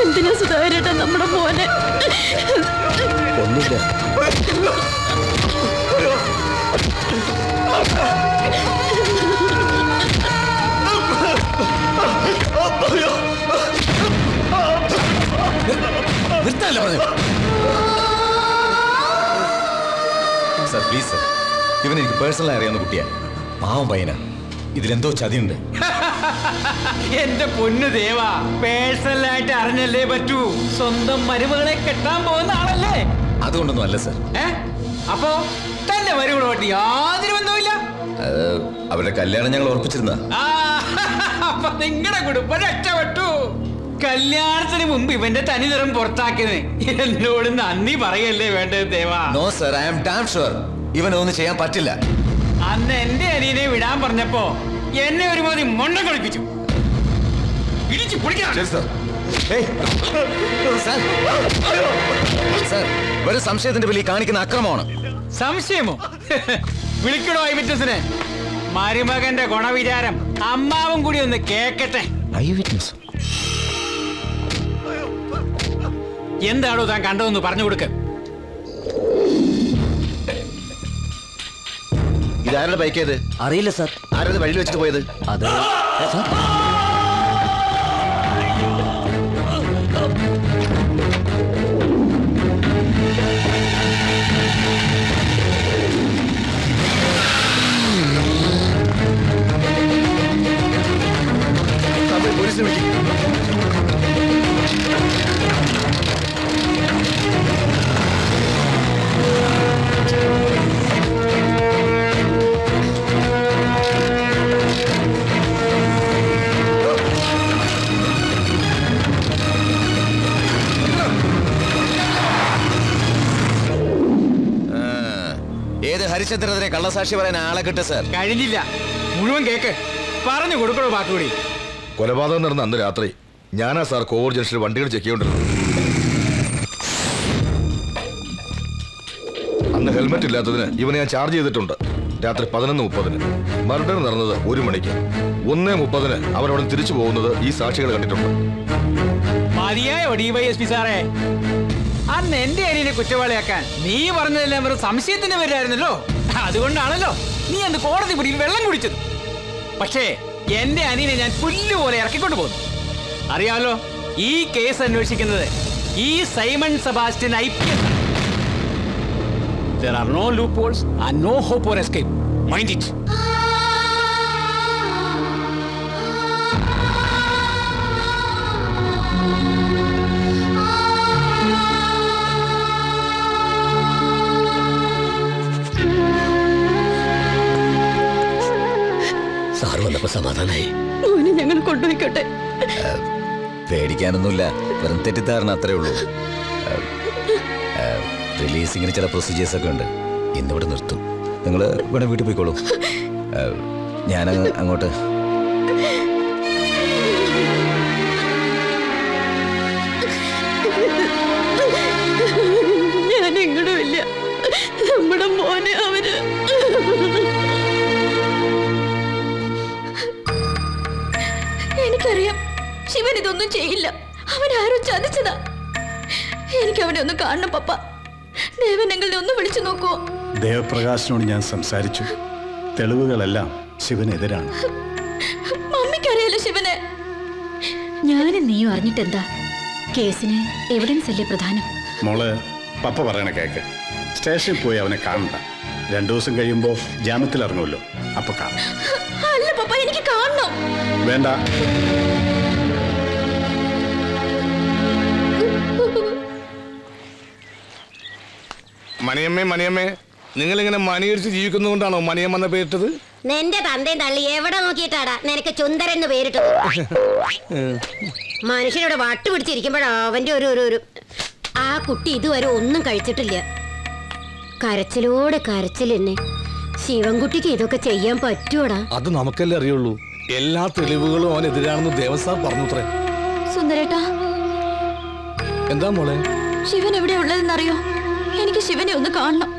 എന്തിനാ സുധാകരേട്ടാ നമ്മുടെ മോനെ? ഒന്നുമില്ല. നിർത്താനല്ലേ പറഞ്ഞു? സർ പ്ലീസ് സർ, ഇവൻ എനിക്ക് പേഴ്സണലായി അറിയാവുന്ന കുട്ടിയാ. പാവം പയ്യനാ. ഇതിലെന്തോ ചതിയുണ്ട്. എന്റെ പൊന്നു ദേവാ, പേഴ്സണലായിട്ട് അറിഞ്ഞല്ലേ പറ്റൂ. സ്വന്തം മരുമകളെ കെട്ടാൻ പോകുന്ന ആളല്ലേ? അതുകൊണ്ടൊന്നും അല്ല സർ. അപ്പോ തന്റെ മരുമകളുമായിട്ട് യാതൊരു ബന്ധവുമില്ല? അവരുടെ കല്യാണം ഞങ്ങൾ ഉറപ്പിച്ചിരുന്ന. അപ്പൊ നിങ്ങളുടെ കുടുംബം രക്ഷപ്പെട്ടു. കല്യാണത്തിന് മുമ്പ് ഇവന്റെ തനി നിറം പുറത്താക്കിയത് എന്നോട് നന്ദി പറയല്ലേ വേണ്ടത് ദേവാ? No sir, I am damn sure ഇവനൊന്നും ചെയ്യാൻ പറ്റില്ല. അന്ന് എന്റെ അനിയനെ വിടാൻ പറഞ്ഞപ്പോ എന്നെ ഒരുമാതിരി മൊണ്ട കളിപ്പിച്ചു. ഇടിച്ചു പൊളിക്കാം. ഒരു സംശയത്തിന്റെ പേരിൽ കാണിക്കുന്ന അക്രമമാണ്. സംശയമോ? വിളിക്കണോ ഐ വിറ്റ്നസിനെ? മരുമകന്റെ ഗുണവിചാരം അമ്മാവും കൂടി ഒന്ന് കേക്കട്ടെ. ഐ വിറ്റ്നസ് എന്താണോ താൻ കണ്ടതെന്ന് പറഞ്ഞു കൊടുക്ക. ഇതാരുടെ ബൈക്ക് ഏത്? അറിയില്ല സാർ. ആരത് വഴിയിൽ വെച്ചിട്ട് പോയത്? അത് പോലീസിനെ വിളിക്കും. ഏത് ഹരിചന്ദ്രനെ കള്ളസാക്ഷി പറയാൻ ആളെ കിട്ടും സർ? കഴിഞ്ഞില്ല, മുഴുവൻ കേക്ക്. പറഞ്ഞു കൊടുക്കണോ ബാക്കി? കൊലപാതകം നടന്ന അന്ന് രാത്രി ഞാനാ സാർ കോവൂർ ജംഗ്ഷനിൽ വണ്ടികൾ ചെക്ക് ചെയ്തോണ്ടിരുന്നത്. അന്ന് ഹെൽമെറ്റ് ഇല്ലാത്തതിന് ഇവനെ ഞാൻ ചാർജ് ചെയ്തിട്ടുണ്ട്. രാത്രി 11:30. മർഡർ നടന്നത് 1 മണിക്ക്. 1:30 അവരവിടെ തിരിച്ചു പോകുന്നത് ഈ സാക്ഷികൾ കണ്ടിട്ടുണ്ട്. മതിയായോ ഡിവൈഎസ്പി സാറേ? അന്ന് എന്റെ അനിയനെ കുറ്റവാളിയാക്കാൻ നീ പറഞ്ഞതെല്ലാം വെറും സംശയത്തിന്റെ പേരായിരുന്നല്ലോ. അതുകൊണ്ടാണല്ലോ നീ അന്ന് കോടതി മുറിയിൽ വെള്ളം കുടിച്ചത്. പക്ഷേ എന്റെ അനിയനെ ഞാൻ പുല്ലുപോലെ ഇറക്കിക്കൊണ്ട് പോകുന്നു. അറിയാമല്ലോ, ഈ കേസ് അന്വേഷിക്കുന്നത് ഈ Simon Sebastian IPS. There are no loopholes and no hope for escape. Mind it. Sir വന്നപ്പോ സമാധാനായി. മോനെ ഞങ്ങൾ കൊണ്ടുപോയിക്കോട്ടെ. പേടിക്കാനൊന്നുമില്ല, വെറും തെറ്റിദ്ധാരണ അത്രേ ഉള്ളൂ. റിലീസിങ്ങിന് ചില പ്രൊസീജിയേഴ്സ് ഒക്കെ ഉണ്ട്. ഇന്നിവിടെ നിർത്തും. നിങ്ങൾ ഇവിടെ വീട്ടിൽ പോയിക്കോളൂ. ഞാൻ അങ്ങോട്ട്. ഞാൻ എങ്ങോട്ടും ഇല്ല. നമ്മുടെ മോനെ അവര് എനിക്കറിയാം ശിവൻ ഇതൊന്നും ചെയ്യില്ല. അവൻ ആരോ ചതിച്ചതാ. എനിക്ക് അവനെ ഒന്ന് കാണണം പപ്പ. ദേവൻ ഞങ്ങളെ ഒന്ന് വിളിച്ചു നോക്കുവോ? ദേവപ്രകാശിനോട് ഞാൻ സംസാരിച്ചു. തെളിവുകളെല്ലാം ശിവനെതിരാണ്. മമ്മിക്കറിയാലോ ശിവനെ. ഞാനും നീയും അറിഞ്ഞിട്ടെന്താ? കേസിന് എവിഡൻസ് അല്ലേ പ്രധാനം? മോള് പപ്പ പറയണ കേക്ക്. സ്റ്റേഷനിൽ പോയി അവനെ കാണണ്ട. 2 ദിവസം കഴിയുമ്പോ ജാമ്യത്തിൽ ഇറങ്ങുമല്ലോ, അപ്പൊ കാണാം. അല്ല പപ്പ, എനിക്ക് കാണണം. വേണ്ട. മണിയമ്മേ, നിങ്ങളിങ്ങനെ മണിയടിച്ച് ജീവിക്കുന്നതുകൊണ്ടാണോ മണിയമ്മ പേരിട്ടത്? നിന്റെ തന്തയും തള്ളി എവിടെ നോക്കിയിട്ടാടാ നിനക്ക് ചുന്ദരൻ എന്ന് പേരിട്ടത്? മനുഷ്യനോട് വട്ട് പിടിച്ചിരിക്കുമ്പോഴാ അവന്റെ ഒരു ആ കുട്ടി ഇതുവരെ ഒന്നും കഴിച്ചിട്ടില്ല. കരച്ചിലോടെ കരച്ചിൽ തന്നെ. ശിവൻകുട്ടിക്ക് ഇതൊക്കെ ചെയ്യാൻ പറ്റൂടാ? അത് നമുക്കല്ലേ അറിയുള്ളൂ. എല്ലാ തെളിവുകളും അവനെതിരാണെന്ന് ദേവസാർ പറഞ്ഞുത്രേ. സുന്ദരേട്ടാ, എന്താ മോളെ? ശിവൻ എവിടെ ഉള്ളതെന്നറിയോ? എനിക്ക് ശിവനെ ഒന്ന് കാണണം.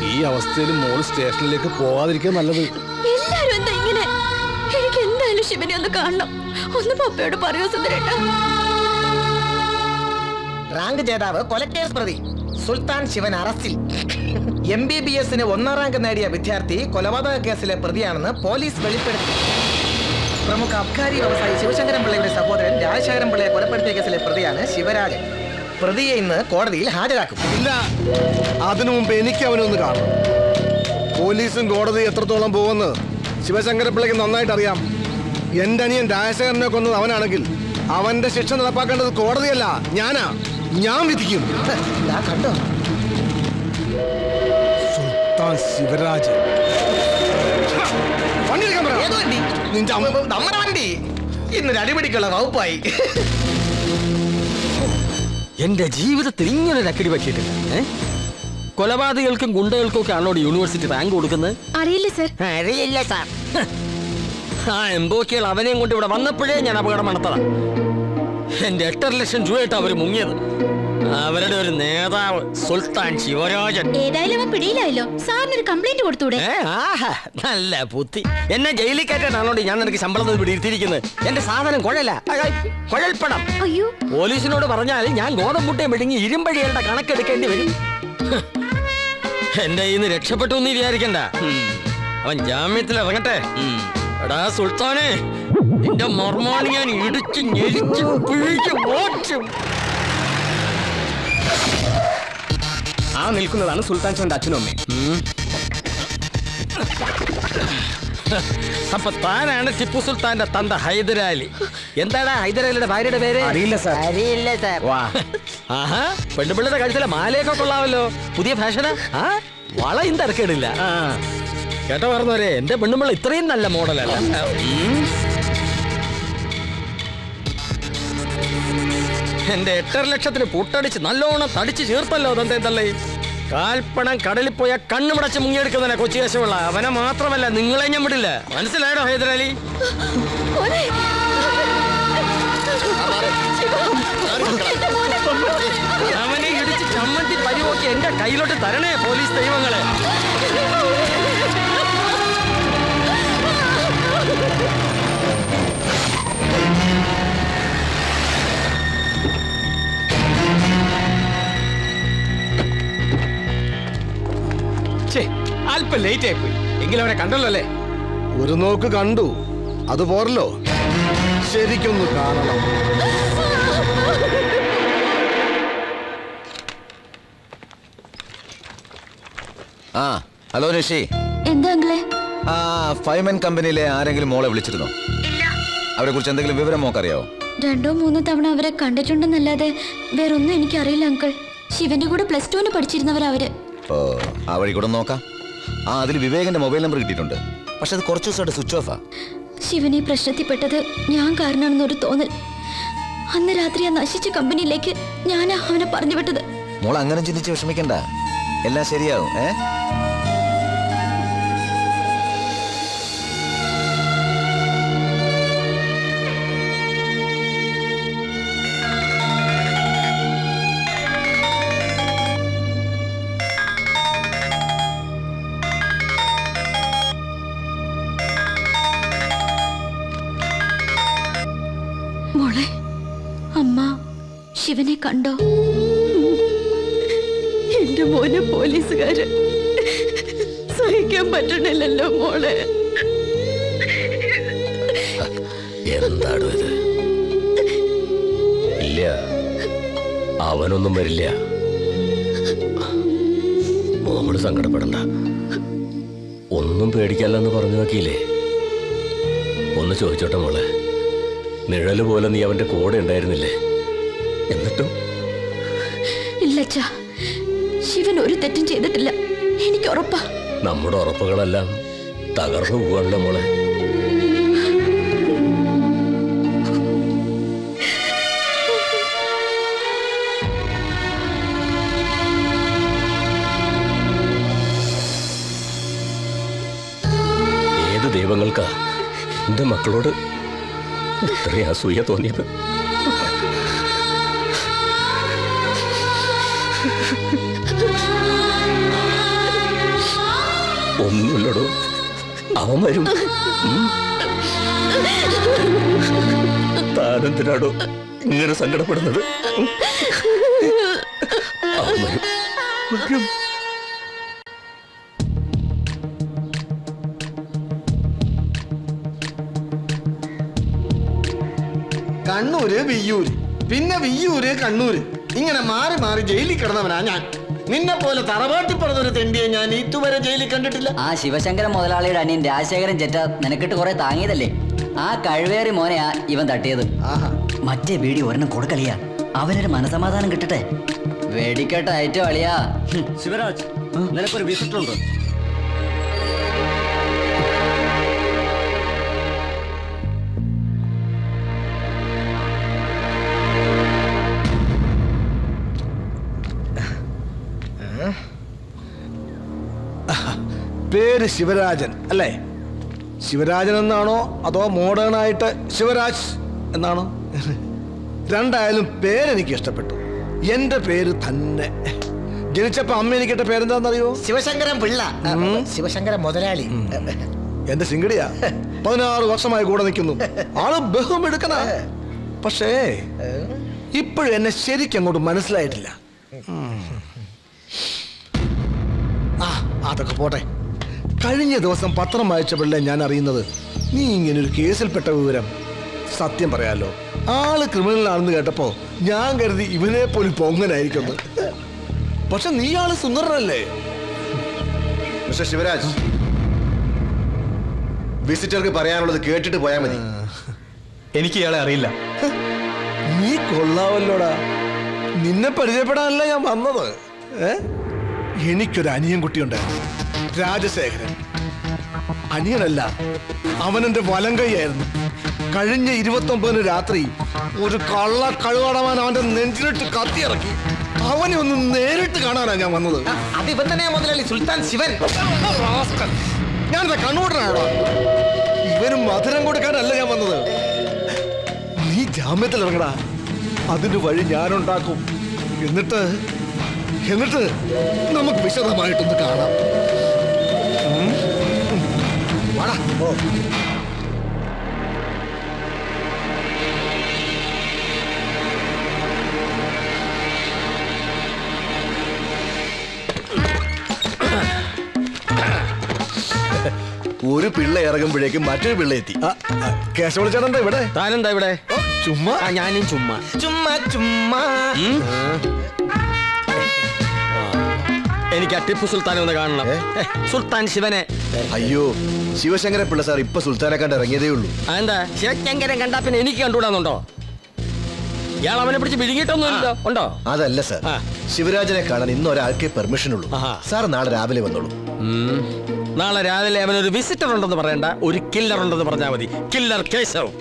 ഈ അവസ്ഥയിൽ മോൾ സ്റ്റേഷനിലേക്ക് പോവാതിരിക്കാൻ നല്ലത്. എല്ലാരും എന്താ ഇങ്ങനെ? എനിക്ക് എന്തായാലും ശിവനെ ഒന്ന് കാണണം. ഒന്ന് പപ്പയോട് പറയൂ സുന്ദരേട്ടാ. റാങ്ക് ജേതാവ് കൊലക്കേസ് പ്രതി സുൽത്താൻ ശിവൻ അറസ്റ്റിൽ. MBBS-ന് 1ാം റാങ്ക് നേടിയ വിദ്യാർത്ഥി കൊലപാതക കേസിലെ പ്രതിയാണെന്ന് പോലീസ് വെളിപ്പെടുത്തി. പ്രമുഖ അബ്കാരി വ്യവസായി ശിവശങ്കരൻ പിള്ളയുടെ സഹോദരൻ രാജശേഖരൻ പിള്ളയെ കൊലപ്പെടുത്തിയ കേസിലെ പ്രതിയാണ് ശിവരാജൻ. പ്രതിയെ ഇന്ന് കോടതിയിൽ ഹാജരാക്കും. ഇല്ല, അതിനു മുമ്പ് എനിക്ക് അവനൊന്ന് കാണണം. പോലീസും കോടതി എത്രത്തോളം പോകുമെന്ന് ശിവശങ്കരപിള്ളയ്ക്ക് നന്നായിട്ട് അറിയാം. എന്റെ അനിയൻ രാജശേഖരനെ കൊന്നത് അവനാണെങ്കിൽ അവന്റെ ശിക്ഷ നടപ്പാക്കേണ്ടത് കോടതിയല്ല, ഞാനാ. ഞാൻ വിധിക്കും. കണ്ടോ സുൽത്താൻ ശിവരാജൻ. നമ്മുടെ വണ്ടി ഇന്നൊരു അടിപിടിക്കുള്ള വകുപ്പായി. എന്റെ ജീവിതത്തിൽ ഇങ്ങനൊരു അക്കടി പറ്റിയിട്ടില്ല. കൊലപാതകൾക്കും ഗുണ്ടകൾക്കും ഒക്കെ ആണോ യൂണിവേഴ്സിറ്റി റാങ്ക് കൊടുക്കുന്നത്? അറിയില്ല സർ. അറിയില്ല സാർ. ആ എംബോക്കികൾ അവനെയും കൊണ്ട് ഇവിടെ വന്നപ്പോഴേ ഞാൻ അപകടം നടത്തതാണ്. എന്റെ 8.5 ലക്ഷം രൂപയായിട്ട് അവര് മുങ്ങിയത്. അവരുടെ ഒരു നേതാവ് സുൽത്താൻ ശിവരാജൻ. ഏതായാലും അവൻ പിടിയിലായല്ലോ. സാറിനൊരു കംപ്ലൈന്റ് കൊടുത്തൂടെ? നല്ല ബുദ്ധി. എന്നെ ജയിലിൽ കയറ്റാനാണോ ഞാൻ നിനക്ക് ശമ്പളം പിടിയിരുത്തിയിരിക്കുന്നത്? എന്റെ സാധനം കുഴൽപ്പണം. അയ്യോ, പോലീസിനോട് പറഞ്ഞാൽ ഞാൻ ഗോതമ്പുട്ടയെ മെടുങ്ങി ഇരുമ്പഴികളുടെ കണക്കെടുക്കേണ്ടി വരും. എന്റെ കയ്യിൽ നിന്ന് രക്ഷപ്പെട്ടു എന്ന് വിചാരിക്കണ്ട. അവൻ ജാമ്യത്തിൽ ഇറങ്ങട്ടെ. എടാ സുൽത്താനെ, നിന്റെ മർമാണി ഞാൻ ഇടിച്ച് ഞെരിച്ച് പിഴിച്ച് മോച്ചും. ആ നിൽക്കുന്നതാണ് സുൽത്താൻ ചോന്റെ അച്ഛനും അമ്മയും. അപ്പൊ താനാണ് ടിപ്പു സുൽത്താന്റെ തന്ത ഹൈദരാലി. എന്താടാ ഹൈദരാലിയുടെ ഭാര്യയുടെ പേര്? അറിയില്ല സാർ. അറിയില്ല സാർ. ആഹാ, പെണ്ണുപിള്ളയുടെ കഴുത്തിലെ മാലയൊക്കെ കൊള്ളാമല്ലോ. പുതിയ ഫാഷനാ. വളയും തിരക്കേടില്ല. കേട്ടോ പറഞ്ഞവരെ, എന്റെ പെണ്ണുപിള്ള ഇത്രയും നല്ല മോഡലല്ല. എന്റെ 8.5 ലക്ഷത്തിന് പുട്ടടിച്ച് നല്ലോണം തടിച്ച് ചേർത്തല്ലോ തന്തേ തള്ളേ. കാൽപ്പണം കടലിൽ പോയ കണ്ണുമടച്ച് മുങ്ങിയെടുക്കുന്നതിനെ കൊച്ചി കേശമുള്ള അവനെ മാത്രമല്ല നിങ്ങളെ ഞാൻ വിടില്ല. മനസ്സിലായോ ഹൈദരാലി? അവനെ ഇടിച്ച് ചമ്മന്തി പരിവോക്കി എന്റെ കയ്യിലോട്ട് തരണേ പോലീസ് ദൈവങ്ങളെ. അല്പം ലേറ്റ് ആയിപ്പോയി. എങ്കിലും അവനെ കണ്ടല്ലോ അല്ലേ? ഒരു നോക്ക് കണ്ടു, അത് പോരല്ലോ, ശരിക്കൊന്ന് കാണണം. ആ ഹലോ നിഷി. എന്താ അങ്കിളെ? ആ ഫൈമൻ കമ്പനിയിലെ ആരെങ്കിലും മോളെ വിളിച്ചിരുന്നോ? അവരെ കുറിച്ച് എന്തെങ്കിലും വിവരം മോക്കറിയാവോ? 2-3 തവണ അവരെ കണ്ടിട്ടുണ്ടെന്നല്ലാതെ വേറൊന്നും എനിക്കറിയില്ല അങ്കിൾ. ശിവന്റെ കൂടെ +2 പഠിച്ചിരുന്നവരവര്. ഓ, ആ വഴി കൂടെ നോക്കാം. ആ അതിൽ വിവേകന്റെ മൊബൈൽ നമ്പർ കിട്ടിയിട്ടുണ്ട്. പക്ഷെ അത് കുറച്ച് ദിവസമായിട്ട് സ്വിച്ച് ഓഫാ. ശിവനെ പ്രശ്നത്തിൽപ്പെട്ടത് ഞാൻ കാരണമാണെന്നൊരു തോന്നൽ. അന്ന് രാത്രി ആ നശിച്ച കമ്പനിയിലേക്ക് ഞാനാ അവനെ പറഞ്ഞു വിട്ടത്. മോൾ അങ്ങനെ ചിന്തിച്ച് വിഷമിക്കണ്ട, എല്ലാം ശരിയാവും. മോളെ, അമ്മ ശിവനെ കണ്ടോ? എന്റെ മോനെ പോലീസുകാര് സഹിക്കാൻ പറ്റണില്ലല്ലോ മോളെ. എന്താണോ ഇത്? ഇല്ല, അവനൊന്നും വരില്ല. മോള് സങ്കടപ്പെടണ്ട. ഒന്നും പേടിക്കല്ലെന്ന് പറഞ്ഞു നോക്കിയില്ലേ? ഒന്ന് ചോദിച്ചോട്ടെ മോളെ, നിഴല് പോലെ നീ അവന്റെ കൂടെ ഉണ്ടായിരുന്നില്ലേ? എന്നിട്ടും ഇല്ലച്ചാ, ശിവൻ ഒരു തെറ്റും ചെയ്തിട്ടില്ല, എനിക്ക് ഉറപ്പാ. നമ്മുടെ ഉറപ്പുകളെല്ലാം തകർന്നു പോവാണല്ലോ മോളെ. ഏത് ദൈവങ്ങൾക്കാ എന്റെ മക്കളോട് ഇത്രയും അസൂയ തോന്നിയത്? ഒന്നുമില്ലടോ, അവൻ വരും. താനെന്തിനാടോ ഇങ്ങനെ സങ്കടപ്പെടുന്നത്? അവൻ വരും. കണ്ണൂര് വിയ്യൂര്, പിന്നെ വിയ്യൂര് കണ്ണൂര്, ഇങ്ങനെ മാറി മാറി ജയിലിൽ കിടന്നവനാ ഞാൻ. നിന്നെ പോലെ തറവാട്ടി പറഞ്ഞൊരു തെണ്ടിയെ ഞാൻ ഇതുവരെ ജയിലിൽ കണ്ടിട്ടില്ല. ആ ശിവശങ്കരൻ മുതലാളിയുടെ അനിയൻ രാജശേഖരൻ ചെറ്റ നിനക്കിട്ട് കുറെ താങ്ങിയതല്ലേ? ആ കഴിവേറി മോനെയാ ഇവൻ തട്ടിയത്. മറ്റേ ബീഡി ഒരെണ്ണം കൊടുക്കളിയാ, അവനൊരു മനസമാധാനം കിട്ടട്ടെ. വെടിക്കെട്ട് അയറ്റോ അളിയാ. ശിവരാജ്, നിനക്കൊരു വിസിറ്റർ ഉണ്ട്. പേര് ശിവരാജൻ അല്ലേ? ശിവരാജൻ എന്നാണോ അതോ മോഡേൺ ആയിട്ട് ശിവരാജ് എന്നാണോ? രണ്ടായാലും പേരെനിക്ക് ഇഷ്ടപ്പെട്ടു. എന്റെ പേര് തന്നെ. ജനിച്ചപ്പോ അമ്മ എനിക്കിട്ട പേരെന്താണെന്നറിയോ? ശിവശങ്കരൻ പിള്ള. ശിവശങ്കരൻ മുതലാളി എന്റെ സിംഗടിയാ. 16 വർഷമായി കൂടെ നിൽക്കുന്നു. ആള് ബഹുമെടുക്കണ. പക്ഷേ ഇപ്പോഴും എന്നെ ശരിക്കും അങ്ങോട്ട് മനസ്സിലായിട്ടില്ല. അതൊക്കെ പോട്ടെ. കഴിഞ്ഞ ദിവസം പത്രം വായിച്ചപ്പോഴല്ലേ ഞാൻ അറിയുന്നത് നീ ഇങ്ങനെ ഒരു കേസിൽപ്പെട്ട വിവരം. സത്യം പറയാലോ, ആള് ക്രിമിനലാണെന്ന് കേട്ടപ്പോ ഞാൻ കരുതി ഇവനെ പോലും പൊങ്ങനായിരിക്കുന്നു. പക്ഷെ നീ ആള് സുന്ദരനല്ലേ? മിസ്റ്റർ ശിവരാജ്, വിസിറ്റർക്ക് പറയാനുള്ളത് കേട്ടിട്ട് പോയാൽ മതി. എനിക്ക് ഇയാളെ അറിയില്ല. നീ കൊള്ളാവല്ലോടാ. നിന്നെ പരിചയപ്പെടാനല്ല ഞാൻ വന്നത്. എനിക്കൊരു അനിയൻ കുട്ടിയുണ്ടായിരുന്നു, രാജശേഖരൻ. അനിയനല്ല, അവനെന്റെ വലം കൈയായിരുന്നു. കഴിഞ്ഞ 29 രാത്രി ഒരു കള്ള കഴുകടവാൻ അവന്റെ നെഞ്ചിലിട്ട് കത്തിയിറക്കി. അവനെ ഒന്ന് നേരിട്ട് കാണാനാ ഞാൻ വന്നത്. അതിവൻ തന്നെയാ മുതലാളി, സുൽത്താൻ ശിവൻ. ഞാനെന്താ കണ്ണൂട്ടനാണോ? ഇവനും മധുരം കൊടുക്കാനല്ല ഞാൻ വന്നത്. നീ ജാമ്യത്തിൽ ഇറങ്ങടാ, അതിന് വഴി ഞാനുണ്ടാക്കും. എന്നിട്ട് നമുക്ക് വിശദമായിട്ടൊന്ന് കാണാം. വാടാ. ഒരു പിള്ള ഇറങ്ങുമ്പോഴേക്കും മറ്റൊരു പിള്ള എത്തി. കേശവളിച്ചാണെന്താ ഇവിടെ? താനെന്താ ഇവിടെ? ചുമ്മാ. ഞാനും ചുമ്മാ ചുമ്മാ. എനിക്ക് ആ ടിപ്പു സുൽത്താനെ ഒന്ന് കാണണം. സുൽത്താൻ ശിവനെ. അയ്യോ, ശിവശങ്കര പിള്ള സാർ ഇപ്പൊ സുൽത്താനെ കണ്ട് ഇറങ്ങിയതേ ഉള്ളൂ. എന്താ ശിവശങ്കരൻ കണ്ടാ പിന്നെ എനിക്ക് കണ്ടുകൂടാന്നുണ്ടോ? ഇയാൾ അവനെ പിടിച്ച് വിഴുങ്ങിയിട്ടൊന്നുമില്ലല്ലോ. ഉണ്ടോ? അതല്ല സാർ, ശിവരാജനെ കാണാൻ ഇന്ന് ഒരാൾക്കേ പെർമിഷൻ ഉള്ളൂ. സാർ നാളെ രാവിലെ വന്നോളൂ. നാളെ രാവിലെ അവനൊരു വിസിറ്റർ ഉണ്ടെന്ന് പറയണ്ട, ഒരു കില്ലർ ഉണ്ടെന്ന് പറഞ്ഞാൽ മതി. കില്ലർ കേശവ്.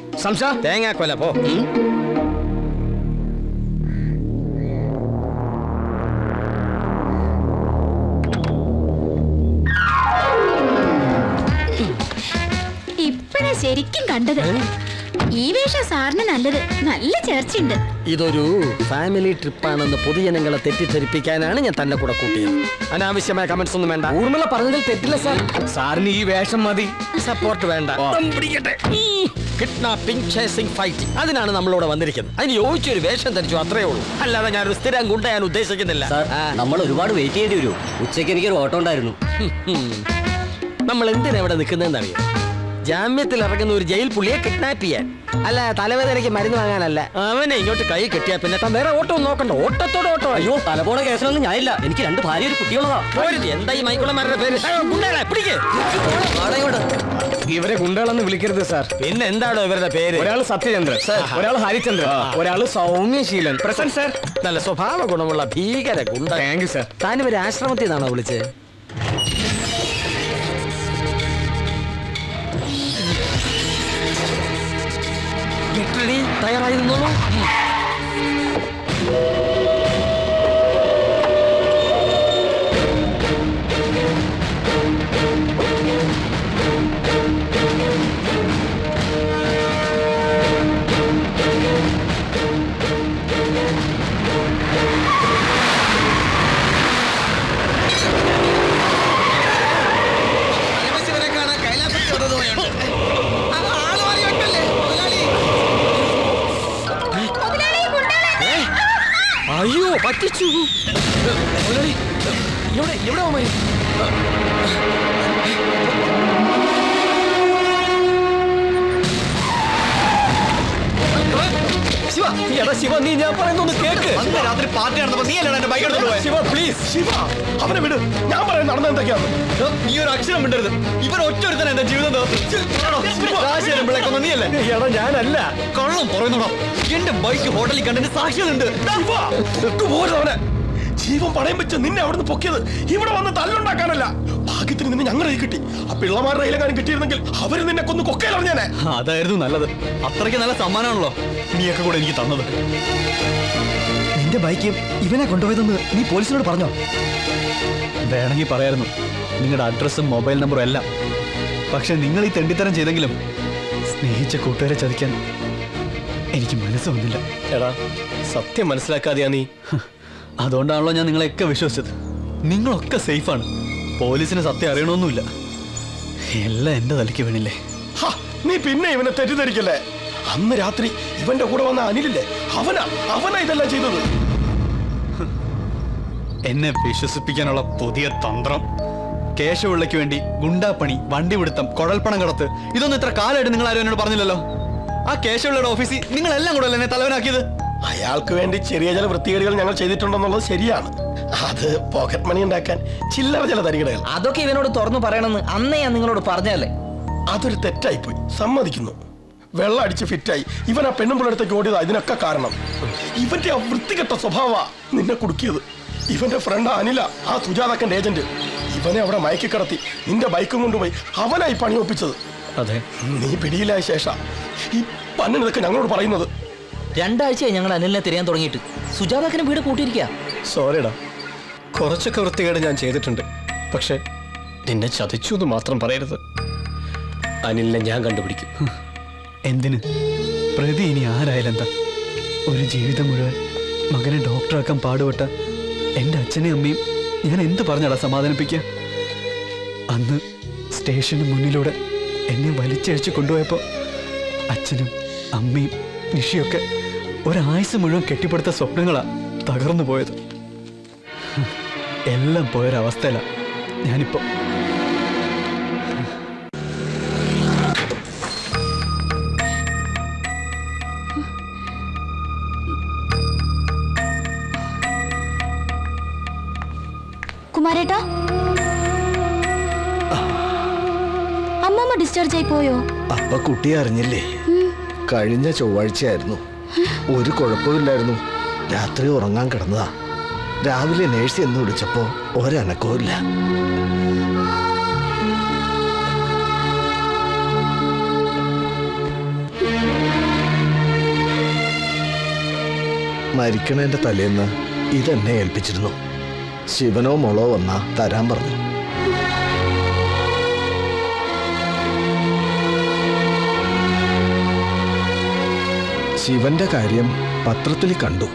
തേങ്ങാക്കൊല പോ. ഇപ്പഴാ ശരിക്കും കണ്ടത്. ഈ വേഷം സാറിന് നല്ലത്. നല്ല ചേർച്ചയുണ്ട്. ഇതൊരു ഫാമിലി ട്രിപ്പാണെന്ന് പൊതുജനങ്ങളെ തെറ്റിദ്ധരിപ്പിക്കാനാണ് ഞാൻ തന്നെ കൂടെ കൂട്ടിയത്. അനാവശ്യമായ കമന്റ്സ് ഒന്നും വേണ്ട. ഊർമിള പറഞ്ഞതിൽ തെറ്റില്ല സാർ. സാറിന് ഈ വേഷം മതി. സപ്പോർട്ട് വേണ്ട. കിഡ്നാപ്പിംഗ്, ചേസിംഗ്, ഫൈറ്റിംഗ്, അതിനാണ് നമ്മളോട് വന്നിരിക്കുന്നത്. അതിന് യോജിച്ചൊരു വേഷം ധരിച്ചു, അത്രേ ഉള്ളൂ. അല്ലാതെ ഞാനൊരു സ്ഥിരം ഗുണ്ട ഞാൻ ഉദ്ദേശിക്കുന്നില്ല. നമ്മൾ ഒരുപാട് വെയിറ്റ് ചെയ്യേണ്ടി വരും. ഉച്ചയ്ക്ക് എനിക്കൊരു ഓട്ടം ഉണ്ടായിരുന്നു. നമ്മൾ എന്തിനാ ഇവിടെ നിൽക്കുന്നതെന്ന് അറിയാം? ജാമ്യത്തിൽ ഇറങ്ങുന്ന ഒരു ജയിൽ പുള്ളിയെ കിഡ്നാപ്പ് ചെയ്യാൻ, അല്ല തലവേദനയ്ക്ക് മരുന്ന് വാങ്ങാനല്ല. അവനെ ഇങ്ങോട്ട് കൈ കെട്ടിയാ പിന്നെ താൻ വേറെ ഓട്ടം നോക്കണ്ട. ഓട്ടത്തോടെ ഓട്ടോ. അയ്യോ, തലപോണ കേസിലൊന്നും ഞാനില്ല. എനിക്ക് 2 ഭാര്യ ഒരു കുട്ടിയുള്ളതാ. എന്താ ഈ മൈക്കുളന്മാരുടെ പേര്? ഇവരെ ഗുണ്ടകളെന്ന് വിളിക്കരുത് സാർ. പിന്നെ എന്താണോ ഇവരുടെ പേര്? ഒരാൾ സത്യചന്ദ്രൻ, ഒരാൾ ഹരിചന്ദ്രൻ, ഒരാൾ സൗമ്യശീലൻ. Present sir. നല്ല സ്വഭാവ ഗുണമുള്ള ഭീകര ഗുണ്ട. Thank you sir. താനിവര് ആശ്രമത്തിൽ നിന്നാണോ വിളിച്ചത്? തയ്യാറായി നിന്നോളൂ. കത്തിച്ചു. എവിടെ അവന്മാര്? ശിവ, എടാ ശിവ, നീ ഞാൻ പറയുന്നൊന്ന് കേക്ക്. അന്ന് രാത്രി പാർട്ടി നടന്നപ്പോ നീ അല്ലടാ എന്റെ ബൈക്ക് എടുത്തോണ്ട് പോയത്. ശിവ പ്ലീസ്. ശിവ അവനെ വിട്, ഞാൻ പറയാൻ നടന്ന എന്തൊക്കെയാണ്. നീ ഒരു അക്ഷരം വിടരുത്. ഇവർ ഒറ്റൊരുത്തന്നെ എന്റെ ജീവിതം നീ അല്ലേ? എടാ ഞാനല്ല. കള്ളം പറയുന്നോടാ. എന്റെ ബൈക്ക് ഹോട്ടലിൽ കണ്ടതിന് സാക്ഷികളുണ്ട്. അവനെ ജീവൻ പണയം വെച്ച് നിന്നെ അവിടുന്ന് പൊക്കിയത് ഇവിടെ വന്ന് തല്ലുണ്ടാക്കാനല്ല. ഭാഗ്യത്തിന് നിന്നെ ഞങ്ങളുടെ കൈ കിട്ടി. ആ പിള്ളമാരുടെ കയ്യിലെങ്ങാനും കിട്ടിയിരുന്നെങ്കിൽ അവര് നിന്നെ കൊന്ന് കൊക്കയിലറിഞ്ഞേനെ. അതായിരുന്നു നല്ലത്. അത്രയ്ക്ക് നല്ല സമ്മാനമാണല്ലോ നീയൊക്കെ കൂടെ എനിക്ക് തന്നത്. നിന്റെ ബൈക്ക് ഇവനെ കൊണ്ടുപോയതെന്ന് നീ പോലീസിനോട് പറഞ്ഞോ? വേണമെങ്കിൽ പറയായിരുന്നു, നിങ്ങളുടെ അഡ്രസ്സും മൊബൈൽ നമ്പറും എല്ലാം. പക്ഷെ നിങ്ങൾ ഈ തെണ്ടിത്തരം ചെയ്തെങ്കിലും സ്നേഹിച്ച കൂട്ടുകാരെ ചതിക്കാൻ എനിക്ക് മനസ്സ് വന്നില്ല. എടാ സത്യം മനസ്സിലാക്കാതെയാ നീ. അതുകൊണ്ടാണല്ലോ ഞാൻ നിങ്ങളെയൊക്കെ വിശ്വസിച്ചത്. നിങ്ങളൊക്കെ സേഫാണ്. പോലീസിന് സത്യം അറിയണമെന്നില്ല. എല്ലാം എന്റെ തലയ്ക്ക് വീണില്ലേ? നീ പിന്നെ ഇവനെ തെറ്റിദ്ധരിക്കല്ലേ. അന്ന് രാത്രി ഇവന്റെ കൂടെ വന്ന അനിലില്ലേ, അവനാ ഇതെല്ലാം ചെയ്തത്. എന്നെ വിശ്വസിപ്പിക്കാനുള്ള പുതിയ തന്ത്രം. കേശവിള്ളയ്ക്ക് വേണ്ടി ഗുണ്ടാപ്പണി, വണ്ടിപിടുത്തം, കുഴൽപ്പണം കടത്ത്, ഇതൊന്നും ഇത്ര കാലമായിട്ട് നിങ്ങൾ ആരും എന്നോട് പറഞ്ഞില്ലല്ലോ. ആ കേശവിള്ളയുടെ ഓഫീസിൽ നിങ്ങൾ എല്ലാം കൂടെ എന്നെ തലവനാക്കിയത്. അയാൾക്ക് വേണ്ടി ചെറിയ ചില വൃത്തികേടുകൾ ഞങ്ങൾ ചെയ്തിട്ടുണ്ടെന്നുള്ളത് ശരിയാണ്. അത് പോക്കറ്റ് മണി ഉണ്ടാക്കാൻ ചില്ലറ ചില തരികടകൾ. അതൊക്കെ ഇവനോട് തുറന്നു പറയണമെന്ന് അന്നേ ഞാൻ നിങ്ങളോട് പറഞ്ഞല്ലേ. അതൊരു തെറ്റായിപ്പോയി, സമ്മതിക്കുന്നു. വെള്ളം അടിച്ച് ഫിറ്റായി ഇവൻ ആ പെണ്ണുമ്പിളടുത്തേക്ക് ഓടിയതാ ഇതിനൊക്കെ കാരണം. ഇവന്റെ ആ വൃത്തികെട്ട സ്വഭാവ നിന്നെ കുടുക്കിയത്. ഇവന്റെ ഫ്രണ്ട് അനില, ആ സുജാതക്കന്റെ ഏജന്റ്, ഇവനെ അവിടെ മയക്കി കിടത്തി നിന്റെ ബൈക്കും കൊണ്ടുപോയി അവനായി പണി ഒപ്പിച്ചത്. അതെ, നീ പിടിയിലായ ശേഷം ഈ പന്നിനതൊക്കെ ഞങ്ങളോട് പറയുന്നത്. 2 ആഴ്ചയായി ഞങ്ങൾ അനിലിനെ തിരയാൻ തുടങ്ങിയിട്ട്. സുജാതക്കനെ വീട് കൂട്ടിയിരിക്കുക. സോറിടാ, കുറച്ചൊക്കെ വൃത്തികേട് ഞാൻ ചെയ്തിട്ടുണ്ട്. പക്ഷെ നിന്നെ ചതിച്ചു എന്ന് മാത്രം പറയരുത്. അനിലിനെ ഞാൻ കണ്ടുപിടിക്കും. എന്തിന്? പ്രതി ഇനി ആരായാലെന്താ? ഒരു ജീവിതം മുഴുവൻ മകനെ ഡോക്ടറാക്കാൻ പാടുപെട്ട എൻ്റെ അച്ഛനെയും അമ്മയും ഞാൻ എന്ത് പറഞ്ഞടാ സമാധാനിപ്പിക്കുക? അന്ന് സ്റ്റേഷന് മുന്നിലൂടെ എന്നെ വലിച്ചഴിച്ച് കൊണ്ടുപോയപ്പോൾ അച്ഛനും അമ്മയും നിഷിയൊക്കെ ഒരായുസ് മുഴുവൻ കെട്ടിപ്പടുത്ത സ്വപ്നങ്ങളാ തകർന്നു പോയത്. എല്ലാം പോയൊരവസ്ഥയിലാണ് ഞാനിപ്പോ. കുമാരേട്ടാ, അമ്മമ്മ ഡിസ്ചാർജ് ആയി പോയോ? അപ്പൊ കുട്ടി അറിഞ്ഞില്ലേ? കഴിഞ്ഞ ചൊവ്വാഴ്ചയായിരുന്നു. ഒരു കുഴപ്പമില്ലായിരുന്നു. രാത്രി ഉറങ്ങാൻ കിടന്നതാ. രാവിലെ നേഴ്സ് എന്ന് വിളിച്ചപ്പോ ഒരനക്കവും ഇല്ല. മരിക്കണേന്റെ തലേന്ന് ഇതെന്നെ ഏൽപ്പിച്ചിരുന്നു. ശിവനോ മോളോ വന്നാ തരാൻ പറഞ്ഞു. ശിവന്റെ കാര്യം പത്രത്തിൽ കണ്ടു.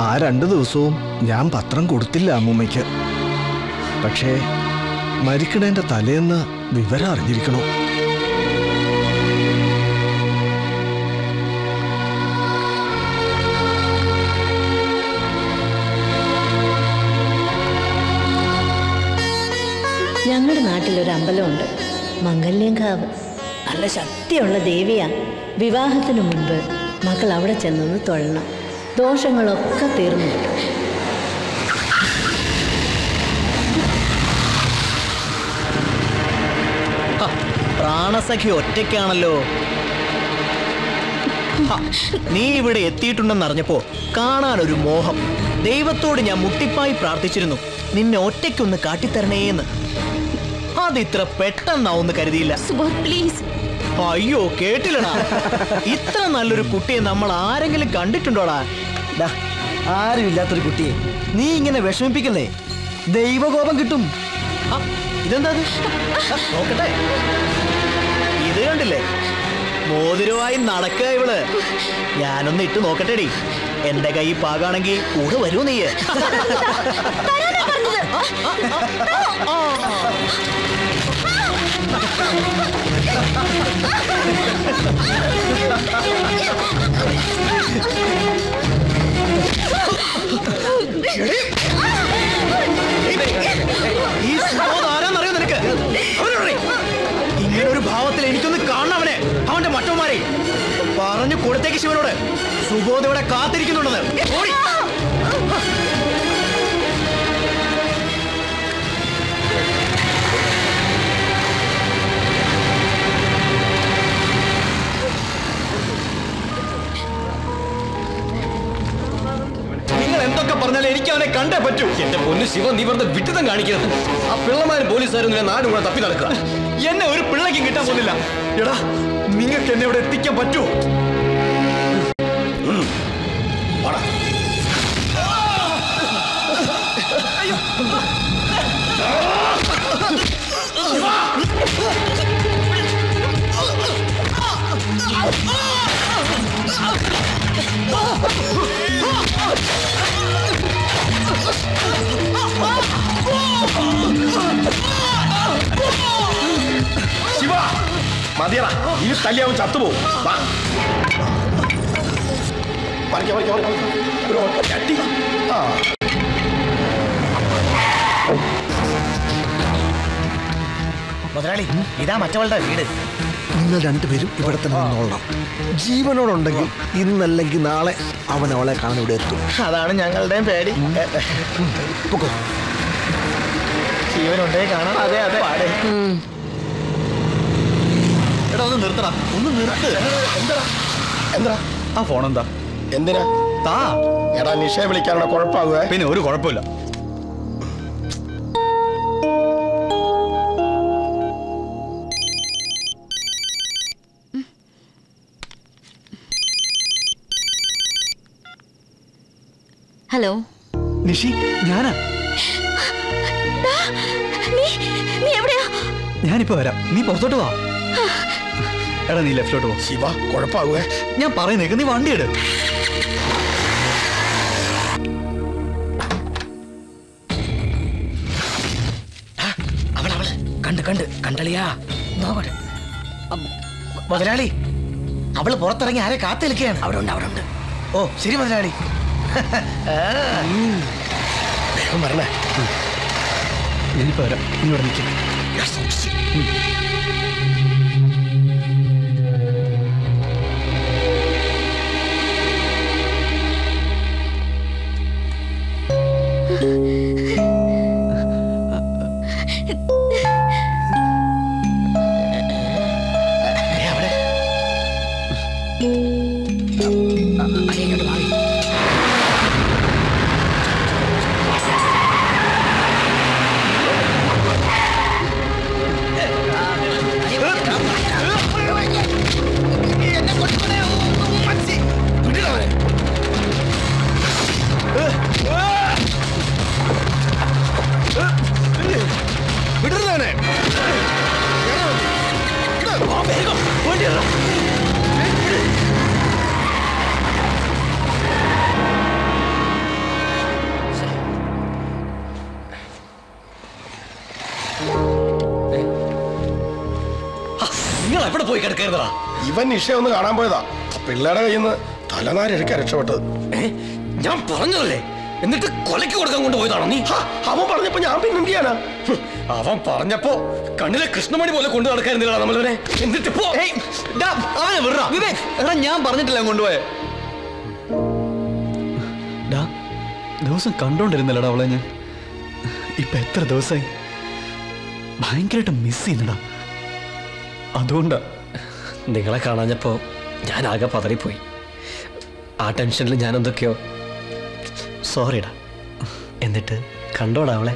ആ 2 ദിവസവും ഞാൻ പത്രം കൊടുത്തില്ല അമ്മൂമ്മയ്ക്ക്. പക്ഷേ മരിക്കണേന്റെ തലേന്ന് വിവരം അറിഞ്ഞിരിക്കണോ? ഞങ്ങളുടെ നാട്ടിലൊരു അമ്പലമുണ്ട്, മംഗല്യങ്കാവ്. നല്ല ശക്തിയുള്ള ദേവിയാ. വിവാഹത്തിന് മുൻപ് മക്കൾ അവിടെ ചെന്നൊന്ന് തൊഴണം. ദോഷങ്ങളൊക്കെ തീർന്നു കിട്ടും. പ്രാണസഖി ഒറ്റയ്ക്കാണല്ലോ. നീ ഇവിടെ എത്തിയിട്ടുണ്ടെന്ന് അറിഞ്ഞപ്പോ കാണാനൊരു മോഹം. ദൈവത്തോട് ഞാൻ മുട്ടിപ്പായി പ്രാർത്ഥിച്ചിരുന്നു, നിന്നെ ഒറ്റയ്ക്കൊന്ന് കാട്ടിത്തരണേന്ന്. അതിത്ര പെട്ടെന്നാവെന്ന് കരുതിയില്ല. പ്ലീസ്. അയ്യോ കേട്ടില്ലടാ, ഇത്ര നല്ലൊരു കുട്ടിയെ നമ്മൾ ആരെങ്കിലും കണ്ടിട്ടുണ്ടോടാ? ആരും ഇല്ലാത്തൊരു കുട്ടിയെ നീ ഇങ്ങനെ വിഷമിപ്പിക്കല്ലേ, ദൈവകോപം കിട്ടും. ഇതെന്താ നോക്കട്ടെ. ഇത് കണ്ടില്ലേ, മോതിരമായി നടക്കുക ഇവള്. ഞാനൊന്ന് ഇട്ട് നോക്കട്ടെടി. എന്റെ കൈ പാകാണെങ്കിൽ കൂടെ വരൂ നീയ്. പറഞ്ഞു കൊടുത്തേക്ക് ശിവനോട്. സുബോധ ഇവിടെ കാത്തിരിക്കുന്നുണ്ടെന്ന്. ഓടി. നിങ്ങൾ എന്തൊക്കെ പറഞ്ഞാലും എനിക്ക് അവനെ കണ്ടേ പറ്റൂ. എന്റെ പൊന്നു ശിവ, നീ വെറുതെ വിട്ടിതം കാണിക്കരുത്. ആ പിള്ളമാരും പോലീസുകാരും നാട് കൂടെ തപ്പി നടക്കുക. എന്നെ ഒരു പിള്ളയ്ക്കും കിട്ടാൻ പോകുന്നില്ല. എടാ, നിങ്ങൾക്ക് എന്നെ ഇവിടെ എത്തിക്കാൻ പറ്റുമോ? ശിവ, മതിയറ, ഇനി തല്ലിയാവും ചത്തുപോകും. മുതലാളി, ഇതാ മറ്റവളുടെ വീട്. നിങ്ങൾ രണ്ടുപേരും ഇവിടെ തന്നെ നിന്നോളണം. ജീവനോടുണ്ടെങ്കിൽ ഇന്നല്ലെങ്കിൽ നാളെ അവൻ അവളെ കാണാൻ ഇവിടെ എത്തും. അതാണ് ഞങ്ങളുടെയും പേടി. ജീവനുണ്ടേ കാണാം. അതെ അതെ. എടാ, ഒന്ന് നിർത്തടാ, ഒന്ന് നിർത്ത്. എന്താ ആ ഫോൺ എന്താ? എന്തിനാ? താ. എടാ, നിഷയെ വിളിക്കാനുള്ള കുഴപ്പമാകുക. പിന്നെ ഒരു കുഴപ്പമില്ല. ഹലോ നിഷി, ഞാനാ. നീ എവിടെയാ? ഞാനിപ്പോ വരാം, നീ പുറത്തോട്ട് വാ. എടാ, നീ ലെഫ്റ്റിലോട്ട് പോ. ശിവ, കുഴപ്പമാകുക. ഞാൻ പറയുന്നേക്ക്, നീ വണ്ടി എടു. കണ്ടളിയാ നോക്കട്ടെ. മുതലാളി, അവള് പുറത്തിറങ്ങി ആരെ കാത്തിരിക്കുകയാണ്. അവിടെ ഉണ്ട്. ഓ ശരി മുതലാളി. വേഗം വരണേ. ഞാനിപ്പോ വരാം, നീ ഇവിടെ നിൽക്കും. നിങ്ങൾ എവിടെ പോയി കിടക്കരുതാ? ഇവൻ നിഷയെ ഒന്ന് കാണാൻ പോയതാ. പിള്ളേരുടെ കയ്യിൽ നിന്ന് തലനാരെടുക്കാൻ രക്ഷപ്പെട്ടത്. ഞാൻ പറഞ്ഞതല്ലേ, എന്നിട്ട് കൊലയ്ക്ക് കൊടുക്കാൻ കൊണ്ടുപോയതാണോ നീ? അവൻ പറഞ്ഞപ്പോ ഞാൻ പിന്നെ എന്ത് ചെയ്യാനാ? അവൻ പറഞ്ഞപ്പോ കണ്ണിലെ കൃഷ്ണമണി പോലെ കൊണ്ടു നടക്കായിരുന്നില്ല നമ്മളവനെ. എന്നിട്ട് പോ. അവനെ വിടാ. എടാ, ഞാൻ പറഞ്ഞിട്ടില്ല കൊണ്ടുപോയെ. ദിവസം കണ്ടോണ്ടിരുന്നല്ലടാ അവളെ ഞാൻ. ഇപ്പൊ എത്ര ദിവസമായി ഭയങ്കരമായിട്ട് മിസ് ചെയ്യുന്നടാ. അതുകൊണ്ടാ. നിങ്ങളെ കാണാഞ്ഞപ്പോ ഞാൻ ആകെ പതറിപ്പോയി. ആ ടെൻഷനിൽ ഞാൻ എന്തൊക്കെയോ. സോറിടാ. എന്നിട്ട് കണ്ടോടാ അവളെ.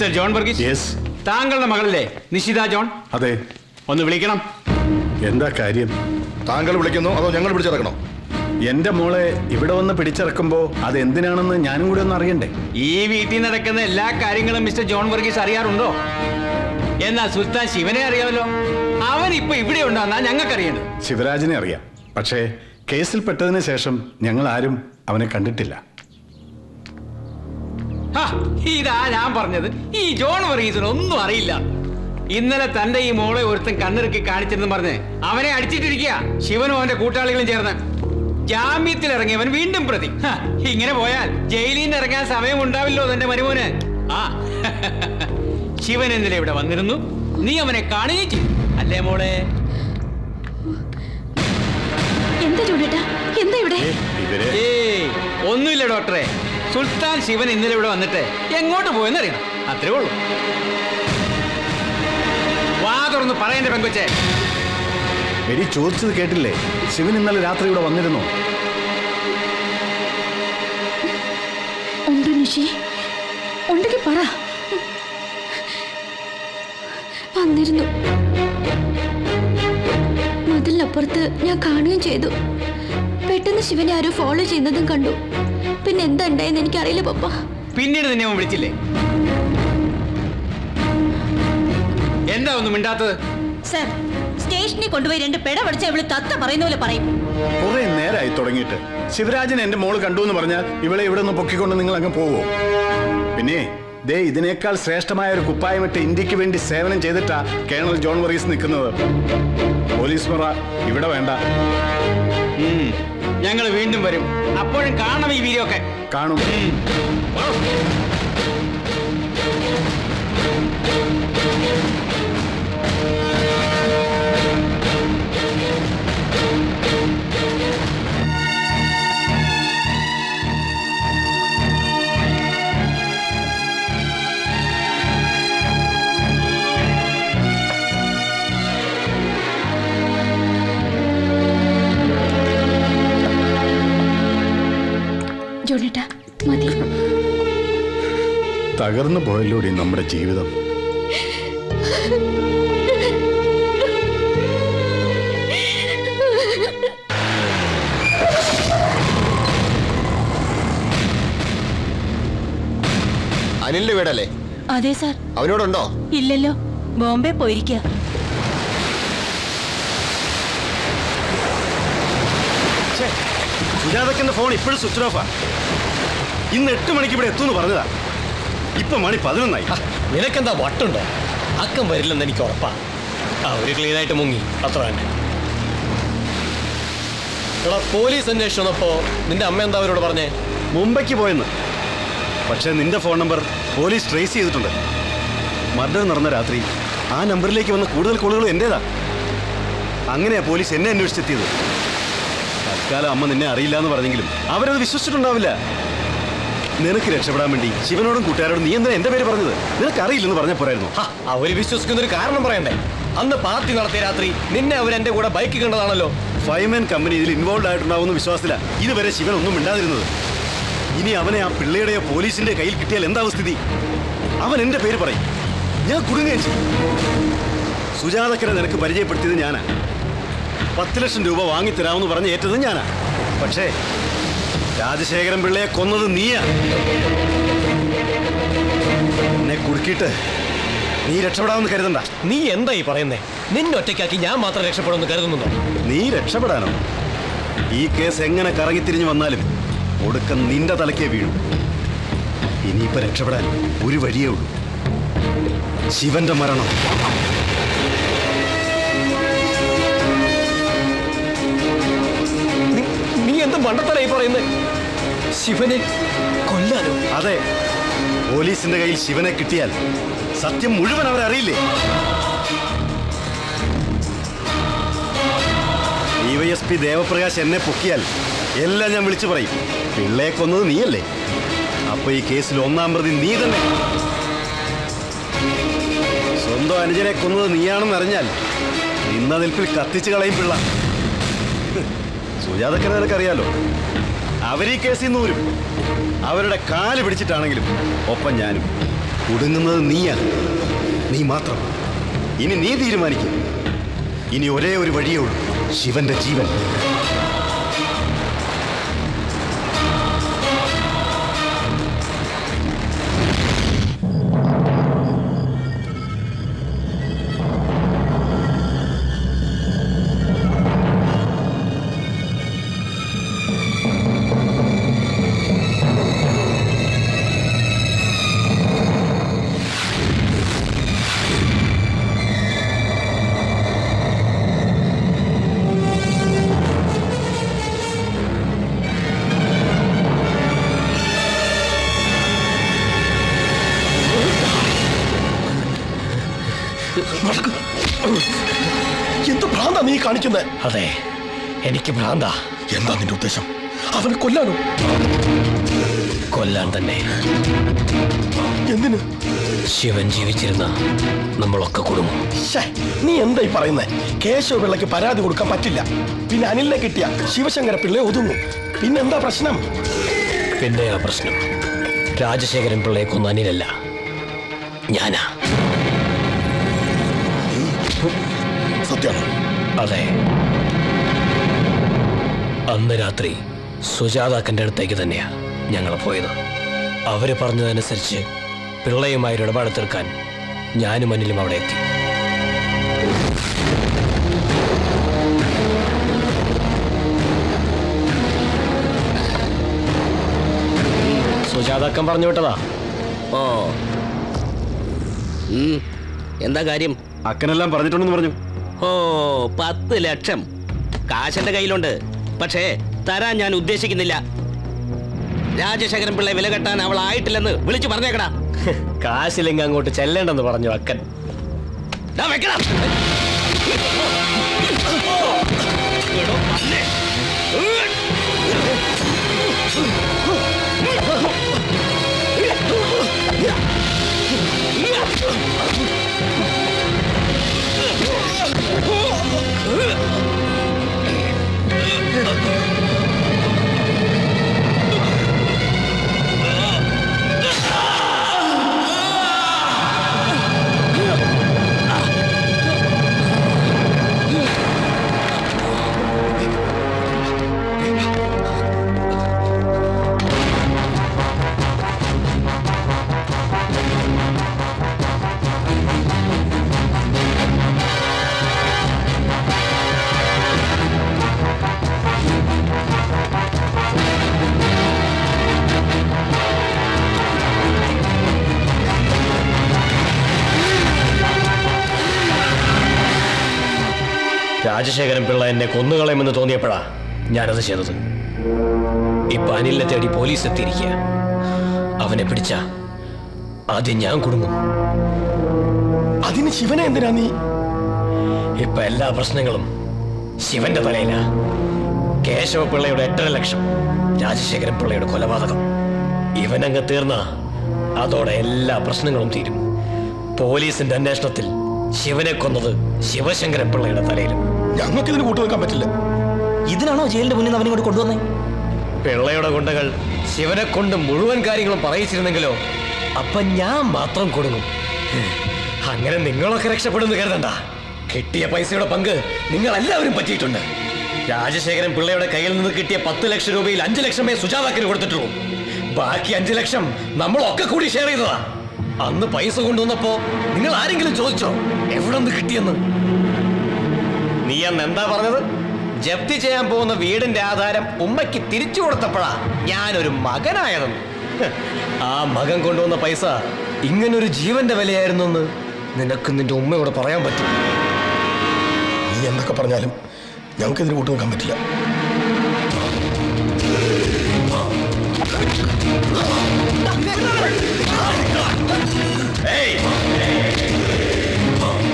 മിസ്റ്റർ ജോൺ വർഗീസ്, താങ്കളുടെ മകളല്ലേ നിഷിത ജോൺ? അതെ. ഒന്ന് വിളിക്കണം. എന്താ കാര്യം? താങ്കൾ വിളിക്കുന്നു അതോ ഞങ്ങൾ പിടിച്ചിറക്കണോ? എന്റെ മോളെ ഇവിടെ വന്ന് പിടിച്ചിറക്കുമ്പോ അത് എന്തിനാണെന്ന് ഞാനും കൂടെ ഒന്ന് അറിയണ്ടേ? ഈ വീട്ടിൽ നടക്കുന്ന എല്ലാ കാര്യങ്ങളും മിസ്റ്റർ ജോൺ വർഗീസ് അറിയാറുണ്ടോ? എന്നാ സുൽത്താൻ ശിവനെ അറിയാമല്ലോ. അവൻ ഇപ്പൊ ഇവിടെ ഉണ്ടോന്നാ ഞങ്ങൾക്കറിയേണ്ടത്. ശിവരാജിനെ അറിയാം, പക്ഷേ കേസിൽ പെട്ടതിന് ശേഷം ഞങ്ങൾ ആരും അവനെ കണ്ടിട്ടില്ല. ഇതാ ഞാൻ പറഞ്ഞത്, ഈ ജോൺ വർഗീസിനൊന്നും അറിയില്ല. ഇന്നലെ തന്റെ ഈ മോളെ ഒരുത്തൻ കണ്ണിറുക്കി കാണിച്ചെന്ന് പറഞ്ഞ് അവനെ അടിച്ചിട്ടിരിക്കുക ശിവനും അവന്റെ കൂട്ടാളികളും ചേർന്ന്. ജാമ്യത്തിൽ ഇറങ്ങിയവൻ വീണ്ടും പ്രതി. ഇങ്ങനെ പോയാൽ ജയിലിൽ നിന്ന് ഇറങ്ങാൻ സമയം ഉണ്ടാവില്ലോ തന്റെ മരുമോന്. ആ ശിവൻ ഇന്നലെ ഇവിടെ വന്നിരുന്നു, നീ അവനെ കാണുകയും ചെയ്തു അല്ലേ മോളെ? ഒന്നുമില്ല ഡോക്ടറെ, സുൽത്താൻ ശിവൻ ഇന്നലെ ഇവിടെ വന്നിട്ട് എങ്ങോട്ട് പോയെന്നറിയണം, അത്രേ ഉള്ളൂ. വാ തുറന്ന് പറയണ്ടേ പെങ്കൊച്ചേ? എടി ചോദിച്ചത് കേട്ടില്ലേ? ശിവൻ ഇന്നലെ രാത്രി ഇവിടെ വന്നിരുന്നു. ഉണ്ട് നിഷി, ഉണ്ടെങ്കിൽ പറ. വന്നിരുന്നു. മതിലിനപ്പുറത്ത് ഞാൻ കാണുകയും ചെയ്തു. പെട്ടെന്ന് ശിവനെ ആരോ ഫോളോ ചെയ്യുന്നതും കണ്ടു. പിന്നെ എന്താ ഉണ്ടായെന്ന് എനിക്കറിയില്ല പപ്പ. പിന്നീട് നിന്നെ അവൻ വിളിച്ചില്ലേ? എന്താ ഒന്നും മിണ്ടാത്തത്? സർ, സ്റ്റേഷനിൽ കൊണ്ടുപോയി 2 പെട പഠിച്ച ഇവള് തത്ത പറയുന്ന പോലെ പറയും. കുറെ നേരമായി തുടങ്ങിയിട്ട്. ശിവരാജൻ എന്റെ മോള് കണ്ടു എന്ന് പറഞ്ഞാൽ ഇവളെ ഇവിടെ നിന്ന് പൊക്കിക്കൊണ്ട് നിങ്ങൾ അങ്ങ് പോവോ? പിന്നെ ദേ ഇതിനേക്കാൾ ശ്രേഷ്ഠമായ ഒരു കുപ്പായമിട്ട് ഇന്ത്യക്ക് വേണ്ടി സേവനം ചെയ്തിട്ടാ കേണൽ ജോൺ വർഗീസ് നിൽക്കുന്നത്. പോലീസ് മുറ ഇവിടെ വേണ്ട. ഞങ്ങൾ വീണ്ടും വരും, അപ്പോഴും കാണണം ഈ വീഡിയോ ഒക്കെ. കാണും. ജോണേട്ടാ മതി. തകർന്നു പോയല്ലോടി നമ്മുടെ ജീവിതം. അനിലിന്റെ വീടല്ലേ? അതെ സാർ. അവനോടുണ്ടോ? ഇല്ലല്ലോ, ബോംബെ പോയിരിക്കുക. സുജാതക്കന്റെ ഫോൺ ഇപ്പോഴും സ്വിച്ച് ഓഫാ. ഇന്ന് 8 മണിക്ക് ഇവിടെ എത്തുമെന്ന് പറഞ്ഞതാ. ഇപ്പൊ മണി 11ആയി. നിനക്കെന്താ വട്ടുണ്ടോ? അക്കം വരില്ലെന്ന് എനിക്ക് ഉറപ്പാ. അവര് ക്ലീൻ ആയിട്ട് മുങ്ങി, അത്ര തന്നെ. എടാ, പോലീസ് അന്വേഷിച്ചു വന്നപ്പോ നിന്റെ അമ്മ എന്താ അവരോട് പറഞ്ഞേ? മുംബൈക്ക് പോയെന്ന്. പക്ഷെ നിന്റെ ഫോൺ നമ്പർ പോലീസ് ട്രേസ് ചെയ്തിട്ടുണ്ട്. മർഡർ നടന്ന രാത്രി ആ നമ്പറിലേക്ക് വന്ന കൂടുതൽ കോളുകളും എന്റേതാ. അങ്ങനെയാ പോലീസ് എന്നെ അന്വേഷിച്ചെത്തിയത്. തൽക്കാലം അമ്മ നിന്നെ അറിയില്ല എന്ന് പറഞ്ഞെങ്കിലും അവരത് വിശ്വസിച്ചിട്ടുണ്ടാവില്ല. നിനക്ക് രക്ഷപ്പെടാൻ വേണ്ടി ശിവനോടും കൂട്ടുകാരോടും നീ എന്താ എന്റെ പേര് പറഞ്ഞത്? നിനക്ക് അറിയില്ലെന്ന് പറഞ്ഞ പോരായിരുന്നു. അവര് വിശ്വസിക്കുന്ന ഒരു കാരണം പറയണ്ടേ? അന്ന് പാർട്ടി നടത്തിയ രാത്രി നിന്നെ അവർ എന്റെ കൂടെ ബൈക്ക് കണ്ടതാണല്ലോ. ഫൈമാൻ കമ്പനി ഇതിൽ ഇൻവോൾവ് ആയിട്ടുണ്ടാവുന്ന വിശ്വാസത്തില ഇതുവരെ ശിവൻ ഒന്നും മിണ്ടാതിരുന്നത്. ഇനി അവനെ ആ പിള്ളയുടെയോ പോലീസിന്റെ കയ്യിൽ കിട്ടിയാൽ എന്താ സ്ഥിതി? അവൻ എന്റെ പേര് പറയും, ഞാൻ കുടുങ്ങുകയും ചെയ്യും. സുജാതക്കരെ നിനക്ക് പരിചയപ്പെടുത്തിയത് ഞാനാ. 10 ലക്ഷം രൂപ വാങ്ങിത്തരാമെന്ന് പറഞ്ഞ് ഏറ്റത് ഞാനാ. പക്ഷേ രാജശേഖരൻ പിള്ളയെ കൊന്നത് നീയാ. എന്നെ കുടുക്കിയിട്ട് നീ രക്ഷപ്പെടാമെന്ന് കരുതണ്ട. നീ എന്താ ഈ പറയുന്നേ? നിന്നെ ഒറ്റയ്ക്കാക്കി ഞാൻ മാത്രം രക്ഷപ്പെടുമെന്ന് കരുതുന്നുണ്ടോ? നീ രക്ഷപ്പെടാനോ? ഈ കേസ് എങ്ങനെ കറങ്ങിത്തിരിഞ്ഞു വന്നാലും ഒടുക്കം നിന്റെ തലക്കേ വീഴും. ഇനിയിപ്പോ രക്ഷപ്പെടാൻ ഒരു വഴിയേ ഉള്ളൂ, ശിവന്റെ മരണം. നീ എന്ത് മണ്ടത്തരായി പറയുന്നേ? ശിവനെ കൊല്ലാനോ? അതെ, പോലീസിന്റെ കയ്യിൽ ശിവനെ കിട്ടിയാൽ സത്യം മുഴുവൻ അവരറിയില്ലേ? DYSP ദേവപ്രകാശ് എന്നെ പൊക്കിയാൽ എല്ലാം ഞാൻ വിളിച്ചു പറയും. പിള്ളയെ കൊന്നത് നീയല്ലേ? അപ്പൊ ഈ കേസിൽ 1-ാം പ്രതി നീ തന്നെ. സ്വന്തം അനുജനെ കൊന്നത് നീയാണെന്ന് അറിഞ്ഞാൽ നിന്ന നിൽപ്പിൽ കത്തിച്ചു കളയും പിള്ള. സുജാതക്കനെ നിനക്കറിയാലോ, അവരീ കേസിൽ നിന്ന് വരും. അവരുടെ കാല് പിടിച്ചിട്ടാണെങ്കിലും ഒപ്പം ഞാനും. കുടുങ്ങുന്നത് നീയാണ്, നീ മാത്രം. ഇനി നീ തീരുമാനിക്കും. ഇനി ഒരേ ഒരു വഴിയേ ഉള്ളൂ, ശിവന്റെ ജീവൻ. എന്ത് ഭ്രാന്താ നീ കാണിക്കുന്നത്? അതെ, എനിക്ക് ഭ്രാന്താ. എന്താ നിന്റെ ഉദ്ദേശം? അവനെ കൊല്ലാനോ? കൊല്ലാൻ തന്നെ. എന്തിന്? ശിവൻ ജീവിച്ചിരുന്ന നമ്മളൊക്കെ കുടുങ്ങും. നീ എന്തായി പറയുന്നേ? കേശവ പിള്ളയ്ക്ക് പരാതി കൊടുക്കാൻ പറ്റില്ല. പിന്നെ അനിലിനെ കിട്ടിയ ശിവശങ്കര പിള്ളയെ ഒതുങ്ങും. പിന്നെന്താ പ്രശ്നം? പിന്നെ ആ പ്രശ്നം രാജശേഖരൻ പിള്ളയെ കൊന്ന അനിലല്ല, ഞാനാ. സത്യമാണ്. അതെ, അന്ന് രാത്രി സുജാതാക്കൻ്റെ അടുത്തേക്ക് തന്നെയാ ഞങ്ങൾ പോയത്. അവര് പറഞ്ഞതനുസരിച്ച് പിള്ളയുമായി ഇടപാട് തീർക്കാൻ ഞാനും അനിലും അവിടെ എത്തി. സുജാതാക്കൻ പറഞ്ഞു വിട്ടതാ. ഓ, എന്താ കാര്യം? അക്കനെല്ലാം പറഞ്ഞിട്ടുണ്ടെന്ന് പറഞ്ഞു. ഓ, 10 ലക്ഷം കാശന്റെ കയ്യിലുണ്ട്. പക്ഷേ തരാൻ ഞാൻ ഉദ്ദേശിക്കുന്നില്ല. രാജശേഖരൻ പിള്ളയെ വില കെട്ടാൻ അവൾ ആയിട്ടില്ലെന്ന് വിളിച്ചു പറഞ്ഞേക്കടാ. കാശില്ലെങ്കിൽ അങ്ങോട്ട് ചെല്ലേണ്ടെന്ന് പറഞ്ഞു അക്കൻ. വെക്കണം. രാജശേഖരൻ പിള്ള എന്നെ കൊന്നുകളയുമെന്ന് തോന്നിയപ്പോഴാ ഞാനത് ചെയ്തത്. ഇപ്പൊ അനിലിനെ തേടി പോലീസ് എത്തിയിരിക്കുക. അവനെ പിടിച്ച ആദ്യം ഞാൻ കുടുങ്ങും. അതിന് ശിവനെ എന്തിനാ നീ? ഇപ്പൊ എല്ലാ പ്രശ്നങ്ങളും ശിവന്റെ തലയിലാ. കേശവ പിള്ളയുടെ 8.5 ലക്ഷം, രാജശേഖരൻ പിള്ളയുടെ കൊലപാതകം, ഇവനങ്ങ് തീർന്ന അതോടെ എല്ലാ പ്രശ്നങ്ങളും തീരും. പോലീസിന്റെ അന്വേഷണത്തിൽ ശിവനെ കൊന്നത് ശിവശങ്കരൻ പിള്ളയുടെ തലയിലും. ഞങ്ങൾക്ക് ഇതിന് കൂട്ടുവെക്കാൻ പറ്റില്ല. ഇതിനാണോ ജയിലിന്റെ മുന്നിൽ അവനെ കൊണ്ട് കൊണ്ടുവന്നേ? പിള്ളയുടെ ഗുണ്ടകൾ ശിവനെ കൊണ്ട് മുഴുവൻ കാര്യങ്ങളും പറയിച്ചിരുന്നെങ്കിലോ അപ്പൊ ഞാൻ മാത്രം കൊടുങ്ങും. അങ്ങനെ നിങ്ങളൊക്കെ രക്ഷപ്പെടുന്നു കരുതണ്ട. കിട്ടിയ പൈസയുടെ പങ്ക് നിങ്ങൾ എല്ലാവരും പറ്റിയിട്ടുണ്ട്. രാജശേഖരൻ പിള്ളയുടെ കയ്യിൽ നിന്ന് കിട്ടിയ 10 ലക്ഷം രൂപയിൽ 5 ലക്ഷമേ സുജാതാക്കിന് കൊടുത്തിട്ടുള്ളൂ. ബാക്കി 5 ലക്ഷം നമ്മളൊക്കെ കൂടി ഷെയർ ചെയ്തതാ. അന്ന് പൈസ കൊണ്ടുവന്നപ്പോ നിങ്ങൾ ആരെങ്കിലും ചോദിച്ചോ എവിടെ നിന്ന് കിട്ടിയെന്ന്? നീ അന്ന് എന്താ പറഞ്ഞത്? ജപ്തി ചെയ്യാൻ പോകുന്ന വീടിന്റെ ആധാരം ഉമ്മയ്ക്ക് തിരിച്ചു കൊടുത്തപ്പോഴാ ഞാനൊരു മകനായതെന്ന്. ആ മകൻ കൊണ്ടുവന്ന പൈസ ഇങ്ങനൊരു ജീവന്റെ വിലയായിരുന്നു എന്ന് നിനക്ക് നിന്റെ ഉമ്മയോട് പറയാൻ പറ്റും? നീ എന്തൊക്കെ പറഞ്ഞാലും ഞങ്ങൾക്ക് ഇതിന് കൂട്ടുവെക്കാൻ പറ്റില്ല.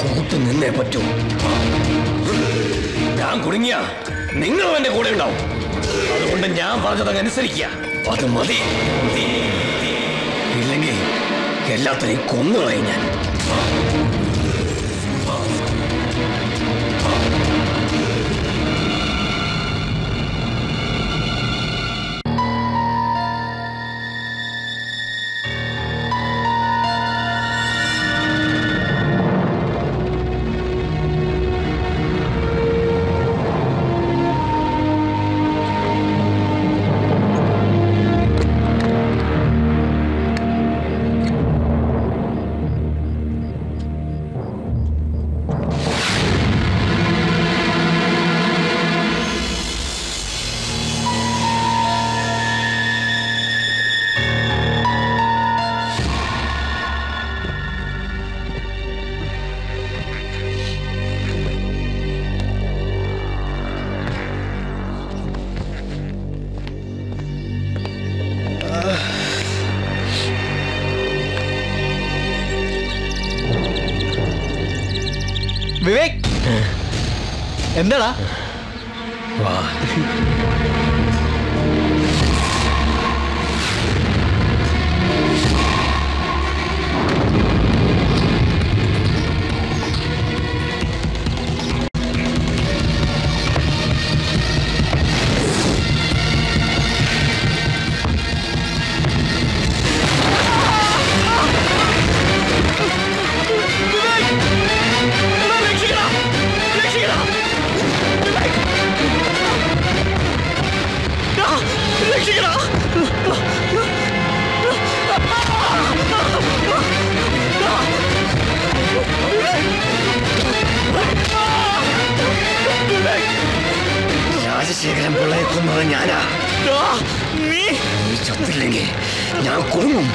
കൂട്ട് നിന്നേ പറ്റൂ. ഞാൻ കുടുങ്ങിയ നിങ്ങളും എന്റെ കൂടെ ഉണ്ടാവും. അതുകൊണ്ട് ഞാൻ പറഞ്ഞതങ്ങ് അനുസരിക്കുക. അത് മതി. ഇല്ലെങ്കിൽ എല്ലാത്തിനെയും കൊന്നുകളയും ഞാൻ. വിവേക് എന്താടാ? വാ. രാജശേഖരൻ പിള്ളയെ കൊന്നത് ഞാനാ. നീ ചത്തില്ലെങ്കിൽ ഞാൻ കുടുങ്ങും.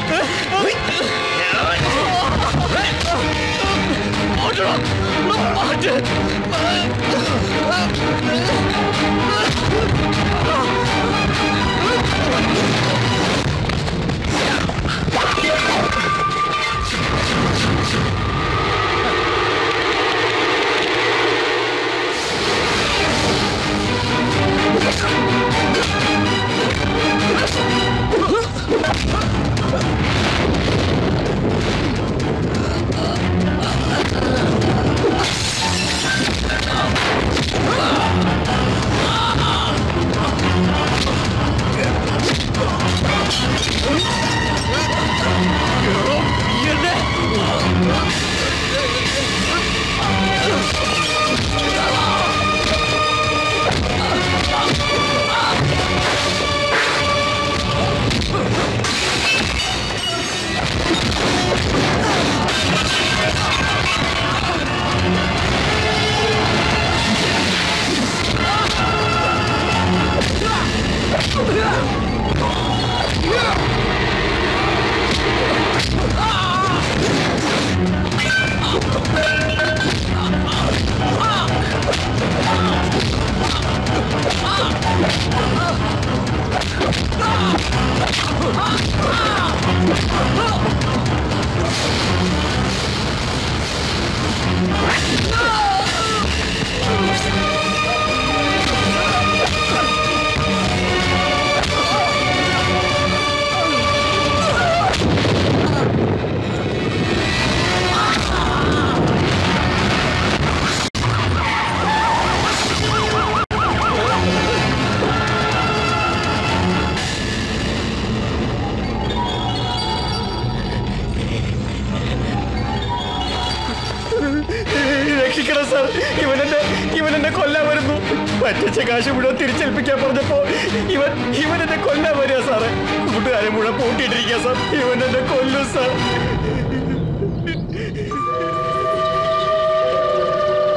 രക്ഷിക്കണം സാർ, ഇവനെന്നെ കൊല്ലാൻ വരുന്നു. പറ്റിച്ച കാശ് മുഴുവൻ തിരിച്ചേൽപ്പിക്കാൻ പറഞ്ഞപ്പോ ഇവൻ എന്നെ കൊല്ലാൻ വരിക സാറേ. കൂട്ടുകാരെ മുഴുവൻ പൂട്ടിയിട്ടിരിക്കുക സാർ. ഇവൻ എന്നെ കൊല്ലും സാർ.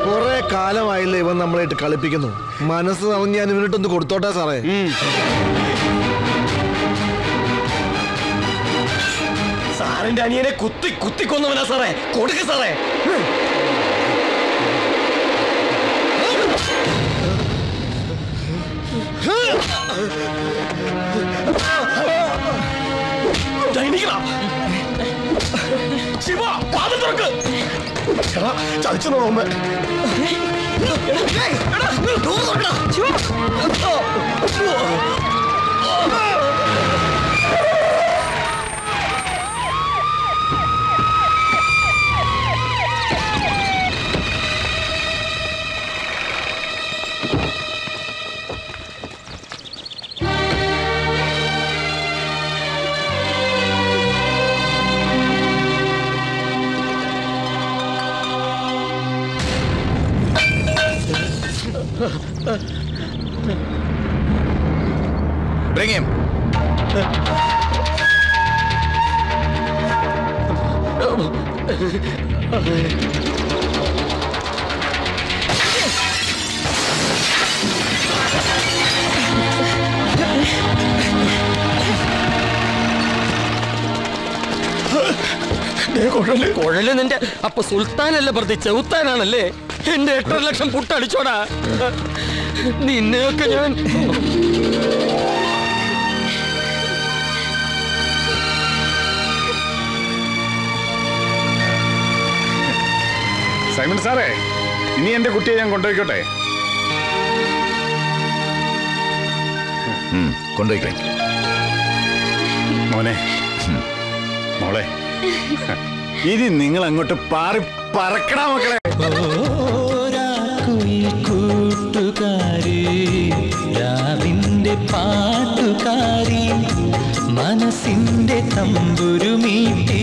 കുറെ കാലമായില്ലേ ഇവൻ നമ്മളായിട്ട് കളിപ്പിക്കുന്നു. മനസ്സ് ഞാൻ ഇവനിട്ടൊന്ന് കൊടുത്തോട്ടെ സാറേ. സാറിന്റെ അനിയനെ കുത്തി കൊന്നവനാ സാറേ. കൊടുക്ക സാറേ. ശിവ, വാതിൽ തുറക്ക്. ചതിച്ചു നോമ്പ്. Bring him. കുഴല് നിന്റെ അപ്പൊ സുൽത്താനല്ല പ്രതി ചെറുത്താനാണല്ലേ? എന്റെ 8.5 ലക്ഷം പുട്ടടിച്ചോടാ. നിന്നെയൊക്കെ ഞാൻ സൈമൺ സാറേ, ഇനി എന്റെ കുട്ടിയെ ഞാൻ കൊണ്ടുപോയിക്കോട്ടെ? കൊണ്ടുപോയിക്കേ മോനെ, മോളെ, ഇനി നിങ്ങൾ അങ്ങോട്ട് പാറി പറക്കടാ മക്കളെ. കൂട്ടുകാരി, രാവിന്റെ പാട്ടുകാരി, മനസ്സിന്റെ തമ്പുരു മീട്ടി